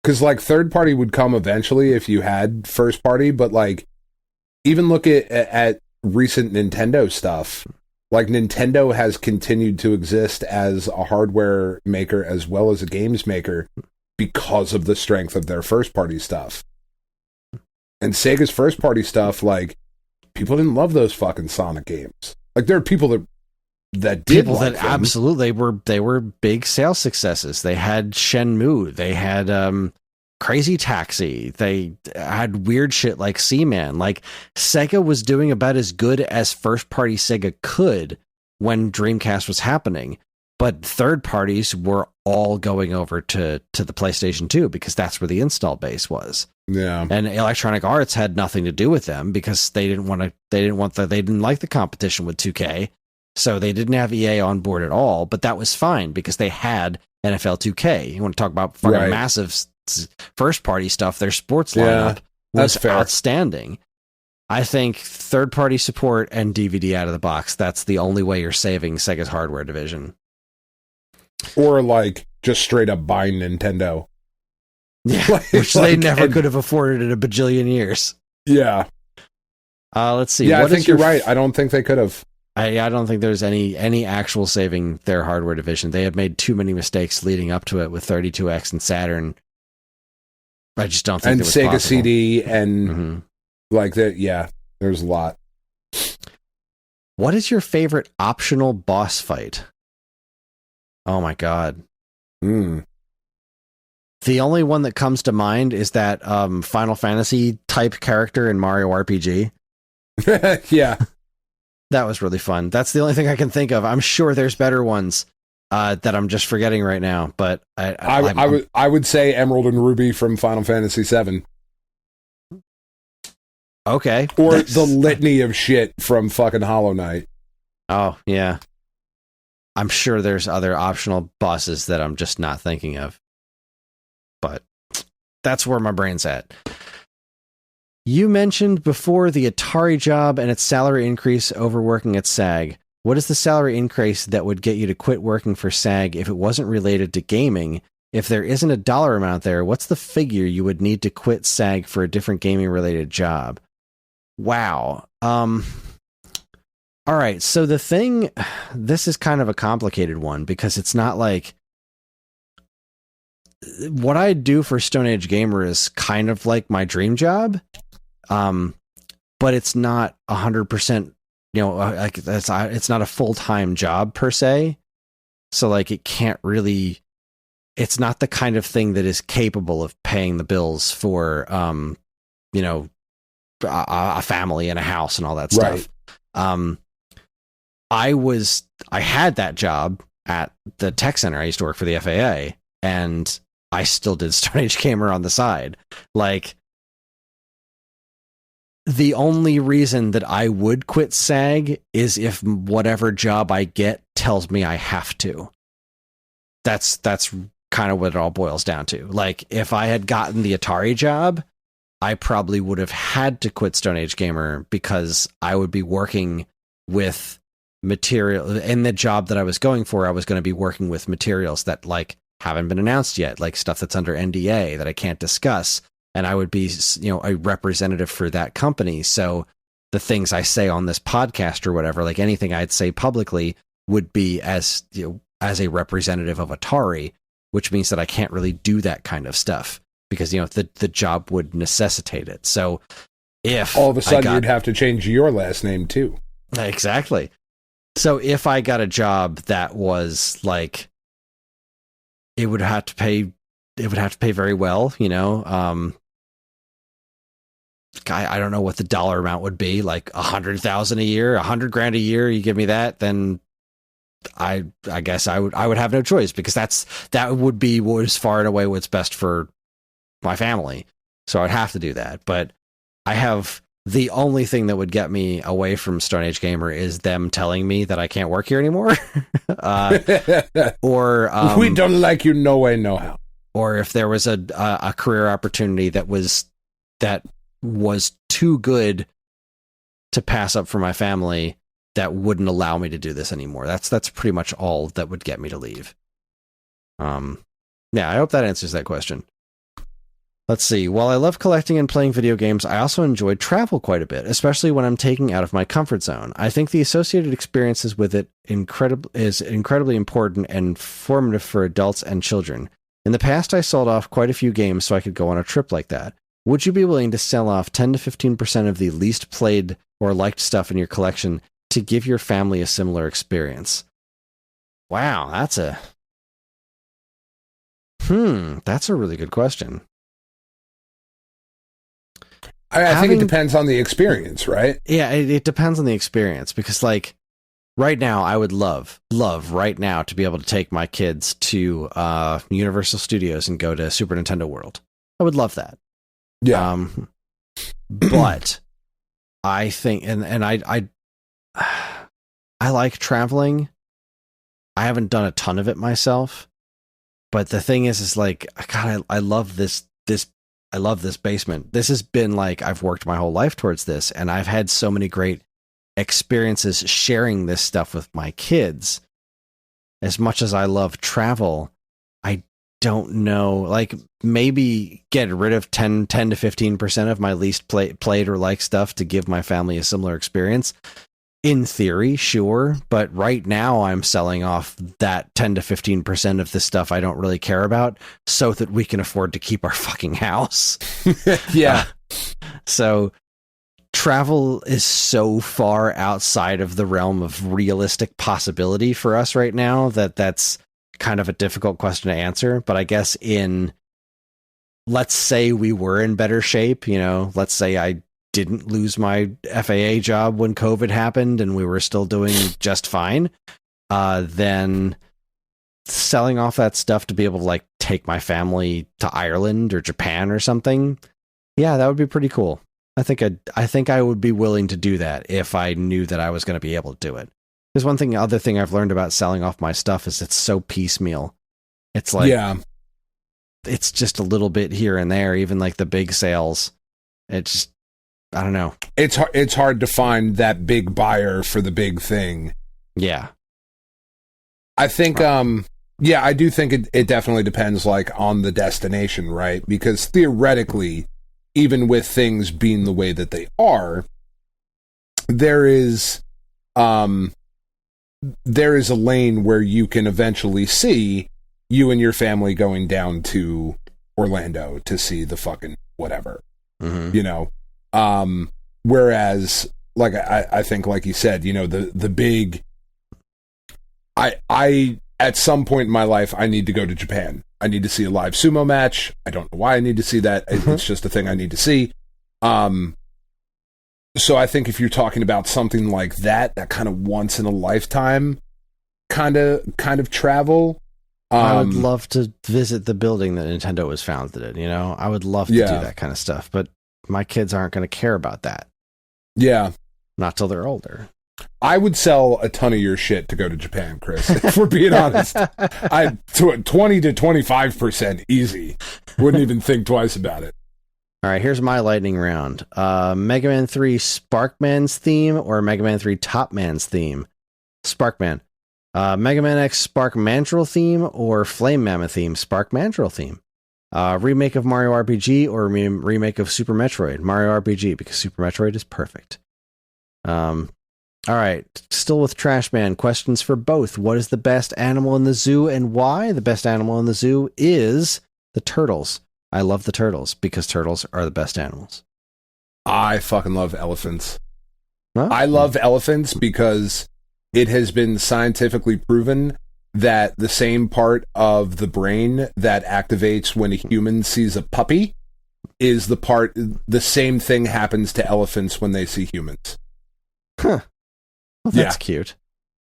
Because, like, third party would come eventually if you had first party, but, like, even look at recent Nintendo stuff. Like, Nintendo has continued to exist as a hardware maker as well as a games maker because of the strength of their first party stuff. And Sega's first party stuff, like, people didn't love those fucking Sonic games. Like, there are people that did people like that them. Absolutely they were big sales successes. They had Shenmue, they had Crazy Taxi, they had weird shit like Seaman. Like, Sega was doing about as good as first party Sega could when Dreamcast was happening, but third parties were all going over to the PlayStation 2 because that's where the install base was. Yeah. And Electronic Arts had nothing to do with them because they didn't like the competition with 2K. So they didn't have EA on board at all, but that was fine because they had NFL 2K. You want to talk about fucking massive first-party stuff, their sports lineup was outstanding. I think third-party support and DVD out of the box, that's the only way you're saving Sega's hardware division. Or, like, just straight up buying Nintendo. Yeah, which they never could have afforded in a bajillion years. Yeah. Let's see. Yeah, I think you're right. I don't think they could have. I don't think there's any actual saving their hardware division. They have made too many mistakes leading up to it with 32X and Saturn. I just don't think and it was Sega possible. CD and like that. Yeah, there's a lot. What is your favorite optional boss fight? Oh my god. The only one that comes to mind is that Final Fantasy type character in Mario RPG. Yeah. That was really fun. That's the only thing I can think of. I'm sure there's better ones that I'm just forgetting right now. But I would say Emerald and Ruby from Final Fantasy VII. Okay. Or the litany of shit from fucking Hollow Knight. Oh, yeah. I'm sure there's other optional bosses that I'm just not thinking of. But that's where my brain's at. You mentioned before the Atari job and its salary increase over working at SAG. What is the salary increase that would get you to quit working for SAG if it wasn't related to gaming? If there isn't a dollar amount there, what's the figure you would need to quit SAG for a different gaming-related job? Wow. All right, so this is kind of a complicated one because it's not like... What I do for Stone Age Gamer is kind of like my dream job. But it's not 100%, like it's not a full-time job per se. So like it can't really, it's not the kind of thing that is capable of paying the bills for, a family and a house and all that stuff. Right. I had that job at the tech center. I used to work for the FAA and I still did Stone Age Gamer on the side. Like, the only reason that I would quit SAG is if whatever job I get tells me I have to. That's kind of what it all boils down to. Like, if I had gotten the Atari job, I probably would have had to quit Stone Age Gamer because I would be working with material in the job that I was going for. I was going to be working with materials that like haven't been announced yet, like stuff that's under NDA that I can't discuss. And I would be, a representative for that company. So the things I say on this podcast or whatever, like anything I'd say publicly would be as a representative of Atari, which means that I can't really do that kind of stuff because, the job would necessitate it. So if all of a sudden you'd have to change your last name too. Exactly. So if I got a job that was like, it would have to pay very well, I don't know what the dollar amount would be, like $100,000 a year, $100,000 a year. You give me that, then I guess I would have no choice, because that would be what is far and away what's best for my family. So I'd have to do that. But I have the only thing that would get me away from Stone Age Gamer is them telling me that I can't work here anymore. Or we don't like you, no way, no how. Or if there was a career opportunity that was too good to pass up for my family, that wouldn't allow me to do this anymore. That's pretty much all that would get me to leave. Yeah, I hope that answers that question. Let's see. While I love collecting and playing video games, I also enjoy travel quite a bit, especially when I'm taking out of my comfort zone. I think the associated experiences with it is incredibly important and formative for adults and children. In the past, I sold off quite a few games so I could go on a trip like that. Would you be willing to sell off 10 to 15% of the least played or liked stuff in your collection to give your family a similar experience? Wow, that's a really good question. I think it depends on the experience, right? Yeah, it depends on the experience, because like right now, I would love right now to be able to take my kids to Universal Studios and go to Super Nintendo World. I would love that. Yeah. But I think, and I like traveling. I haven't done a ton of it myself, but the thing is like, God, I love this. I love this basement. This has been like, I've worked my whole life towards this, and I've had so many great experiences sharing this stuff with my kids. As much as I love travel, I don't know, like maybe get rid of 10 to 15% of my least played or liked stuff to give my family a similar experience. In theory, sure, but right now I'm selling off that 10 to 15% of the stuff I don't really care about so that we can afford to keep our fucking house. Yeah. So travel is so far outside of the realm of realistic possibility for us right now that's kind of a difficult question to answer. But I guess let's say we were in better shape, let's say I didn't lose my FAA job when COVID happened and we were still doing just fine, then selling off that stuff to be able to like take my family to Ireland or Japan or something, yeah, that would be pretty cool. I think I would be willing to do that if I knew that I was going to be able to do it. There's other thing I've learned about selling off my stuff is it's so piecemeal. It's like, yeah, it's just a little bit here and there, even like the big sales. It's just, I don't know. It's hard to find that big buyer for the big thing. Yeah. I think, I do think it definitely depends like on the destination, right? Because theoretically, even with things being the way that they are, there is a lane where you can eventually see you and your family going down to Orlando to see the fucking whatever, whereas like, I think, like you said, the big, I at some point in my life, I need to go to Japan. I need to see a live sumo match. I don't know why I need to see that. It's just a thing I need to see. So I think if you're talking about something like that kind of once in a lifetime kind of travel, I would love to visit the building that Nintendo was founded in, I would love to do that kind of stuff, but my kids aren't going to care about that. Yeah. Not till they're older. I would sell a ton of your shit to go to Japan, Chris, if we're being honest. 20 to 25% easy. Wouldn't even think twice about it. All right, here's my lightning round. Mega Man 3 Sparkman's theme or Mega Man 3 Top Man's theme? Sparkman. Mega Man X Spark Mandrill theme or Flame Mammoth theme? Spark Mandrill theme. Remake of Mario RPG or remake of Super Metroid? Mario RPG, because Super Metroid is perfect. All right, still with Trash Man. Questions for both. What is the best animal in the zoo and why? The best animal in the zoo is the turtles. I love the turtles because turtles are the best animals. I fucking love elephants. Huh? I love elephants because it has been scientifically proven that the same part of the brain that activates when a human sees a puppy is the same thing happens to elephants when they see humans. Huh. Well, that's cute.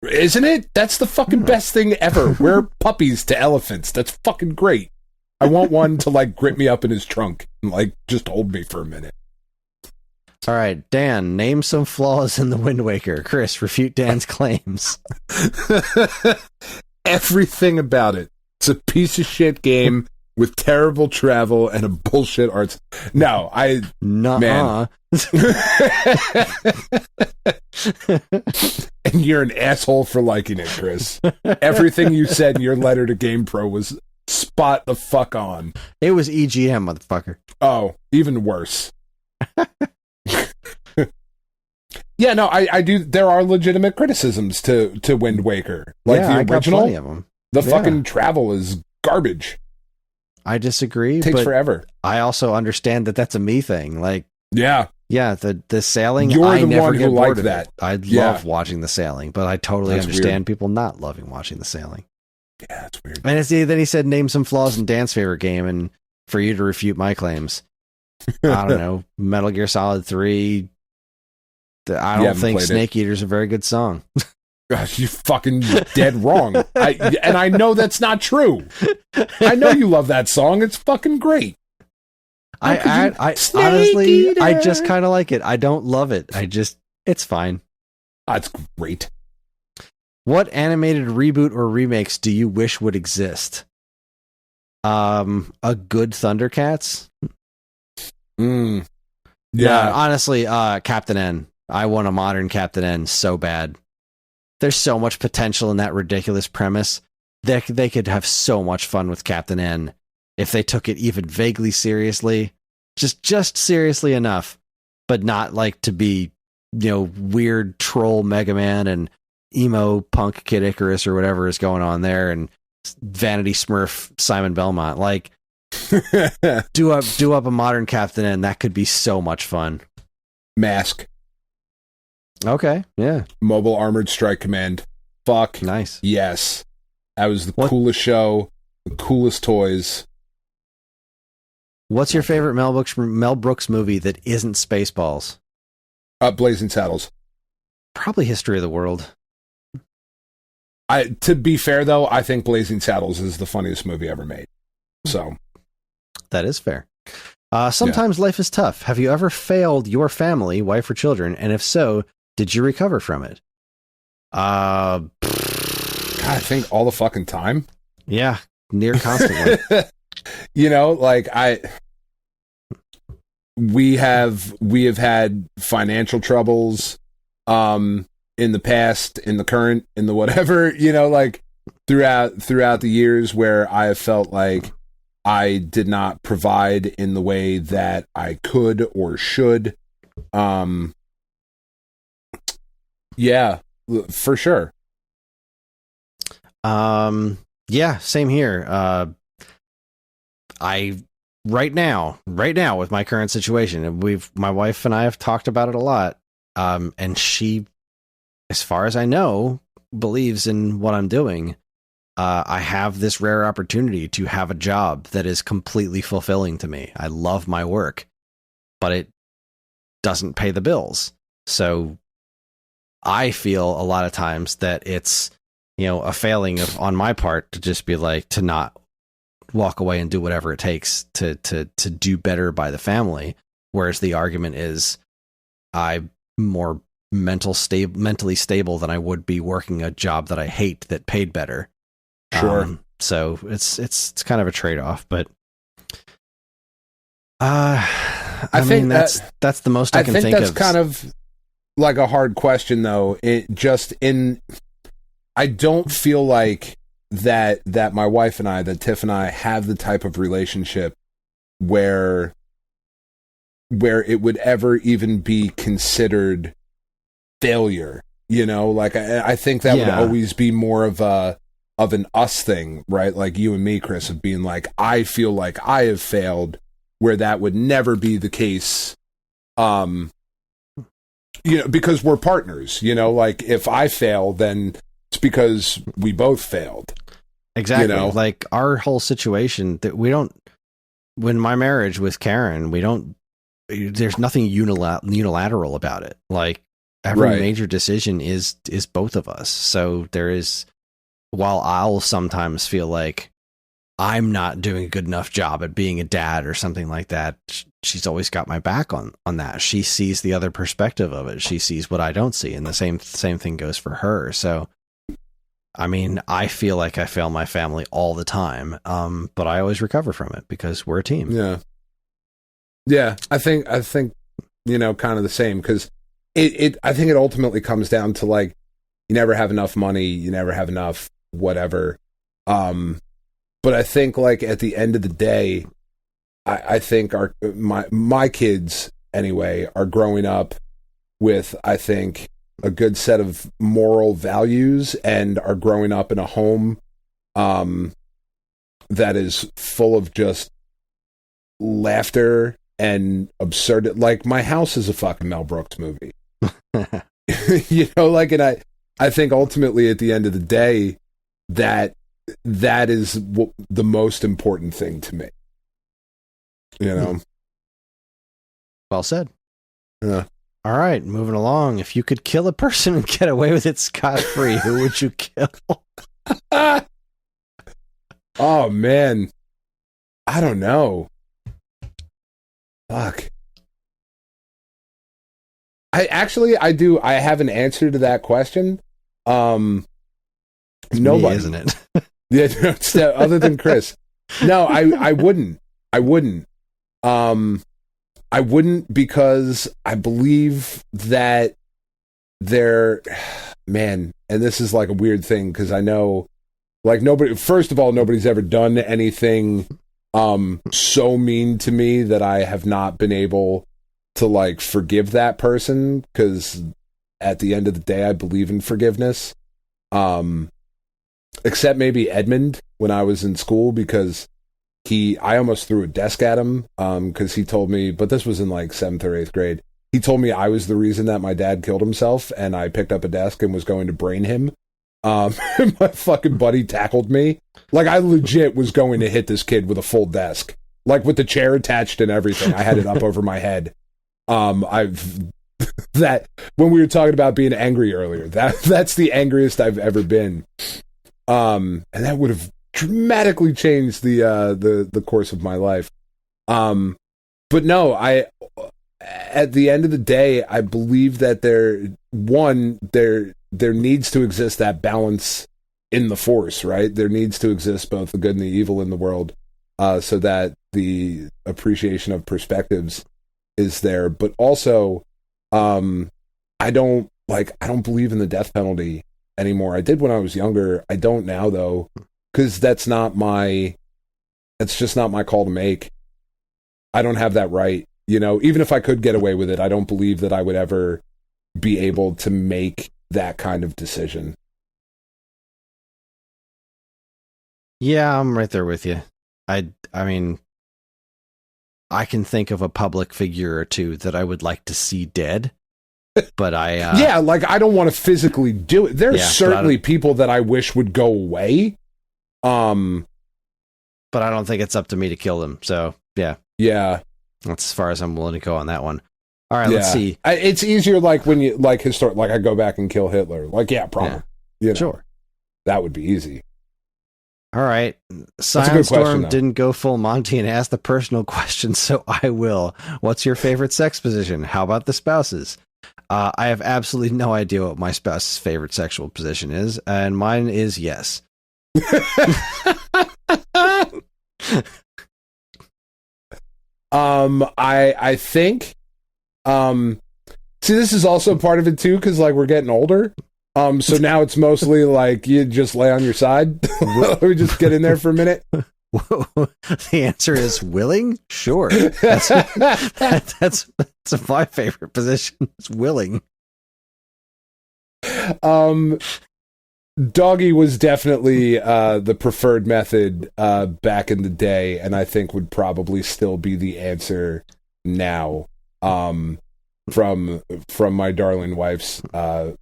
Isn't it? That's the fucking best thing ever. We're puppies to elephants. That's fucking great. I want one to, like, grip me up in his trunk and, like, just hold me for a minute. All right, Dan, name some flaws in the Wind Waker. Kris, refute Dan's claims. Everything about it. It's a piece of shit game with terrible travel and a bullshit arts. No, man. And you're an asshole for liking it, Kris. Everything you said in your letter to GamePro was spot the fuck on. It was EGM, motherfucker. Oh, even worse. Yeah, no, I do. There are legitimate criticisms to Wind Waker, like the original. I got plenty of them. The fucking travel is garbage. I disagree. It takes forever. I also understand that that's a me thing. Like, yeah, the sailing. You're I the never one get who bored liked of that. it. I love watching the sailing, but I totally understand people not loving watching the sailing. Yeah, that's weird. And then he said, name some flaws in Dan's favorite game, and for you to refute my claims. I don't know. Metal Gear Solid 3. I don't think Snake Eater's a very good song. Gosh, you fucking dead wrong. And I know that's not true. I know you love that song. It's fucking great. I honestly, I just kind of like it. I don't love it. It's fine. That's great. What animated reboot or remakes do you wish would exist? A good Thundercats? Yeah, honestly, Captain N. I want a modern Captain N so bad. There's so much potential in that ridiculous premise. They could have so much fun with Captain N if they took it even vaguely seriously. Just seriously enough, but not like to be, weird troll Mega Man and emo punk Kid Icarus or whatever is going on there, and Vanity Smurf Simon Belmont. Like, do up a modern Captain N. That could be so much fun. Mask. Okay, yeah. Mobile Armored Strike Command. Fuck. Nice. Yes. That was the coolest show. The coolest toys. What's your favorite Mel Brooks movie that isn't Spaceballs? Blazing Saddles. Probably History of the World. To be fair, though, I think Blazing Saddles is the funniest movie ever made. So. That is fair. Sometimes life is tough. Have you ever failed your family, wife or children? And if so, did you recover from it? God, I think all the fucking time. Yeah, near constantly. We have had financial troubles in the past, in the current, in the whatever, throughout the years where I have felt like I did not provide in the way that I could or should. Yeah, for sure. Yeah, same here. Right now with my current situation, and my wife and I have talked about it a lot. And she, as far as I know, believes in what I'm doing. I have this rare opportunity to have a job that is completely fulfilling to me. I love my work, but it doesn't pay the bills. So I feel a lot of times that it's, a failing on my part to just be like, to not walk away and do whatever it takes to do better by the family. Whereas the argument is I'm more mentally stable than I would be working a job that I hate that paid better. Sure. So it's kind of a trade-off, but I mean that's the most I can think of. That's kind of like a hard question, though. I don't feel like that my wife and I, that Tiff and I, have the type of relationship where it would ever even be considered failure. You know, like I think that would always be more of an us thing, right? Like you and me, Chris, of being like, I feel like I have failed, where that would never be the case. You know, because we're partners, you know, like if I fail, then it's because we both failed. Exactly. You know? Like our whole situation that when my marriage with Karen, there's nothing unilateral about it. Like every major decision is both of us. So there is, while I'll sometimes feel like I'm not doing a good enough job at being a dad or something like that, she's always got my back on that. She sees the other perspective of it. She sees what I don't see. And the same thing goes for her. So, I mean, I feel like I fail my family all the time. But I always recover from it because we're a team. Yeah. Yeah. I think, you know, kind of the same, because I think it ultimately comes down to like, you never have enough money. You never have enough whatever. But I think, like, at the end of the day, I think my kids, anyway, are growing up with, I think, a good set of moral values, and are growing up in a home that is full of just laughter and absurd. Like, my house is a fucking Mel Brooks movie. You know, like, and I think ultimately at the end of the day, that is the most important thing to me. You know? Well said. Yeah. All right, moving along. If you could kill a person and get away with it scot-free, who would you kill? Oh, man. I don't know. Fuck. I have an answer to that question. Nobody. Me, isn't it? Yeah, no, other than Chris. No, I wouldn't. I wouldn't because I believe that man, and this is like a weird thing, because I know, like, first of all, nobody's ever done anything so mean to me that I have not been able to, like, forgive that person, because at the end of the day, I believe in forgiveness. Except maybe Edmund when I was in school, because I almost threw a desk at him, because he told me, but this was in like 7th or 8th grade, he told me I was the reason that my dad killed himself, and I picked up a desk and was going to brain him. My fucking buddy tackled me. Like, I legit was going to hit this kid with a full desk, like with the chair attached and everything. I had it up over my head. That when we were talking about being angry earlier, that's the angriest I've ever been. And that would have dramatically changed the course of my life. But no, at the end of the day, I believe that there needs to exist that balance in the Force, right? There needs to exist both the good and the evil in the world, so that the appreciation of perspectives is there. But also, I don't believe in the death penalty anymore. I did when I was younger. I don't now, though, because that's just not my call to make. I don't have that right. You know, even if I could get away with it, I don't believe that I would ever be able to make that kind of decision. Yeah, I'm right there with you. I mean, I can think of a public figure or two that I would like to see dead, but yeah, like, I don't want to physically do it. There's certainly people that I wish would go away. But I don't think it's up to me to kill them. So yeah. That's as far as I'm willing to go on that one. All right, let's see. It's easier, like, when you, like, like, I go back and kill Hitler. Like, yeah, probably. Yeah. You know, sure. That would be easy. All right. Storm didn't go full Monty and ask the personal question, so I will. What's your favorite sex position? How about the spouse's? I have absolutely no idea what my spouse's favorite sexual position is, and mine is yes. I think, see, this is also part of it too, because, like, we're getting older. So now it's mostly like you just lay on your side. Let me just get in there for a minute. The answer is willing. Sure, that's my favorite position. It's willing. Doggy was definitely the preferred method back in the day, and I think would probably still be the answer now. From my darling wife's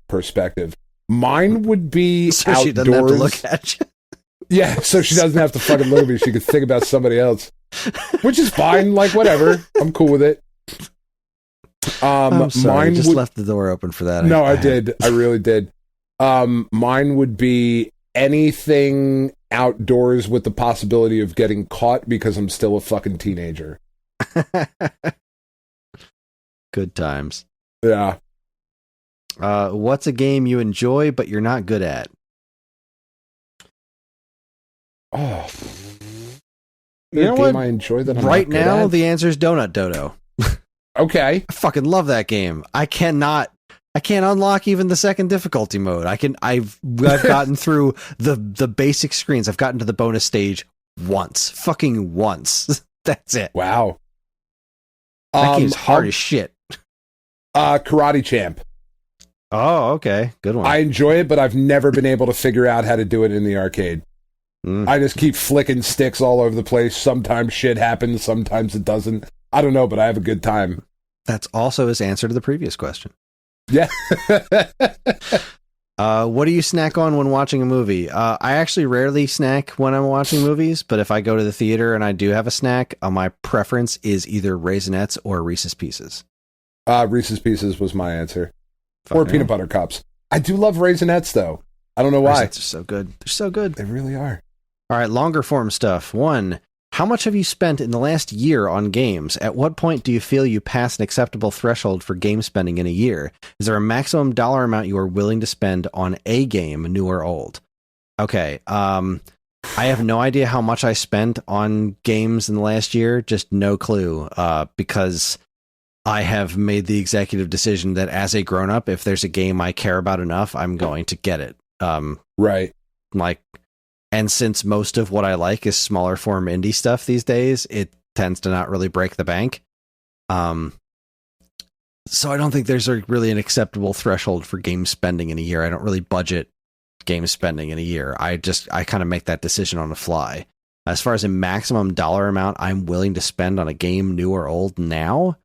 perspective, mine would be so outdoors. She doesn't have to look at you. Yeah, so she doesn't have to fucking look at me. She can think about somebody else, which is fine. Like, whatever, I'm cool with it. I'm sorry, mine just would, left the door open for that. No, I did. I really did. Mine would be anything outdoors with the possibility of getting caught because I'm still a fucking teenager. Good times. Yeah. What's a game you enjoy but you're not good at? Oh, you know what? I enjoy that. Right now, the answer is Donut Dodo. Okay. I fucking love that game. I can't unlock even the second difficulty mode. I've gotten through the basic screens. I've gotten to the bonus stage fucking once. That's it. Wow. That game's hard as shit. Karate Champ. Oh, okay. Good one. I enjoy it, but I've never been able to figure out how to do it in the arcade. I just keep flicking sticks all over the place. Sometimes shit happens, sometimes it doesn't. I don't know, but I have a good time. That's also his answer to the previous question. Yeah. What do you snack on when watching a movie? I actually rarely snack when I'm watching movies, but if I go to the theater and I do have a snack, my preference is either Raisinets or Reese's Pieces. Reese's Pieces was my answer. Or peanut butter cups. I do love Raisinets, though. I don't know why. Raisinets are so good. They're so good. They really are. All right, longer form stuff. 1. How much have you spent in the last year on games? At what point do you feel you pass an acceptable threshold for game spending in a year? Is there a maximum dollar amount you are willing to spend on a game, new or old? Okay, I have no idea how much I spent on games in the last year. Just no clue, because I have made the executive decision that as a grown-up, if there's a game I care about enough, I'm going to get it. Right. And since most of what I like is smaller form indie stuff these days, it tends to not really break the bank. So I don't think there's really an acceptable threshold for game spending in a year. I don't really budget game spending in a year. I kind of make that decision on the fly. As far as a maximum dollar amount I'm willing to spend on a game, new or old now,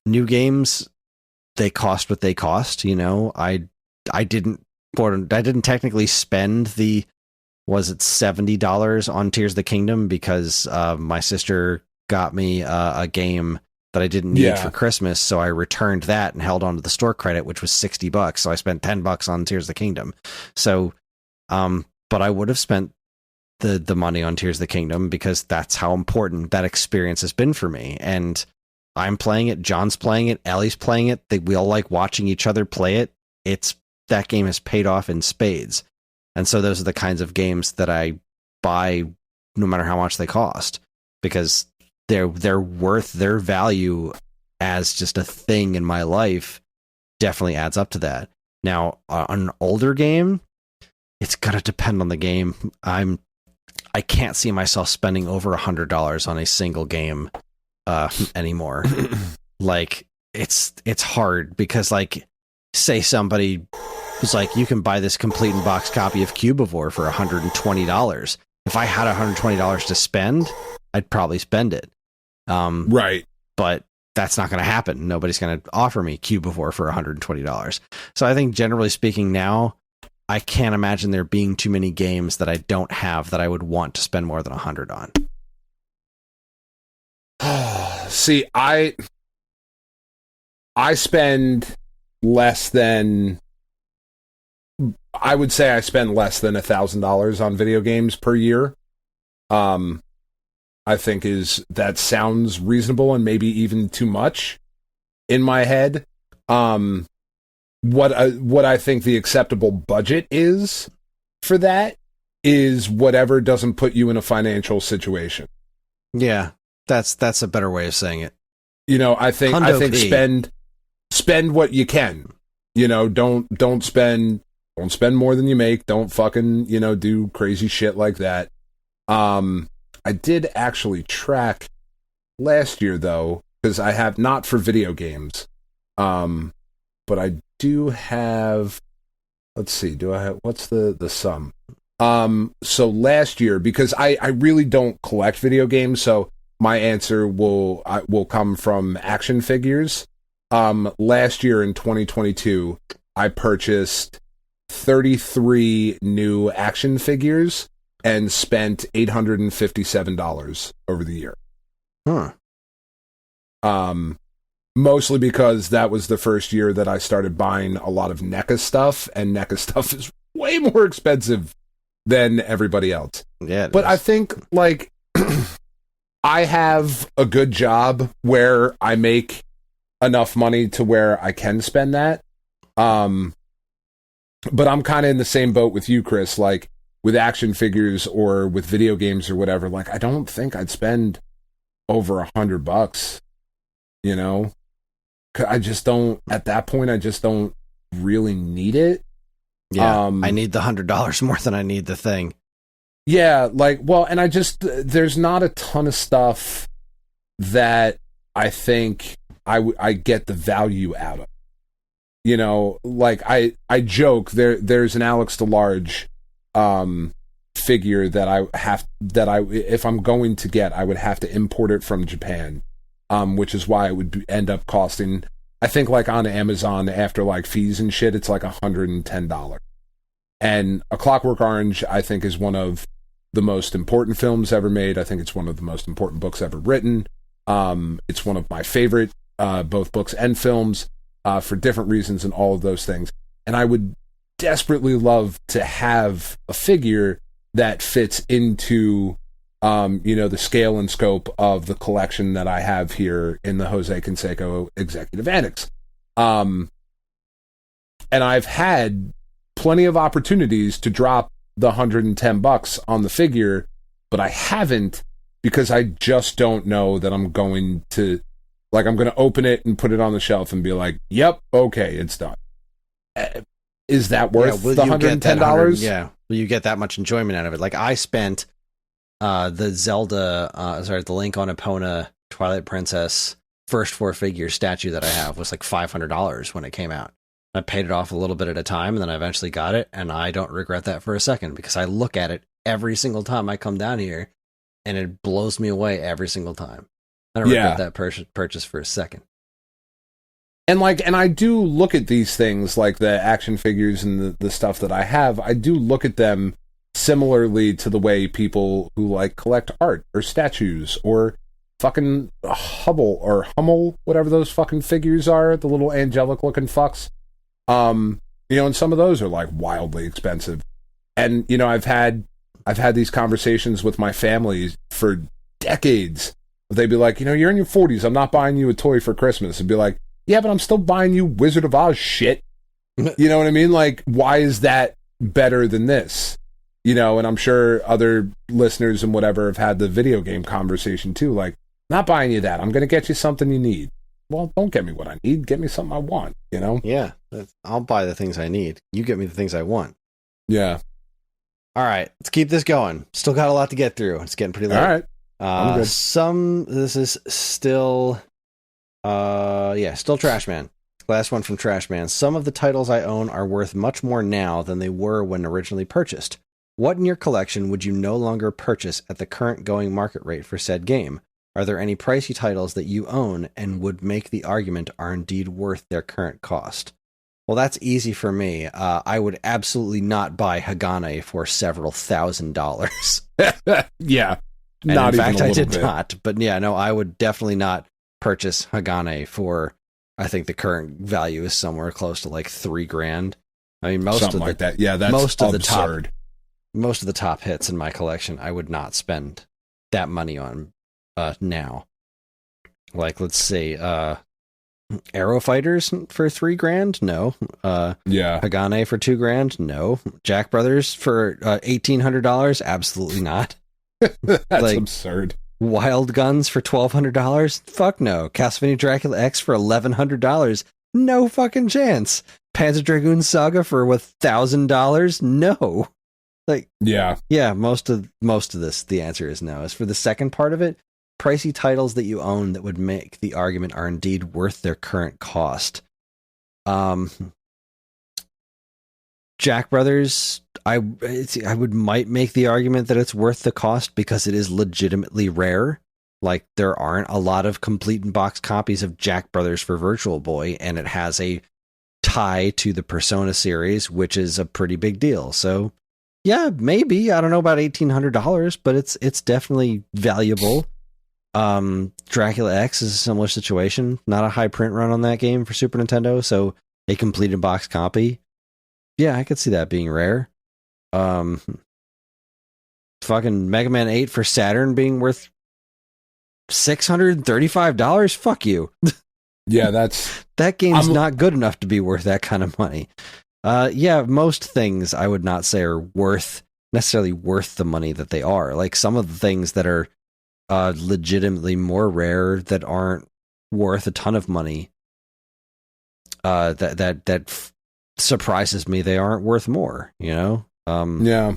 new games, they cost what they cost. You know, I didn't technically spend was it $70 on Tears of the Kingdom because my sister got me a game that I didn't need for Christmas, so I returned that and held on to the store credit, which was $60. So I spent $10 on Tears of the Kingdom. So, but I would have spent the money on Tears of the Kingdom because that's how important that experience has been for me. And I'm playing it, John's playing it, Ellie's playing it. We all like watching each other play it. That game has paid off in spades. And so those are the kinds of games that I buy no matter how much they cost, because they're worth their value as just a thing in my life definitely adds up to that. Now, an older game, it's going to depend on the game. I can't see myself spending over $100 on a single game anymore. Like it's hard because, like, say somebody was like, you can buy this complete in box copy of Cubivore for $120. If I had $120 to spend, I'd probably spend it. Right. But that's not going to happen. Nobody's going to offer me Cubivore for $120. So I think generally speaking now, I can't imagine there being too many games that I don't have that I would want to spend more than $100 on. See, I spend less than, I would say I spend less than $1,000 on video games per year. I think that sounds reasonable and maybe even too much in my head. What I think the acceptable budget is for that is whatever doesn't put you in a financial situation. Yeah, that's a better way of saying it. You know, I think spend what you can. don't spend more than you make. Don't fucking, do crazy shit like that. I did actually track last year though, because I have not for video games. But I do have, let's see, what's the sum? So last year, because I really don't collect video games, so my answer will come from action figures. Last year in 2022, I purchased 33 new action figures and spent $857 over the year. Mostly because that was the first year that I started buying a lot of NECA stuff, and NECA stuff is way more expensive than everybody else. Yeah, but I think, like, I have a good job where I make enough money to where I can spend that. But I'm kind of in the same boat with you, Kris, like, with action figures or with video games or whatever. Like, I don't think I'd spend over $100, I just don't, at that point, I just don't really need it. Yeah, I need the $100 more than I need the thing. Yeah, like, well, and there's not a ton of stuff that I think I get the value out of. Like, I joke, there's an Alex DeLarge figure that if I'm going to get, I would have to import it from Japan. Which is why it would end up costing, I think, like on Amazon after like fees and shit, it's like $110. And A Clockwork Orange, I think, is one of the most important films ever made. I think it's one of the most important books ever written. It's one of my favorite, both books and films, for different reasons and all of those things. And I would desperately love to have a figure that fits into the scale and scope of the collection that I have here in the Jose Canseco Executive Annex. And I've had plenty of opportunities to drop the $110 on the figure, but I haven't, because I just don't know that I'm going to, like, I'm going to open it and put it on the shelf and be like, yep, okay, it's done. Is that worth the $110? Yeah. Will you get that much enjoyment out of it? Like, I spent the Zelda, the Link on Epona Twilight Princess first 4 figure statue that I have was like $500 when it came out. I paid it off a little bit at a time, and then I eventually got it, and I don't regret that for a second, because I look at it every single time I come down here, and it blows me away every single time. I don't regret that purchase for a second. And I do look at these things, like the action figures and the stuff that I have, I do look at them similarly to the way people who like collect art or statues or fucking Hubble or Hummel, whatever those fucking figures are, the little angelic looking fucks. And some of those are like wildly expensive. And, I've had these conversations with my family for decades. They'd be like, you're in your 40s. I'm not buying you a toy for Christmas. And be like, yeah, but I'm still buying you Wizard of Oz shit. You know what I mean? Like, why is that better than this? And I'm sure other listeners and whatever have had the video game conversation too. Like, not buying you that. I'm going to get you something you need. Well, don't get me what I need. Get me something I want, Yeah, I'll buy the things I need. You get me the things I want. Yeah. All right, let's keep this going. Still got a lot to get through. It's getting pretty late. All right. This is still, still Trash Man. Last one from Trash Man. Some of the titles I own are worth much more now than they were when originally purchased. What in your collection would you no longer purchase at the current going market rate for said game? Are there any pricey titles that you own and would make the argument are indeed worth their current cost? Well, that's easy for me. I would absolutely not buy Hagane for several $1,000s. Yeah. And not in even fact, a I little did bit. not. But yeah, no, I would definitely not purchase Hagane for, I think the current value is somewhere close to like $3,000. I mean, Something like that. Yeah, that's most of absurd. Most of the top hits in my collection, I would not spend that money on now. Like, let's see, Arrow Fighters for $3,000? No. Yeah. Hagane for $2,000? No. Jack Brothers for $1,800? Absolutely not. That's like, absurd. Wild Guns for $1,200? Fuck no. Castlevania Dracula X for $1,100? No fucking chance. Panzer Dragoon Saga for $1,000? No. Like, yeah, most of this, the answer is no. As for the second part of it, pricey titles that you own that would make the argument are indeed worth their current cost. Jack Brothers, I might make the argument that it's worth the cost because it is legitimately rare. Like, there aren't a lot of complete in box copies of Jack Brothers for Virtual Boy, and it has a tie to the Persona series, which is a pretty big deal. So, yeah, maybe. I don't know about $1,800, but it's definitely valuable. Dracula X is a similar situation. Not a high print run on that game for Super Nintendo, so a complete in box copy. Yeah, I could see that being rare. Fucking Mega Man 8 for Saturn being worth $635? Fuck you. Yeah, that game's not good enough to be worth that kind of money. Yeah, most things I would not say are necessarily worth the money that they are. Like, some of the things that are legitimately more rare that aren't worth a ton of money, that surprises me they aren't worth more, you know? Yeah.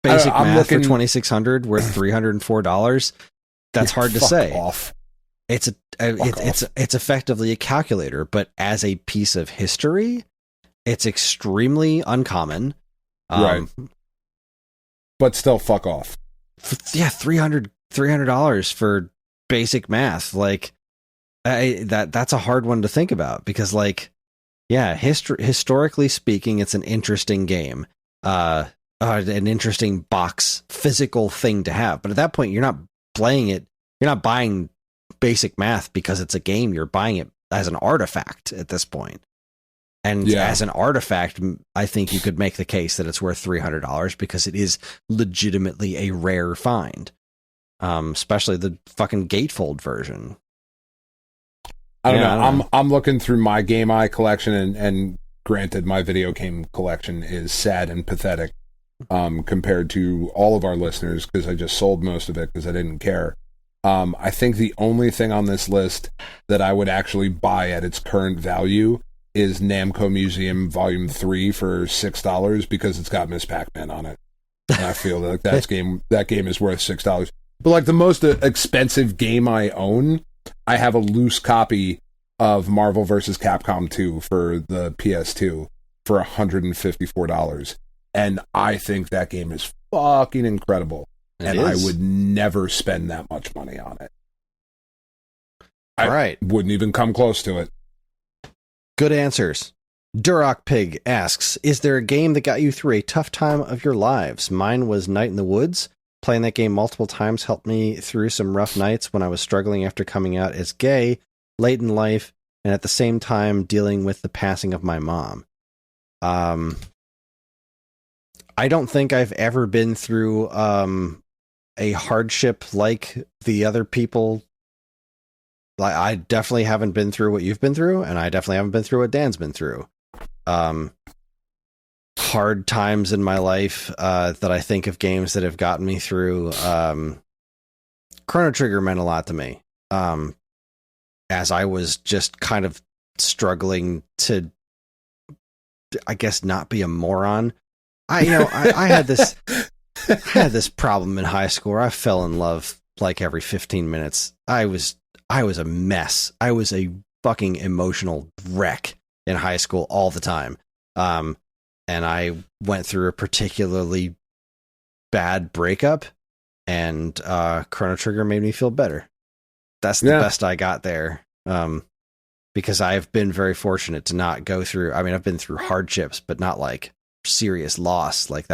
Basic Math for $2,600 worth $304. That's hard to say. Off. It's effectively a calculator, but as a piece of history, it's extremely uncommon. Right. But still, fuck off. Yeah, $300 for Basic Math. Like, that's a hard one to think about because, like, yeah, historically speaking, it's an interesting game. An interesting box, physical thing to have. But at that point, you're not playing it. You're not buying Basic Math because it's a game. You're buying it as an artifact at this point. And as an artifact, I think you could make the case that it's worth $300 because it is legitimately a rare find. Especially the fucking gatefold version. I don't know. I'm looking through my Game Eye collection, and granted, my video game collection is sad and pathetic compared to all of our listeners because I just sold most of it because I didn't care. I think the only thing on this list that I would actually buy at its current value is Namco Museum Volume 3 for $6 because it's got Miss Pac-Man on it. And I feel like that game is worth $6. But like the most expensive game I own, I have a loose copy of Marvel vs. Capcom 2 for the PS2 for $154. And I think that game is fucking incredible. I would never spend that much money on it. I wouldn't even come close to it. Good answers. Duroc Pig asks, is there a game that got you through a tough time of your lives? Mine was Night in the Woods. Playing that game multiple times helped me through some rough nights when I was struggling after coming out as gay late in life and at the same time dealing with the passing of my mom. I don't think I've ever been through a hardship like the other people. I definitely haven't been through what you've been through, and I definitely haven't been through what Dan's been through. Hard times in my life that I think of games that have gotten me through. Chrono Trigger meant a lot to me, as I was just kind of struggling to, I guess, not be a moron. I had this problem in high school where I fell in love like every 15 minutes. I was a mess. I was a fucking emotional wreck in high school all the time. And I went through a particularly bad breakup, and Chrono Trigger made me feel better. That's the best I got there. Because I've been very fortunate to not go through, I've been through hardships, but not like serious loss, like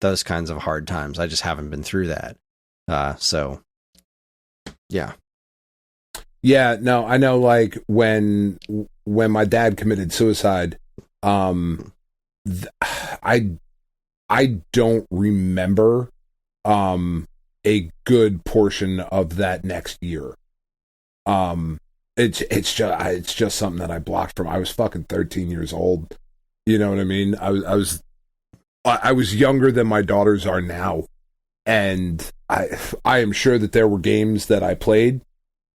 those kinds of hard times. I just haven't been through that. So yeah. Yeah, no, I know, like, when my dad committed suicide, I don't remember a good portion of that next year. It's just something that I blocked from. I was fucking 13 years old. You know what I mean? I was younger than my daughters are now, and I am sure that there were games that I played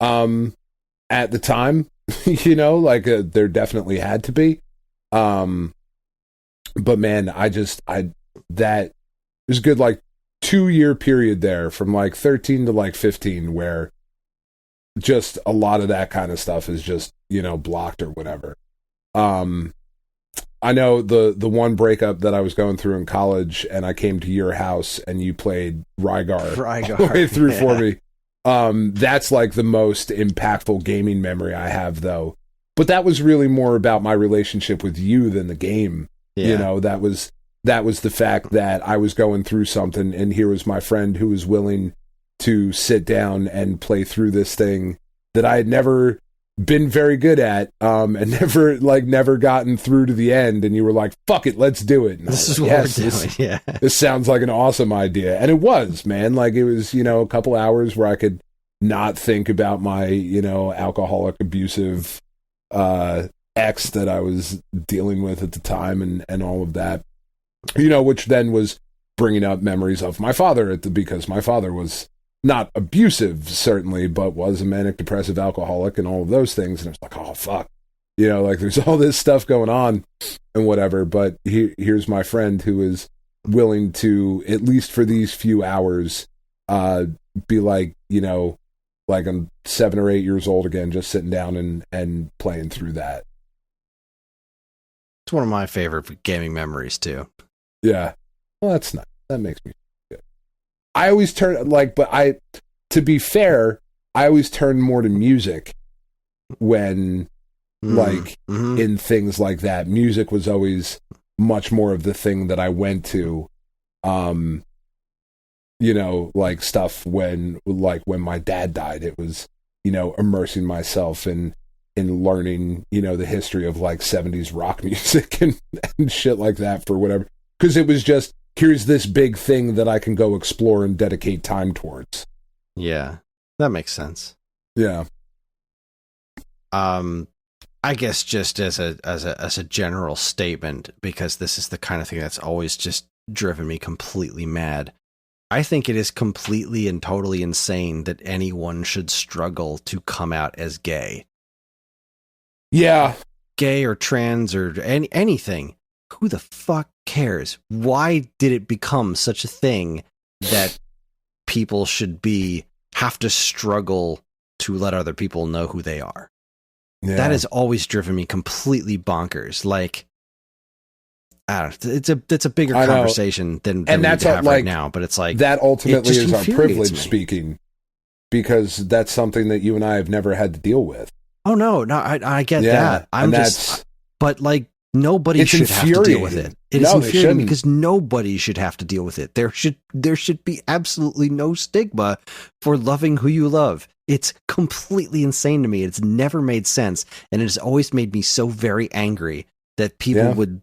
at the time you know, like there definitely had to be. But man, that was a good like 2-year period there from like 13 to like 15 where just a lot of that kind of stuff is just, you know, blocked or whatever. I know the one breakup that I was going through in college, and I came to your house and you played Rygar all the way through for me. That's like the most impactful gaming memory I have, though. But that was really more about my relationship with you than the game. Yeah. You know, that was the fact that I was going through something, and here was my friend who was willing to sit down and play through this thing that I had never been very good at, and never gotten through to the end. And you were like, "Fuck it, let's do it." And this is what we're doing. Yeah, this sounds like an awesome idea, and it was, man. Like it was, you know, a couple hours where I could not think about my, you know, alcoholic, abusive ex that I was dealing with at the time, and all of that, you know, which then was bringing up memories of my father because my father was not abusive, certainly, but was a manic depressive alcoholic and all of those things. And I was like, oh, fuck. You know, like there's all this stuff going on and whatever. But here's my friend who is willing to, at least for these few hours, be like, you know, like I'm 7 or 8 years old again, just sitting down and playing through that. It's one of my favorite gaming memories, too. Yeah. Well, that's nice. That makes me good. I always turn, like, but to be fair, I always turn more to music when, like, in things like that. Music was always much more of the thing that I went to, you know, like stuff when my dad died. It was, you know, immersing myself in learning, you know, the history of like 70s rock music and shit like that for whatever. Because it was just, here's this big thing that I can go explore and dedicate time towards. Yeah, that makes sense. Yeah. I guess just as a general statement, because this is the kind of thing that's always just driven me completely mad. I think it is completely and totally insane that anyone should struggle to come out as gay. Yeah. Gay or trans or anything. Who the fuck cares? Why did it become such a thing that people should have to struggle to let other people know who they are? Yeah. That has always driven me completely bonkers. Like, I don't know, it's a bigger conversation than we have right now, but it's like that ultimately is our privilege speaking, because that's something that you and I have never had to deal with. Oh no, I get that. But like, nobody should have to deal with it. It is infuriating because nobody should have to deal with it. There should be absolutely no stigma for loving who you love. It's completely insane to me. It's never made sense, and it has always made me so very angry that people would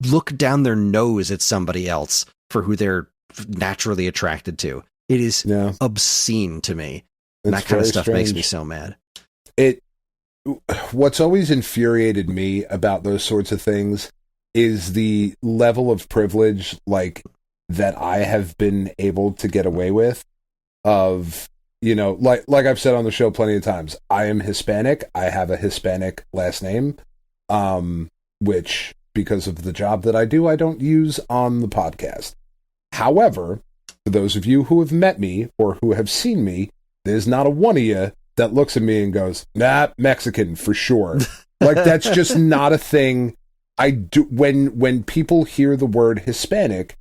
look down their nose at somebody else for who they're naturally attracted to. It is obscene to me. And that kind of stuff makes me so mad. What's always infuriated me about those sorts of things is the level of privilege, like, that I have been able to get away with of, you know, like I've said on the show plenty of times, I am Hispanic. I have a Hispanic last name, which, because of the job that I do, I don't use on the podcast. However, for those of you who have met me or who have seen me, there's not a one of you that looks at me and goes, nah, Mexican for sure. Like, that's just not a thing I do. When people hear the word Hispanic,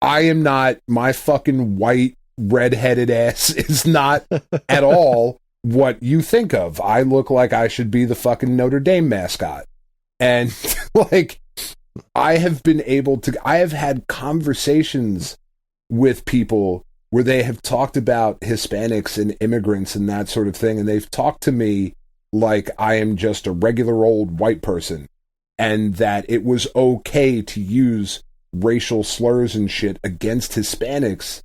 I am not, my fucking white, redheaded ass is not at all what you think of. I look like I should be the fucking Notre Dame mascot. And like, I have had conversations with people where they have talked about Hispanics and immigrants and that sort of thing, and they've talked to me like I am just a regular old white person, and that it was okay to use racial slurs and shit against Hispanics,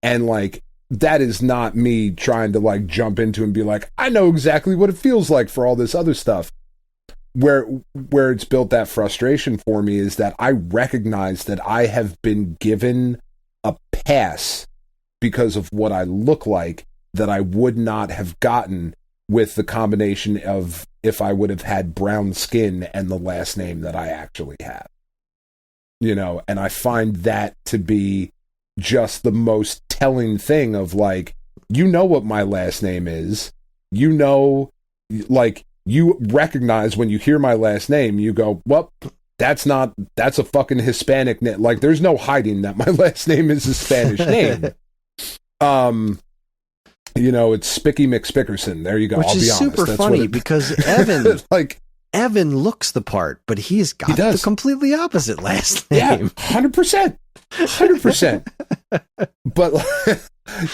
and like, that is not me trying to like jump into and be like, I know exactly what it feels like for all this other stuff. Where it's built that frustration for me is that I recognize that I have been given a pass because of what I look like that I would not have gotten with the combination of if I would have had brown skin and the last name that I actually have. You know, and I find that to be just the most telling thing of like, you know what my last name is. You know, like, you recognize when you hear my last name, you go, well, that's a fucking Hispanic name. Like, there's no hiding that my last name is a Spanish name. You know, it's Spicky McSpickerson. There you go. Which I'll be is honest. super funny because Evan, like, Evan looks the part, but he's got the completely opposite last name. Yeah, 100%. 100%. But,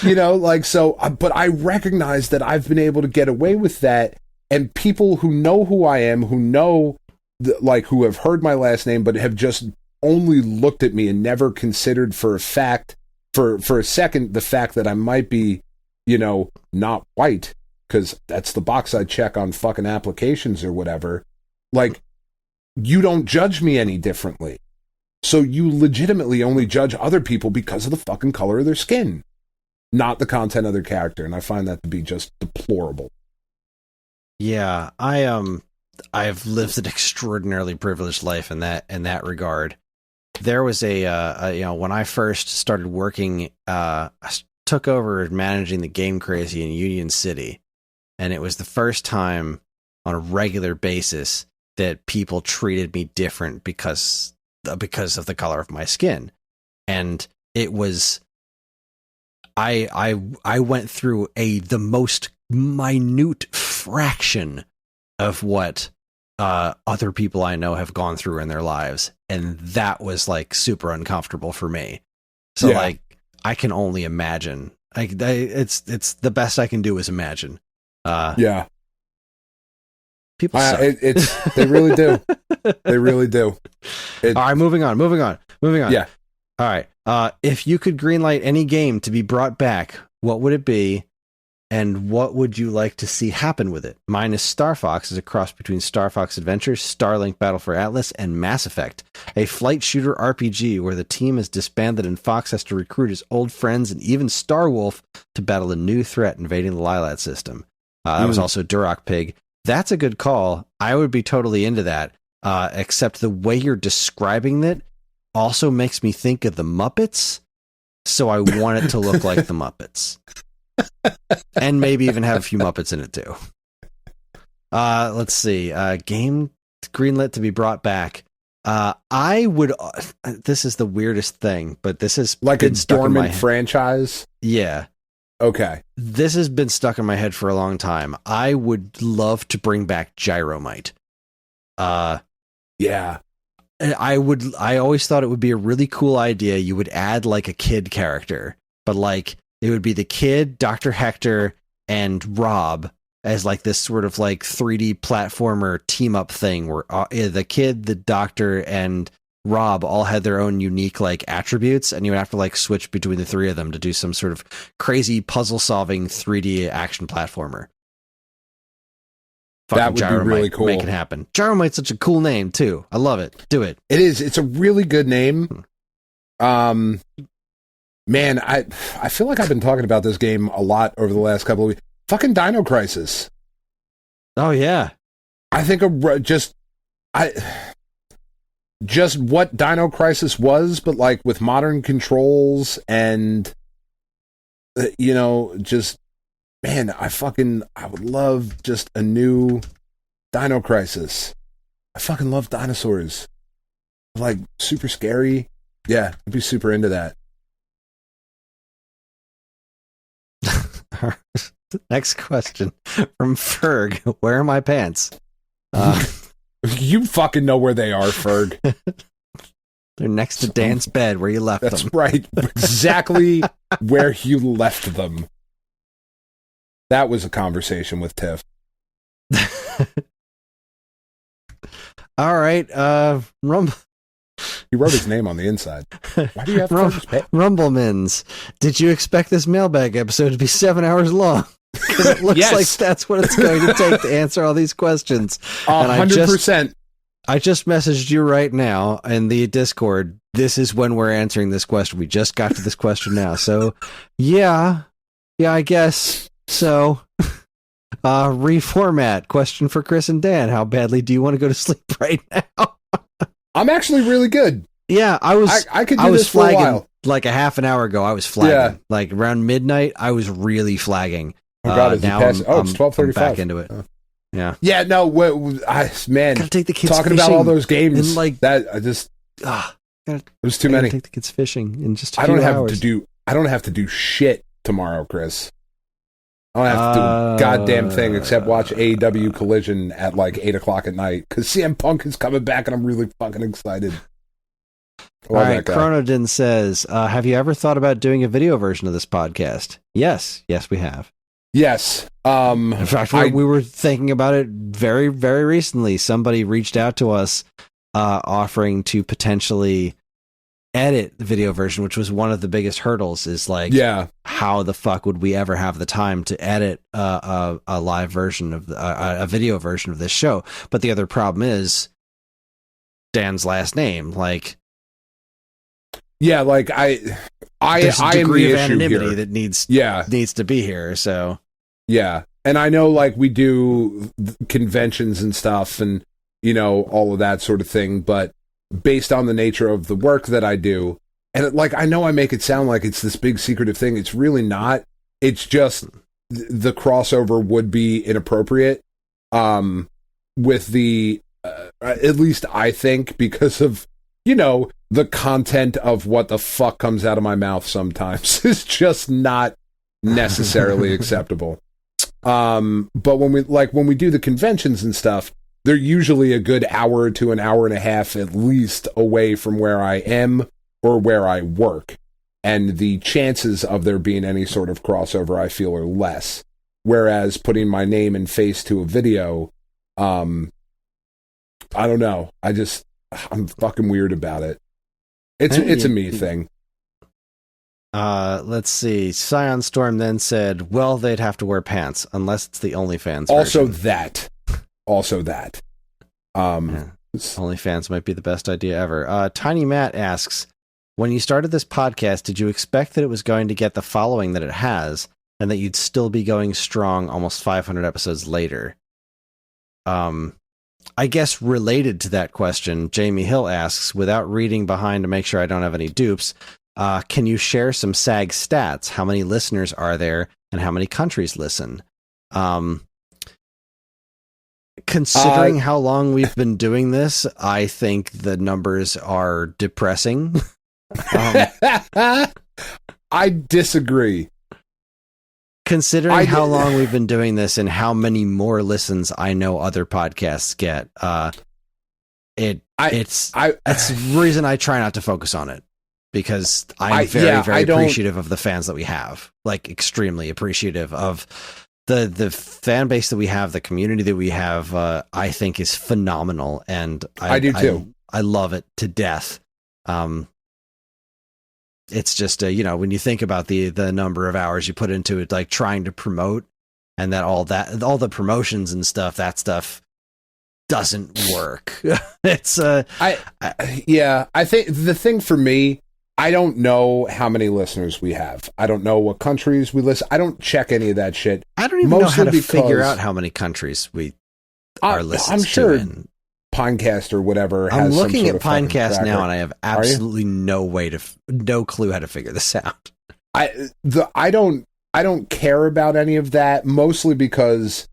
you know, like, so, but I recognize that I've been able to get away with that. And people who know who I am, who know, like, who have heard my last name, but have just only looked at me and never considered for a fact, for a second, the fact that I might be, you know, not white, because that's the box I check on fucking applications or whatever. Like, you don't judge me any differently. So you legitimately only judge other people because of the fucking color of their skin, not the content of their character. And I find that to be just deplorable. Yeah, I've lived an extraordinarily privileged life in that regard. There was a you know, when I first started working, I took over managing the Game Crazy in Union City, and it was the first time on a regular basis that people treated me different because of the color of my skin. And it was, I went through the most minute fraction of what other people I know have gone through in their lives, and that was like super uncomfortable for me. So yeah. Like, I can only imagine. It's the best I can do is imagine. Yeah. People suck. They really do. They really do. All right, moving on. Yeah. All right. If you could greenlight any game to be brought back, what would it be? And what would you like to see happen with it? Mine is Star Fox, is a cross between Star Fox Adventures, Starlink Battle for Atlas, and Mass Effect, a flight shooter RPG where the team is disbanded and Fox has to recruit his old friends and even Starwolf to battle a new threat invading the Lilat system. That was also Duroc Pig. That's a good call. I would be totally into that, except the way you're describing it also makes me think of the Muppets, so I want it to look like the Muppets. And maybe even have a few Muppets in it too. Let's see. Game greenlit to be brought back. I would. This is the weirdest thing, but this is like a dormant franchise. Yeah. Okay. This has been stuck in my head for a long time. I would love to bring back Gyromite. Yeah. I always thought it would be a really cool idea. You would add like a kid character, but like it would be the kid, Dr. Hector, and Rob as like this sort of like 3D platformer team up thing where the kid, the doctor, and Rob all had their own unique like attributes, and you would have to like switch between the three of them to do some sort of crazy puzzle solving 3D action platformer. That would be really cool. Make it happen. Gyromite's such a cool name too. I love it. Do it. It is. It's a really good name. Man, I feel like I've been talking about this game a lot over the last couple of weeks. Fucking Dino Crisis. Oh yeah. I think just what Dino Crisis was, but like with modern controls and you know, just man, I would love just a new Dino Crisis. I fucking love dinosaurs. Like super scary. Yeah, I'd be super into that. Next question from Ferg. Where are my pants? You fucking know where they are, Ferg. They're next to Dan's bed where you left them. That's right. Exactly where you left them. That was a conversation with Tiff. All right. He wrote his name on the inside. Why do you have Rumblemans? Did you expect this mailbag episode to be 7 hours long? Because it looks yes. like that's what it's going to take to answer all these questions. 100%. I just messaged you right now in the Discord. This is when we're answering this question. We just got to this question now. So, yeah, I guess so. Reformat. Question for Chris and Dan. How badly do you want to go to sleep right now? I'm actually really good. Yeah, I could do this for a while. Like a half an hour ago, I was flagging. Yeah. Like around midnight, I was really flagging. Oh God, now it's 12:35. Back into it. Yeah. Yeah. No. Man, gotta take the kids talking fishing about all those games and like that. I just it was too many. Take the kids fishing in just. I don't have to do shit tomorrow, Chris. I don't have to do a goddamn thing except watch AEW Collision at like 8:00 at night because CM Punk is coming back and I'm really fucking excited. All right, Chronodin says, have you ever thought about doing a video version of this podcast? Yes, we have. Yes. In fact, we were thinking about it very, very recently. Somebody reached out to us offering to potentially edit the video version, which was one of the biggest hurdles, is like, how the fuck would we ever have the time to edit a live version of a video version of this show? But the other problem is Dan's last name. Like, yeah, like I am degree the of issue anonymity here. that needs to be here. So yeah, and I know like we do conventions and stuff, and you know all of that sort of thing. But based on the nature of the work that I do, and like I know I make it sound like it's this big secretive thing. It's really not. It's just the crossover would be inappropriate. With the at least I think because of the content of what the fuck comes out of my mouth sometimes is just not necessarily acceptable. But when we do the conventions and stuff, they're usually a good hour to an hour and a half at least away from where I am or where I work. And the chances of there being any sort of crossover, I feel, are less. Whereas putting my name and face to a video, I don't know. I'm fucking weird about it. It's a me thing. Let's see. Scion Storm then said, well, they'd have to wear pants unless it's the OnlyFans also version. Also that. OnlyFans might be the best idea ever. Tiny Matt asks, when you started this podcast, did you expect that it was going to get the following that it has and that you'd still be going strong almost 500 episodes later? I guess related to that question, Jamie Hill asks, without reading behind to make sure I don't have any dupes, can you share some SAG stats? How many listeners are there and how many countries listen? Considering how long we've been doing this, I think the numbers are depressing. I disagree. Considering how long we've been doing this and how many more listens I know other podcasts get, it's the reason I try not to focus on it, because I'm very appreciative of the fans that we have, like extremely appreciative of the fan base that we have, the community that we have. I think is phenomenal, and I do too. I love it to death. It's just, when you think about the number of hours you put into it, like trying to promote, and all the promotions and stuff, that stuff doesn't work. It's I think the thing for me, I don't know how many listeners we have. I don't know what countries we listen. I don't check any of that shit. I don't even know how to figure out how many countries we are listening I'm sure to. Pinecast or whatever. I'm looking at Pinecast now, and I have absolutely no clue how to figure this out. I don't care about any of that, mostly because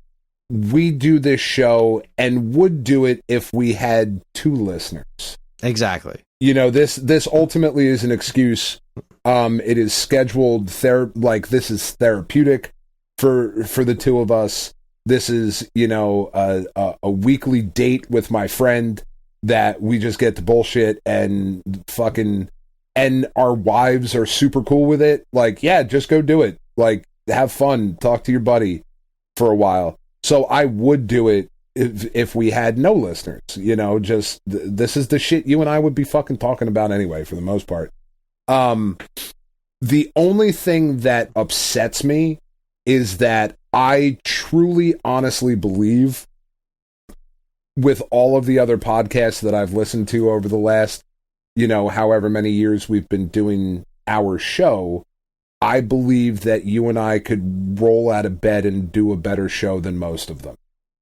we do this show and would do it if we had 2 listeners. Exactly. This ultimately is an excuse. It is scheduled. This is therapeutic for the 2 of us. This is, a weekly date with my friend that we just get to bullshit and fucking, and our wives are super cool with it. Like, yeah, just go do it. Like, have fun. Talk to your buddy for a while. So I would do it if we had no listeners, just this is the shit you and I would be fucking talking about anyway, for the most part. The only thing that upsets me is that I truly, honestly believe, with all of the other podcasts that I've listened to over the last, however many years we've been doing our show, I believe that you and I could roll out of bed and do a better show than most of them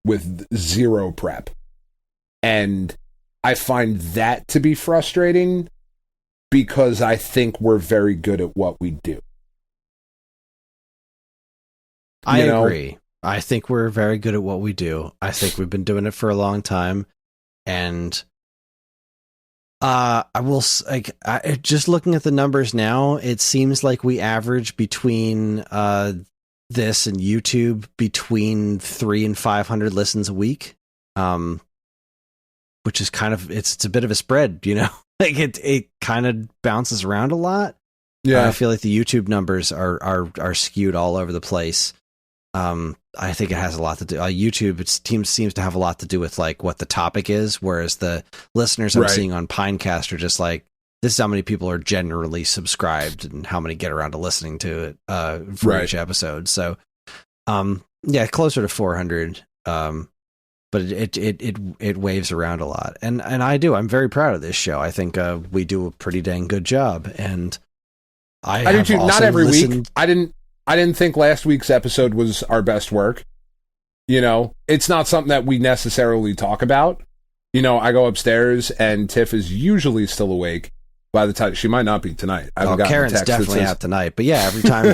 with zero prep. And I find that to be frustrating because I think we're very good at what we do. I agree. I think we're very good at what we do. I think we've been doing it for a long time. And I will, just looking at the numbers now, it seems like we average between this and YouTube between 300 and 500 listens a week, which is kind of, it's a bit of a spread, you know, like it kind of bounces around a lot. Yeah, I feel like the YouTube numbers are skewed all over the place. I think it has a lot to do. YouTube seems to have a lot to do with like what the topic is, whereas the listeners I'm seeing on Pinecast are just like, this is how many people are generally subscribed and how many get around to listening to it for each episode. So, yeah, closer to 400. But it waves around a lot, and I'm very proud of this show. I think we do a pretty dang good job, and I do too. Not every week. I didn't think last week's episode was our best work. You know, it's not something that we necessarily talk about. You know, I go upstairs and Tiff is usually still awake by the time. She might not be tonight. Karen's definitely out tonight, but yeah, every time,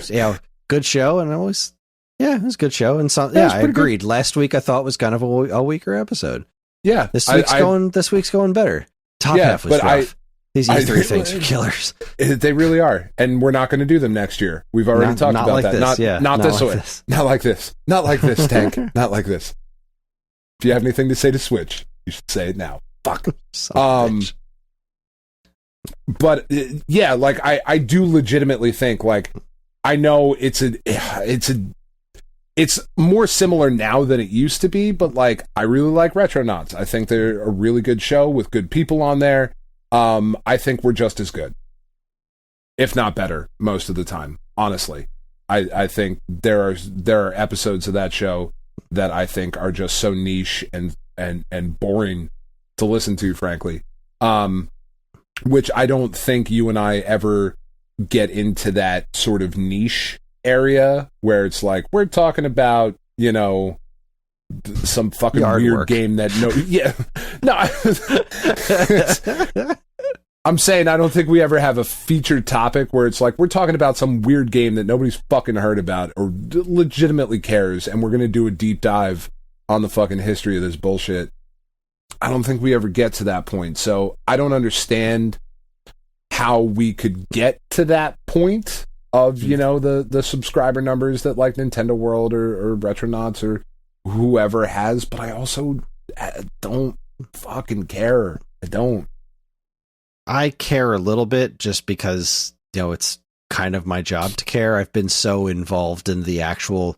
good show, and it was a good show. And I agreed. Good. Last week I thought was kind of a weaker episode. Yeah, this week's going better. Top half was rough. These E3 things are killers. They really are. And we're not going to do them next year. We've already talked about like that. Not this way. Not like this. Not like this, Tank. Not like this. If you have anything to say to Switch, you should say it now. Fuck. But yeah, like I do legitimately think, like, I know it's more similar now than it used to be, but like I really like Retronauts. I think they're a really good show with good people on there. I think we're just as good, if not better, most of the time. Honestly, I think there are episodes of that show that I think are just so niche and boring to listen to, frankly. Which I don't think you and I ever get into that sort of niche area where it's like we're talking about, you know, some fucking weird game that I'm saying I don't think we ever have a featured topic where it's like we're talking about some weird game that nobody's fucking heard about or legitimately cares, and we're gonna do a deep dive on the fucking history of this bullshit. I don't think we ever get to that point, so I don't understand how we could get to that point of, you know, the subscriber numbers that like Nintendo World or Retronauts or whoever has, but I also don't fucking care. I don't. I care a little bit just because, you know, it's kind of my job to care. I've been so involved in the actual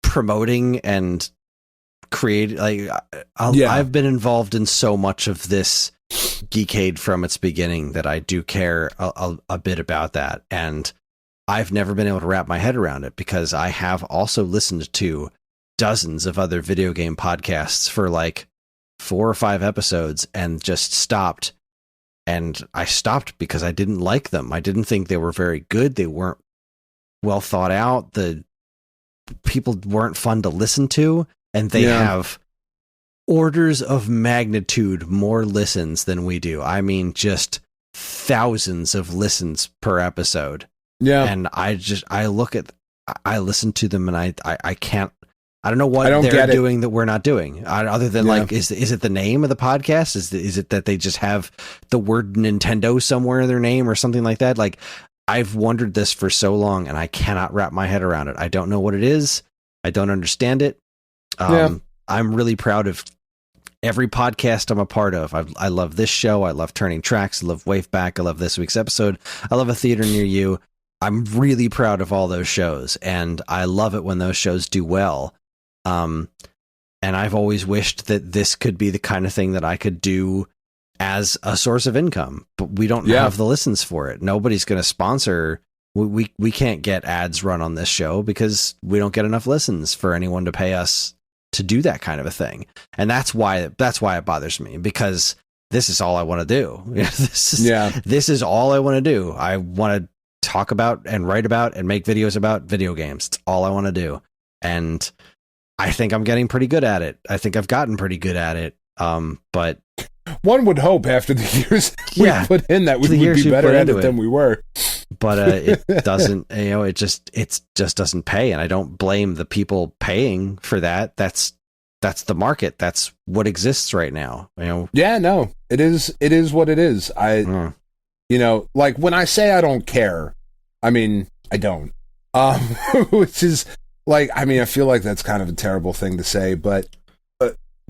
promoting and create, like, I've been involved in so much of this geekade from its beginning that I do care a bit about that. And I've never been able to wrap my head around it because I have also listened to dozens of other video game podcasts for like 4 or 5 episodes and just stopped. And I stopped because I didn't like them. I didn't think they were very good. They weren't well thought out. The people weren't fun to listen to. And they have orders of magnitude more listens than we do. I mean, just thousands of listens per episode. Yeah. And I listen to them and I can't, I don't know what they're doing that we're not doing. Other than like, is it the name of the podcast? Is it that they just have the word Nintendo somewhere in their name or something like that? Like, I've wondered this for so long and I cannot wrap my head around it. I don't know what it is. I don't understand it. I'm really proud of every podcast I'm a part of. I love this show. I love Turning Tracks. I love Wave Back. I love this week's episode. I love A Theater Near You. I'm really proud of all those shows, and I love it when those shows do well. And I've always wished that this could be the kind of thing that I could do as a source of income, but we don't have the listens for it. Nobody's going to sponsor. We can't get ads run on this show because we don't get enough listens for anyone to pay us to do that kind of a thing. And that's why it bothers me, because this is all I want to do. This is all I want to do. I want to talk about and write about and make videos about video games. It's all I want to do. And I think I'm getting pretty good at it. I think I've gotten pretty good at it. But one would hope after the years we put in that we would be better at it than we were. But it doesn't, it just doesn't pay. And I don't blame the people paying for that. That's the market. That's what exists right now. Yeah, no, it is what it is. Like when I say I don't care, I mean, I don't, which is like, I mean, I feel like that's kind of a terrible thing to say, but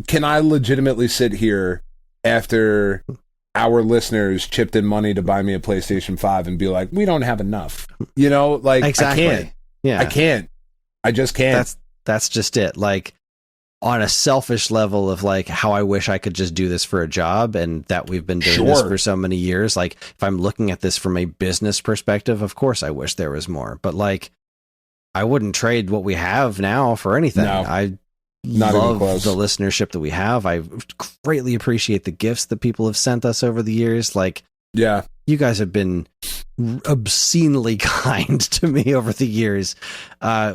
can I legitimately sit here after our listeners chipped in money to buy me a PlayStation 5 and be like, we don't have enough, like exactly. I can't. Yeah. I can't. I just can't. That's just it. Like on a selfish level of like how I wish I could just do this for a job and that we've been doing this for so many years. Like if I'm looking at this from a business perspective, of course I wish there was more, but like I wouldn't trade what we have now for anything. No. I Not love even close. the listenership that we have. I greatly appreciate the gifts that people have sent us over the years. Like, yeah, you guys have been obscenely kind to me over the years,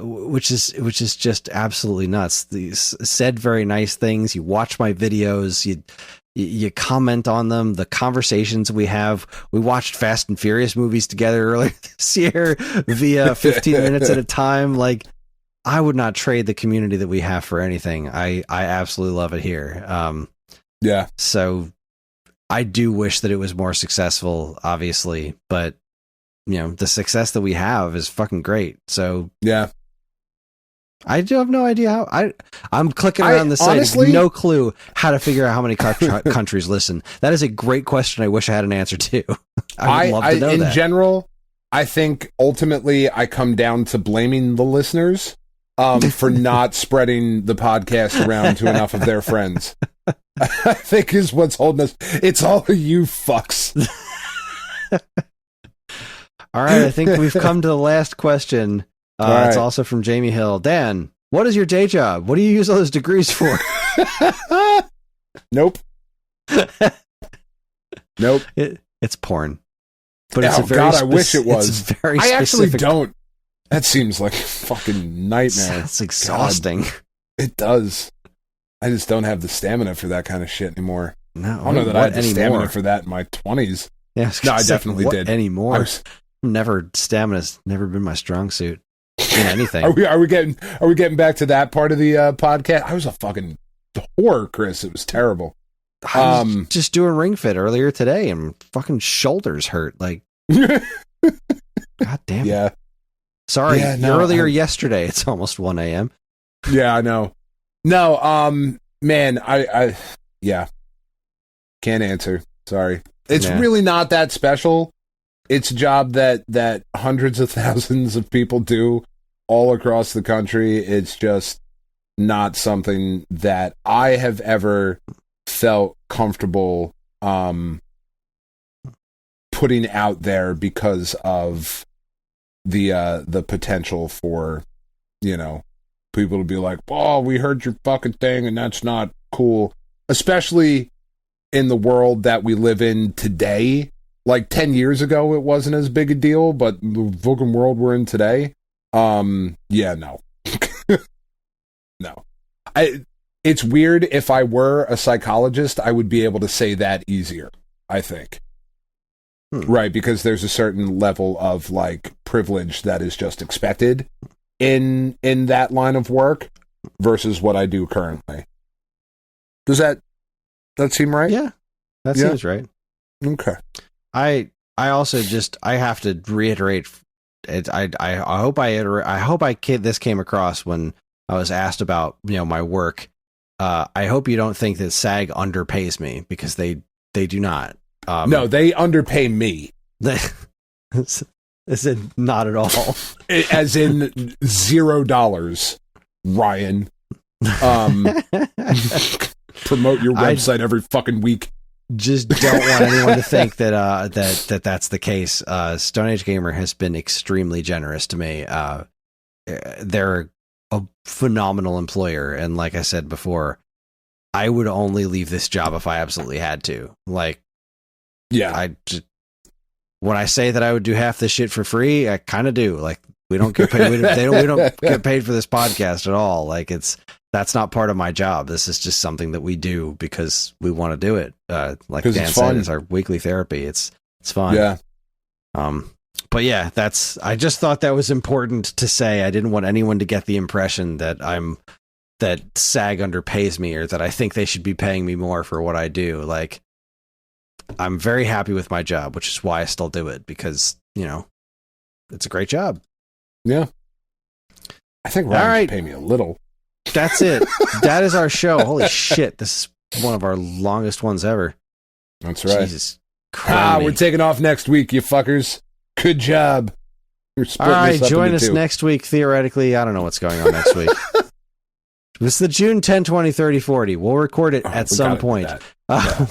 which is just absolutely nuts. These said very nice things. You watch my videos. You comment on them. The conversations we have. We watched Fast and Furious movies together earlier this year via 15 minutes at a time. Like, I would not trade the community that we have for anything. I absolutely love it here. Yeah. So I do wish that it was more successful, obviously, but the success that we have is fucking great. So yeah, I do have no idea how I'm clicking around the site. Honestly, no clue how to figure out how many countries listen. That is a great question. I wish I had an answer to. I would love to know in that. general, I think ultimately I come down to blaming the listeners for not spreading the podcast around to enough of their friends. I think is what's holding us. It's all of you fucks. All right, I think we've come to the last question. Right. It's also from Jamie Hill. Dan, what is your day job? What do you use all those degrees for? Nope. Nope. It's porn. But it's a very God, I wish it was. It's very I actually specific. don't. That seems like a fucking nightmare. That's exhausting. God, it does. I just don't have the stamina for that kind of shit anymore. No, I don't know that I had the stamina for that in my 20s. Yeah, no, I definitely did. Anymore. Stamina's never been my strong suit in anything. Are we getting back to that part of the podcast? I was a fucking whore, Chris. It was terrible. I was just doing Ring Fit earlier today and fucking shoulders hurt. Like, God damn it. Yeah. Sorry, earlier yesterday. It's almost 1 a.m. Yeah, I know. No, man, I can't answer. Sorry. It's really not that special. It's a job that hundreds of thousands of people do all across the country. It's just not something that I have ever felt comfortable putting out there because of the potential for, people to be like, oh, we heard your fucking thing and that's not cool. Especially in the world that we live in today. Like 10 years ago, it wasn't as big a deal, but the fucking world we're in today, no. No. It's weird. If I were a psychologist, I would be able to say that easier, I think. Right, because there's a certain level of like privilege that is just expected in that line of work versus what I do currently. Does that seem right? Yeah, that seems right. Okay. I also I have to reiterate it. I hope this came across when I was asked about my work. I hope you don't think that SAG underpays me, because they do not. No, they underpay me. Is it not at all? As in $0, Ryan. Promote your website every fucking week. Just don't want anyone to think that that's the case. Stone Age Gamer has been extremely generous to me. They're a phenomenal employer, and like I said before, I would only leave this job if I absolutely had to. Like, yeah, when I say that I would do half this shit for free, I kind of do. Like, we don't get paid. We don't get paid for this podcast at all. Like, that's not part of my job. This is just something that we do because we want to do it. Like Dan said, it's our weekly therapy. It's fun. Yeah. But yeah, I just thought that was important to say. I didn't want anyone to get the impression that that SAG underpays me or that I think they should be paying me more for what I do. Like, I'm very happy with my job, which is why I still do it, because, it's a great job. Yeah. I think Ryan should pay me a little. That's it. That is our show. Holy shit. This is one of our longest ones ever. That's right. Jesus Christ. We're taking off next week, you fuckers. Good job. All right, join us next week. Theoretically, I don't know what's going on next week. This is the June 10, 20, 30, 40. We'll record it at some point.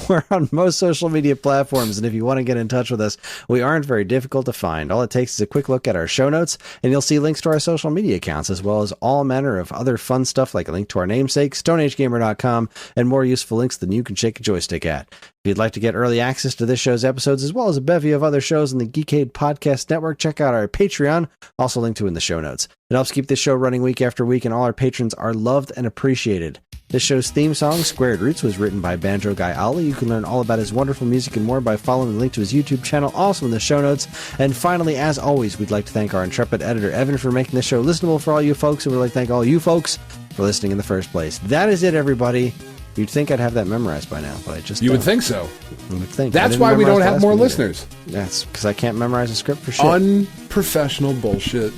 We're on most social media platforms, and if you want to get in touch with us, we aren't very difficult to find. All it takes is a quick look at our show notes, and you'll see links to our social media accounts, as well as all manner of other fun stuff like a link to our namesake, StoneAgeGamer.com, and more useful links than you can shake a joystick at. If you'd like to get early access to this show's episodes, as well as a bevy of other shows in the Geekade Podcast Network, check out our Patreon, also linked to in the show notes. It helps keep this show running week after week, and all our patrons are loved and appreciated. This show's theme song, Squared Roots, was written by Banjo Guy Ali. You can learn all about his wonderful music and more by following the link to his YouTube channel, also in the show notes. And finally, as always, we'd like to thank our intrepid editor, Evan, for making this show listenable for all you folks, and we'd like to thank all you folks for listening in the first place. That is it, everybody. You'd think I'd have that memorized by now, but I just You don't. would think so. You would think. That's why we don't have more listeners. That's because I can't memorize a script for shit. Unprofessional bullshit.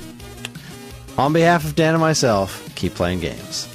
On behalf of Dan and myself, keep playing games.